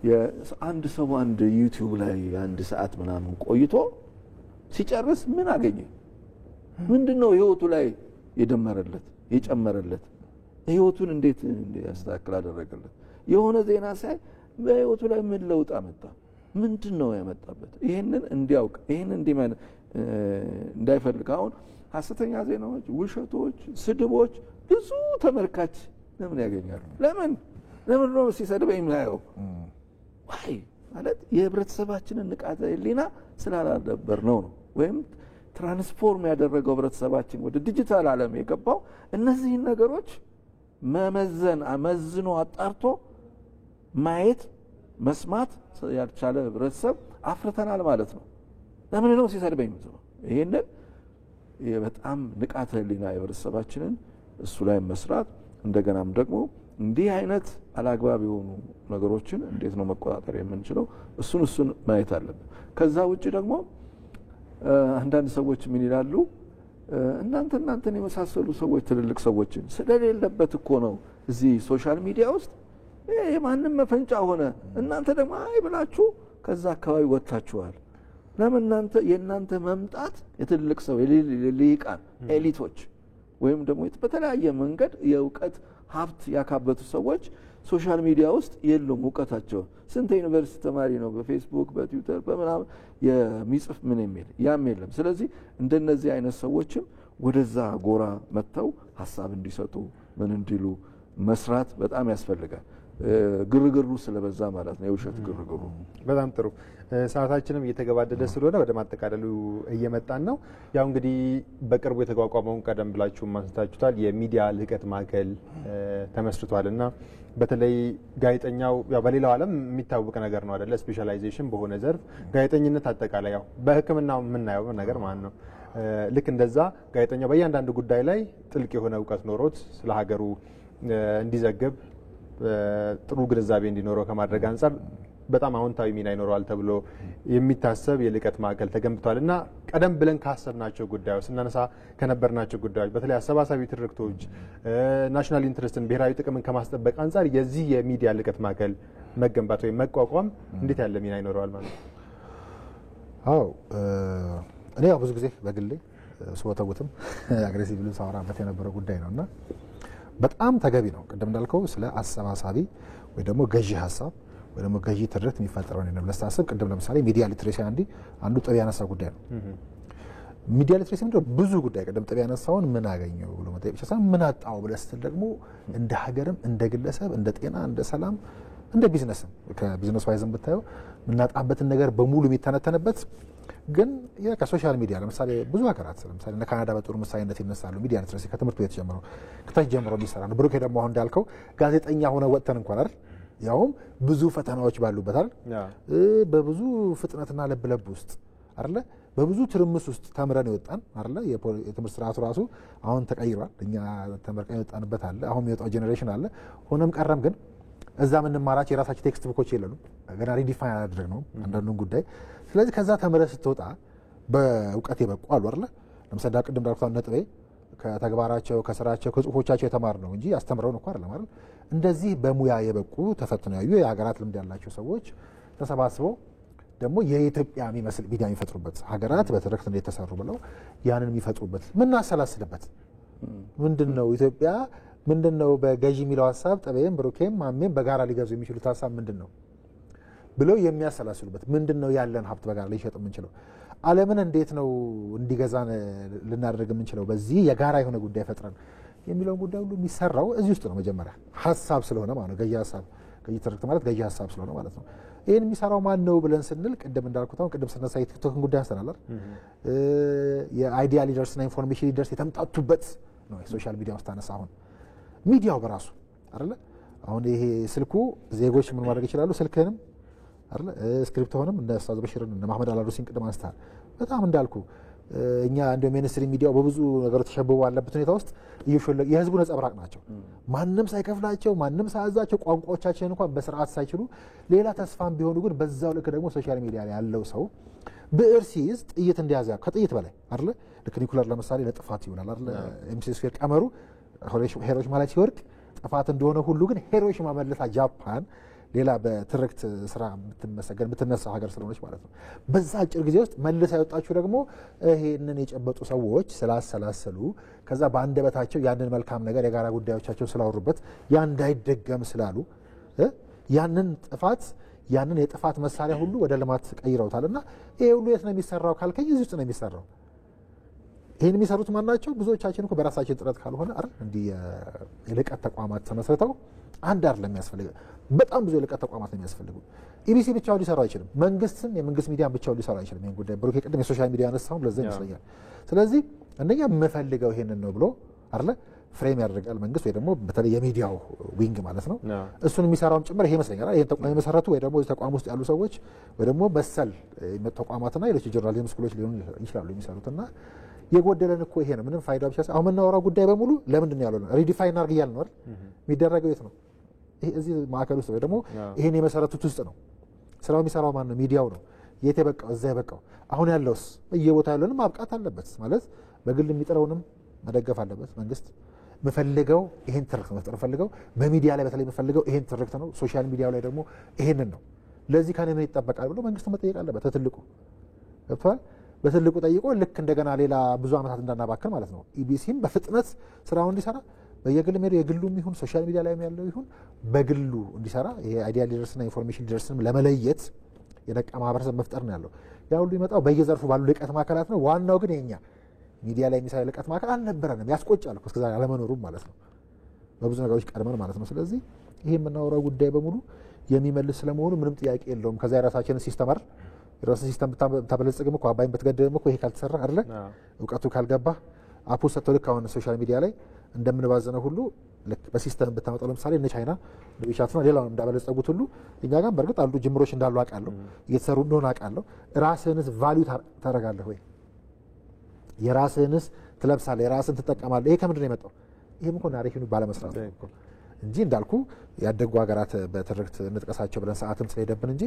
የአንድ ሰው አንድ ዩቲዩብ ላይ አንድ ሰዓት ምናምን ቆይቶ ሲጨርስ ምን አገኘ? ምንድነው ህይወቱ ላይ የደመረለት የጨመረለት? ህይወቱን እንዴት ያስተካክል አደረገለት? የሆነ ዜና ሳይ በህይወቱ ላይ ምን ለውጥ አመጣ? ምንድነው ያመጣበት? ይሄንን እንዲያውቅ ይሄንን እንዳይፈልግ አሁን ሐሰተኛ ዜናዎች፣ ውሸቶች፣ ስድቦች ብዙ ተመልካች ለምን ያገኛሉ? ለምን ነው ሲሰድበኝ የማየው? ዋይ ማለት የህብረተሰባችንን ንቃተ ህሊና ስላላደበር ነው ወይም ትራንስፎርም ያደረገው ህብረተሰባችን ወደ ዲጂታል ዓለም የገባው እነዚህን ነገሮች መመዘን አመዝኖ አጣርቶ ማየት መስማት ያልቻለ ህብረተሰብ አፍርተናል ማለት ነው። ለምን ነው ሲሰድበኝ ነው? ይሄንን በጣም ንቃተ ህሊና የህብረተሰባችንን እሱ ላይ መስራት እንደገናም ደግሞ እንዲህ አይነት አላግባብ የሆኑ ነገሮችን እንዴት ነው መቆጣጠር የምንችለው? እሱን ማየት አለብን። ከዛ ውጪ ደግሞ አንዳንድ ሰዎች ምን ይላሉ? እናንተን የመሳሰሉ ሰዎች ትልልቅ ሰዎችን ስለሌለበት እኮ ነው እዚህ ሶሻል ሚዲያ ውስጥ የማንም መፈንጫ ሆነ። እናንተ ደግሞ አይ ብላችሁ ከዛ አካባቢ ወጣችኋል። ለምን የእናንተ መምጣት የትልቅ ሰው የሊቃን ኤሊቶች ወይም ደግሞ በተለያየ መንገድ የእውቀት ሀብት ያካበቱ ሰዎች ሶሻል ሚዲያ ውስጥ የሉም። እውቀታቸው ስንት ዩኒቨርሲቲ ተማሪ ነው በፌስቡክ በትዊተር በመናም የሚጽፍ ምን የሚል ያም የለም። ስለዚህ እንደነዚህ አይነት ሰዎችም ወደዛ ጎራ መጥተው ሐሳብ እንዲሰጡ ምን እንዲሉ መስራት በጣም ያስፈልጋል። ግርግሩ ስለበዛ ማለት ነው የውሸት ግርግሩ። በጣም ጥሩ። ሰዓታችንም እየተገባደደ ስለሆነ ወደ ማጠቃለሉ እየመጣን ነው። ያው እንግዲህ በቅርቡ የተቋቋመውን ቀደም ብላችሁ ማንስታችሁታል የሚዲያ ልህቀት ማዕከል ተመስርቷልና በተለይ ጋዜጠኛው ያው በሌላው ዓለም የሚታወቅ ነገር ነው አይደለ? ስፔሻላይዜሽን በሆነ ዘርፍ ጋዜጠኝነት አጠቃላይ ያው በሕክምናው የምናየው ነገር ማለት ነው። ልክ እንደዛ ጋዜጠኛው በእያንዳንዱ ጉዳይ ላይ ጥልቅ የሆነ እውቀት ኖሮት ስለ ሀገሩ እንዲዘግብ ጥሩ ግንዛቤ እንዲኖረው ከማድረግ አንጻር በጣም አዎንታዊ ሚና ይኖረዋል ተብሎ የሚታሰብ የልቀት ማዕከል ተገንብቷል እና ቀደም ብለን ካሰብናቸው ጉዳዮች ስናነሳ ከነበርናቸው ጉዳዮች በተለይ አሰባሳቢ ትርክቶች ናሽናል ኢንትረስትን ብሔራዊ ጥቅምን ከማስጠበቅ አንጻር የዚህ የሚዲያ ልቀት ማዕከል መገንባት ወይም መቋቋም እንዴት ያለ ሚና ይኖረዋል ማለት ነው? አዎ እኔ ያው ብዙ ጊዜ በግሌ ስወተውትም አግሬሲቭሊ ሳወራበት የነበረው ጉዳይ ነውና በጣም ተገቢ ነው። ቅድም እንዳልከው ስለ አሰባሳቢ ወይ ደግሞ ገዢ ሀሳብ ወይ ደግሞ ገዢ ትርክት የሚፈጠረው ነው ብለህ ስታስብ ቅድም ለምሳሌ ሚዲያ ሊትሬሲ አንዱ ጥብ ያነሳ ጉዳይ ነው። ሚዲያ ሊትሬሲ ምንድነው? ብዙ ጉዳይ ቅድም ጥብ ያነሳውን ምን አገኘው ብሎ መጠየቅ ብቻ ሳይሆን ምን አጣው ብለህ ስትል ደግሞ እንደ ሀገርም እንደ ግለሰብ እንደ ጤና እንደ ሰላም እንደ ቢዝነስም ከቢዝነስ ዋይዝም ብታየው የምናጣበትን ነገር በሙሉ የሚተነተንበት ግን ከሶሻል ሚዲያ ለምሳሌ ብዙ ሀገራት ለምሳሌ እነ ካናዳ በጥሩ ምሳሌነት ይነሳሉ። ሚዲያ ሊትሬሲ ከትምህርት ቤት ጀምሮ ከታች ጀምሮ የሚሰራ ነው። ብሩክ ደግሞ አሁን እንዳልከው ጋዜጠኛ ሆነ ወጥተን እንኳን አይደል ያውም ብዙ ፈተናዎች ባሉበት አይደል በብዙ ፍጥነትና ለብለብ ውስጥ አይደል በብዙ ትርምስ ውስጥ ተምረን ይወጣን አይደል የትምህርት ስርዓቱ ራሱ አሁን ተቀይሯል። እኛ ተመርቀን ይወጣንበት አለ። አሁን የሚወጣው ጄኔሬሽን አለ። ሆነም ቀረም ግን እዛ የምንማራቸው የራሳቸው ቴክስት ቡኮች የለንም። ገና ሪዲፋይን አላደረግ ነው አንዳንዱን ጉዳይ። ስለዚህ ከዛ ተምረህ ስትወጣ በእውቀት የበቁ አሉ አይደል ለምሳሌ ቅድም እንዳልኩት ነጥቤ ከተግባራቸው ከስራቸው ከጽሁፎቻቸው የተማር ነው እንጂ አስተምረው ነው አይደል ማለት እንደዚህ በሙያ የበቁ ተፈትነው ያዩ የሀገራት ልምድ ያላቸው ሰዎች ተሰባስበው ደግሞ የኢትዮጵያ የሚመስል ሚዲያ የሚፈጥሩበት ሀገራት በትርክት እንዴት ተሰሩ ብለው ያንን የሚፈጥሩበት ምን እናሰላስልበት ምንድነው ኢትዮጵያ ምንድነው በገዢ የሚለው ሀሳብ ጠበይም ብሩኬም ማሜም በጋራ ሊገዙ የሚችሉት ሀሳብ ምንድነው ብለው የሚያሰላስሉበት ምንድነው ያለን ሀብት በጋራ ሊሸጥ የምንችለው ዓለምን እንዴት ነው እንዲገዛን ልናደርግ የምንችለው በዚህ የጋራ የሆነ ጉዳይ ፈጥረን የሚለውን ጉዳይ ሁሉ የሚሰራው እዚህ ውስጥ ነው። መጀመሪያ ሀሳብ ስለሆነ ማለት ነው። ገዢ ሀሳብ ገዢ ትርክት ማለት ገዢ ሀሳብ ስለሆነ ማለት ነው። ይህን የሚሰራው ማን ነው ብለን ስንል ቅድም እንዳልኩት አሁን ቅድም ስነሳ የቲክቶክን ጉዳይ አንስተናል። የአይዲያ ሊደርስና ኢንፎርሜሽን ሊደርስ የተምጣጡበት ነው የሶሻል ሚዲያ ውስጥ አነሳ አሁን ሚዲያው በራሱ አይደለ አሁን ይሄ ስልኩ ዜጎች ምን ማድረግ ይችላሉ ስልክህንም አይደለ ስክሪፕቶንም እንደ ኡስታዝ በሽርን እንደ መሐመድ አላዱሲን ቅድም አንስተሃል። በጣም እንዳልኩ እኛ እንደ ሚኒስትሪ ሚዲያው በብዙ ነገሮች ተሸብቦ ያለበት ሁኔታ ውስጥ የህዝቡ ነጸብራቅ ናቸው። ማንም ሳይከፍላቸው ማንም ሳያዛቸው ቋንቋዎቻችንን እንኳን በስርዓት ሳይችሉ ሌላ ተስፋም ቢሆኑ ግን በዛው ልክ ደግሞ ሶሻል ሚዲያ ላይ ያለው ሰው ብዕር ሲይዝ ጥይት እንደያዘ ከጥይት በላይ አይደለ ልክ ኒኩለር ለምሳሌ ለጥፋት ይሆናል አይደለ ኤምሲ ስፌር ቀመሩ ሂሮሺማ ላይ ሲወድቅ ጥፋት እንደሆነ ሁሉ ግን ሂሮሺማ መለሳ ጃፓን ሌላ በትርክት ስራ የምትነሳ ሀገር ስለሆነች ማለት ነው። በዛ አጭር ጊዜ ውስጥ መልሳ ያወጣችሁ ደግሞ ይሄንን የጨበጡ ሰዎች ስላሰላሰሉ ከዛ በአንደበታቸው ያንን መልካም ነገር የጋራ ጉዳዮቻቸው ስላወሩበት ያ እንዳይደገም ስላሉ ያንን የጥፋት መሳሪያ ሁሉ ወደ ልማት ቀይረውታልና ይሄ ሁሉ የት ነው የሚሰራው ካልከኝ እዚህ ውስጥ ነው የሚሰራው። ይሄን የሚሰሩት ማናቸው? ብዙዎቻችን እኮ በራሳችን ጥረት ካልሆነ አይደል እንዲህ የልቀት ተቋማት ተመስርተው አንድ አይደለም የሚያስፈልገው በጣም ብዙ የልቀት ተቋማት ነው የሚያስፈልጉ። ኢቢሲ ብቻውን ሊሰራው አይችልም። መንግስትም የመንግስት ሚዲያ ብቻውን ሊሰራው አይችልም። ይሄን ጉዳይ ብሩክ ቅድም የሶሻል ሚዲያ ያነሳው ለዛ ይመስለኛል። ስለዚህ አንደኛ የምፈልገው ይሄንን ነው ብሎ አይደል ፍሬም ያደርጋል መንግስት ወይ ደግሞ በተለይ የሚዲያው ዊንግ ማለት ነው። እሱን የሚሰራውም ጭምር ይሄ ይመስለኛል። ይሄን ተቋም የመሰረቱ ወይ ደግሞ ተቋም ውስጥ ያሉ ሰዎች ወይ ደግሞ መሰል ተቋማትና ሌሎች ጆርናሊዝም ስኩሎች ሊሆኑ ይችላሉ የሚሰሩትና የጎደለን እኮ ይሄ ነው። ምንም ፋይዳ ብቻ ሳይሆን አሁን የምናወራው ጉዳይ በሙሉ ለምንድን ነው ያለው ሪዲፋይን አድርግ እያልን ነው አይደል የሚደረገው የት ነው? ይሄ እዚህ ማዕከል ውስጥ ወይ ደግሞ ይሄን የመሰረቱት ውስጥ ነው። ስራው የሚሰራው ማን ነው? ሚዲያው ነው። የት የበቃው እዛ የበቃው አሁን ያለውስ በየቦታው ያለውንም ማብቃት አለበት ማለት በግል የሚጥረውንም መደገፍ አለበት መንግስት። የምፈልገው ይሄን ትርክት መፍጠር ፈልገው በሚዲያ ላይ በተለይ የምፈልገው ይሄን ትርክት ነው። ሶሻል ሚዲያው ላይ ደግሞ ይሄንን ነው። ለዚህ ከኔ ምን ይጠበቃል ብሎ መንግስት መጠየቅ አለበት። በትልቁ ገብቷል። በትልቁ ጠይቆ ልክ እንደገና ሌላ ብዙ አመታት እንዳናባክን ማለት ነው። ኢቢሲም በፍጥነት ስራውን እንዲሰራ በየግል የግሉም ይሁን ሶሻል ሚዲያ ላይ ያለው ይሁን በግሉ እንዲሰራ ይሄ አይዲያ ሊደርስና ኢንፎርሜሽን ሊደርስንም ለመለየት የነቃ ማህበረሰብ መፍጠር ነው ያለው። ያ ሁሉ ይመጣው በየዘርፉ ባሉ ልቀት ማዕከላት ነው። ዋናው ግን የኛ ሚዲያ ላይ የሚሰራ ልቀት ማዕከል አልነበረንም። ያስቆጫል እስከዛ አለመኖሩም ማለት ነው። በብዙ ነገሮች ቀድመን ማለት ነው። ስለዚህ ይሄ የምናወራው ጉዳይ በሙሉ የሚመልስ ስለመሆኑ ምንም ጥያቄ የለውም። ከዛ የራሳችንን ሲስተም አይደል የራስን ሲስተም ብታበለጽግም እኮ አባይን ብትገድብም እኮ ይሄ ካልተሰራ አይደለ እውቀቱ ካልገባ አፑ ሰጥተው ልክ አሁን ሶሻል ሚዲያ ላይ እንደምንባዘነው ሁሉ ልክ በሲስተም ብታመጣው ለምሳሌ እነ ቻይና ቻትና ሌላውን እንዳበለጸጉት ሁሉ እኛ ጋር በእርግጥ አሉ ጅምሮች እንዳሉ አውቃለሁ፣ እየተሰሩ እንደሆነ አውቃለሁ። ራስህንስ ቫልዩ ታደርጋለህ ወይ? የራስህንስ ትለብሳለህ፣ የራስህን ትጠቀማለህ። ይሄ ከምንድን ነው የመጣው? ይሄም እኮ ናሬሽኑ ባለመስራት ነው። እንጂ እንዳልኩ ያደጉ ሀገራት በትርክት እንጥቀሳቸው ብለን ሰዓትም ስለሄደብን እንጂ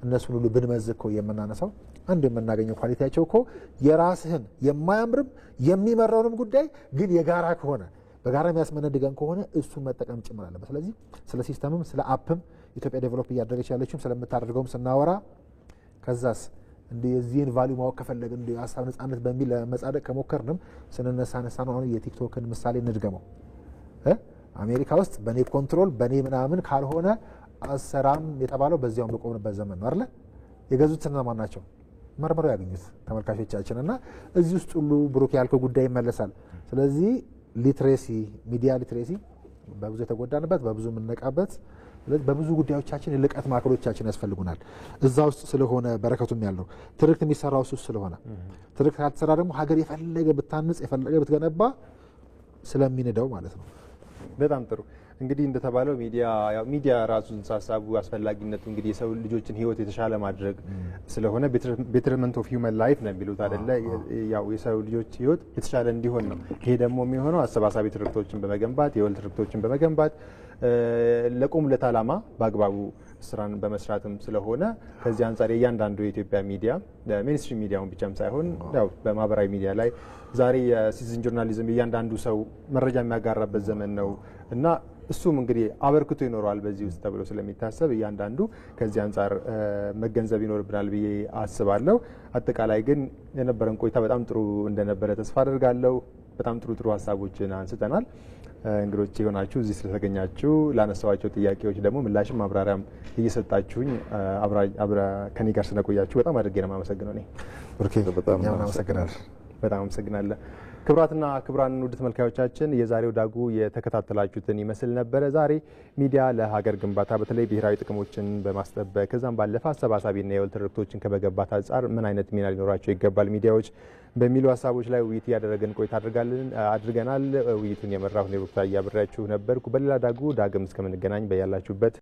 እነሱን ሁሉ ብንመዝግ እኮ የምናነሳው አንዱ የምናገኘው ኳሊቲያቸው እኮ የራስህን የማያምርም የሚመራውንም ጉዳይ ግን የጋራ ከሆነ በጋራ የሚያስመነድገን ከሆነ እሱን መጠቀም ጭምር አለበት። ስለዚህ ስለ ሲስተምም ስለ አፕም ኢትዮጵያ ዴቨሎፕ እያደረገች ያለችም ስለምታደርገውም ስናወራ ከዛስ የዚህን ቫሊዩ ማወቅ ከፈለግን ሀሳብ ነጻነት በሚል ለመጻደቅ ከሞከርንም ስንነሳ ነው። አሁን የቲክቶክን ምሳሌ እንድገመው። አሜሪካ ውስጥ በኔ ኮንትሮል በኔ ምናምን ካልሆነ አሰራም የተባለው በዚያውም በቆምንበት ዘመን ነው አይደል? የገዙት እነማን ናቸው? መርምረው ያገኙት ተመልካቾቻችን። እና እዚህ ውስጥ ሁሉ ብሩክ ያልከው ጉዳይ ይመለሳል። ስለዚህ ሊትሬሲ ሚዲያ ሊትሬሲ በብዙ የተጎዳንበት በብዙ የምንነቃበት በብዙ ጉዳዮቻችን የልቀት ማዕከሎቻችን ያስፈልጉናል። እዛ ውስጥ ስለሆነ በረከቱም ያለው ትርክት የሚሰራው እሱ ስለሆነ ትርክት ካልተሰራ ደግሞ ሀገር የፈለገ ብታንጽ የፈለገ ብትገነባ ስለሚንደው ማለት ነው። በጣም ጥሩ። እንግዲህ እንደተባለው ሚዲያ ራሱን ሀሳቡ አስፈላጊነቱ እንግዲህ የሰው ልጆችን ህይወት የተሻለ ማድረግ ስለሆነ ቤተርመንት ኦፍ ሂውመን ላይፍ ነው የሚሉት አይደለ? ያው የሰው ልጆች ህይወት የተሻለ እንዲሆን ነው። ይሄ ደግሞ የሚሆነው አሰባሳቢ ትርክቶችን በመገንባት የወል ትርክቶችን በመገንባት ለቆሙለት ዓላማ በአግባቡ ስራን በመስራትም ስለሆነ ከዚህ አንጻር እያንዳንዱ የኢትዮጵያ ሚዲያ ሜንስትሪም ሚዲያውን ብቻም ሳይሆን ያው በማህበራዊ ሚዲያ ላይ ዛሬ የሲቲዝን ጆርናሊዝም እያንዳንዱ ሰው መረጃ የሚያጋራበት ዘመን ነው እና እሱም እንግዲህ አበርክቶ ይኖረዋል በዚህ ውስጥ ተብሎ ስለሚታሰብ እያንዳንዱ ከዚህ አንጻር መገንዘብ ይኖርብናል ብዬ አስባለሁ። አጠቃላይ ግን የነበረን ቆይታ በጣም ጥሩ እንደነበረ ተስፋ አደርጋለሁ። በጣም ጥሩ ሀሳቦችን አንስተናል። እንግዶች የሆናችሁ እዚህ ስለተገኛችሁ ላነሳዋቸው ጥያቄዎች ደግሞ ምላሽም ማብራሪያም እየሰጣችሁኝ ከኔ ጋር ስለቆያችሁ በጣም አድርጌ ነው የማመሰግነው። እኔ በጣም አመሰግናለሁ። ክቡራትና ክቡራን ውድ ተመልካዮቻችን የዛሬው ዳጉ የተከታተላችሁትን ይመስል ነበረ። ዛሬ ሚዲያ ለሀገር ግንባታ በተለይ ብሔራዊ ጥቅሞችን በማስጠበቅ ከዛም ባለፈ አሰባሳቢና የወል ትርክቶችን ከመገንባት አንጻር ምን አይነት ሚና ሊኖራቸው ይገባል ሚዲያዎች በሚሉ ሀሳቦች ላይ ውይይት ያደረገን ቆይታ አድርገናል። ውይይቱን የመራሁ ኔሮክታ እያብሬያችሁ ነበርኩ። በሌላ ዳጉ ዳግም እስከምንገናኝ በያላችሁበት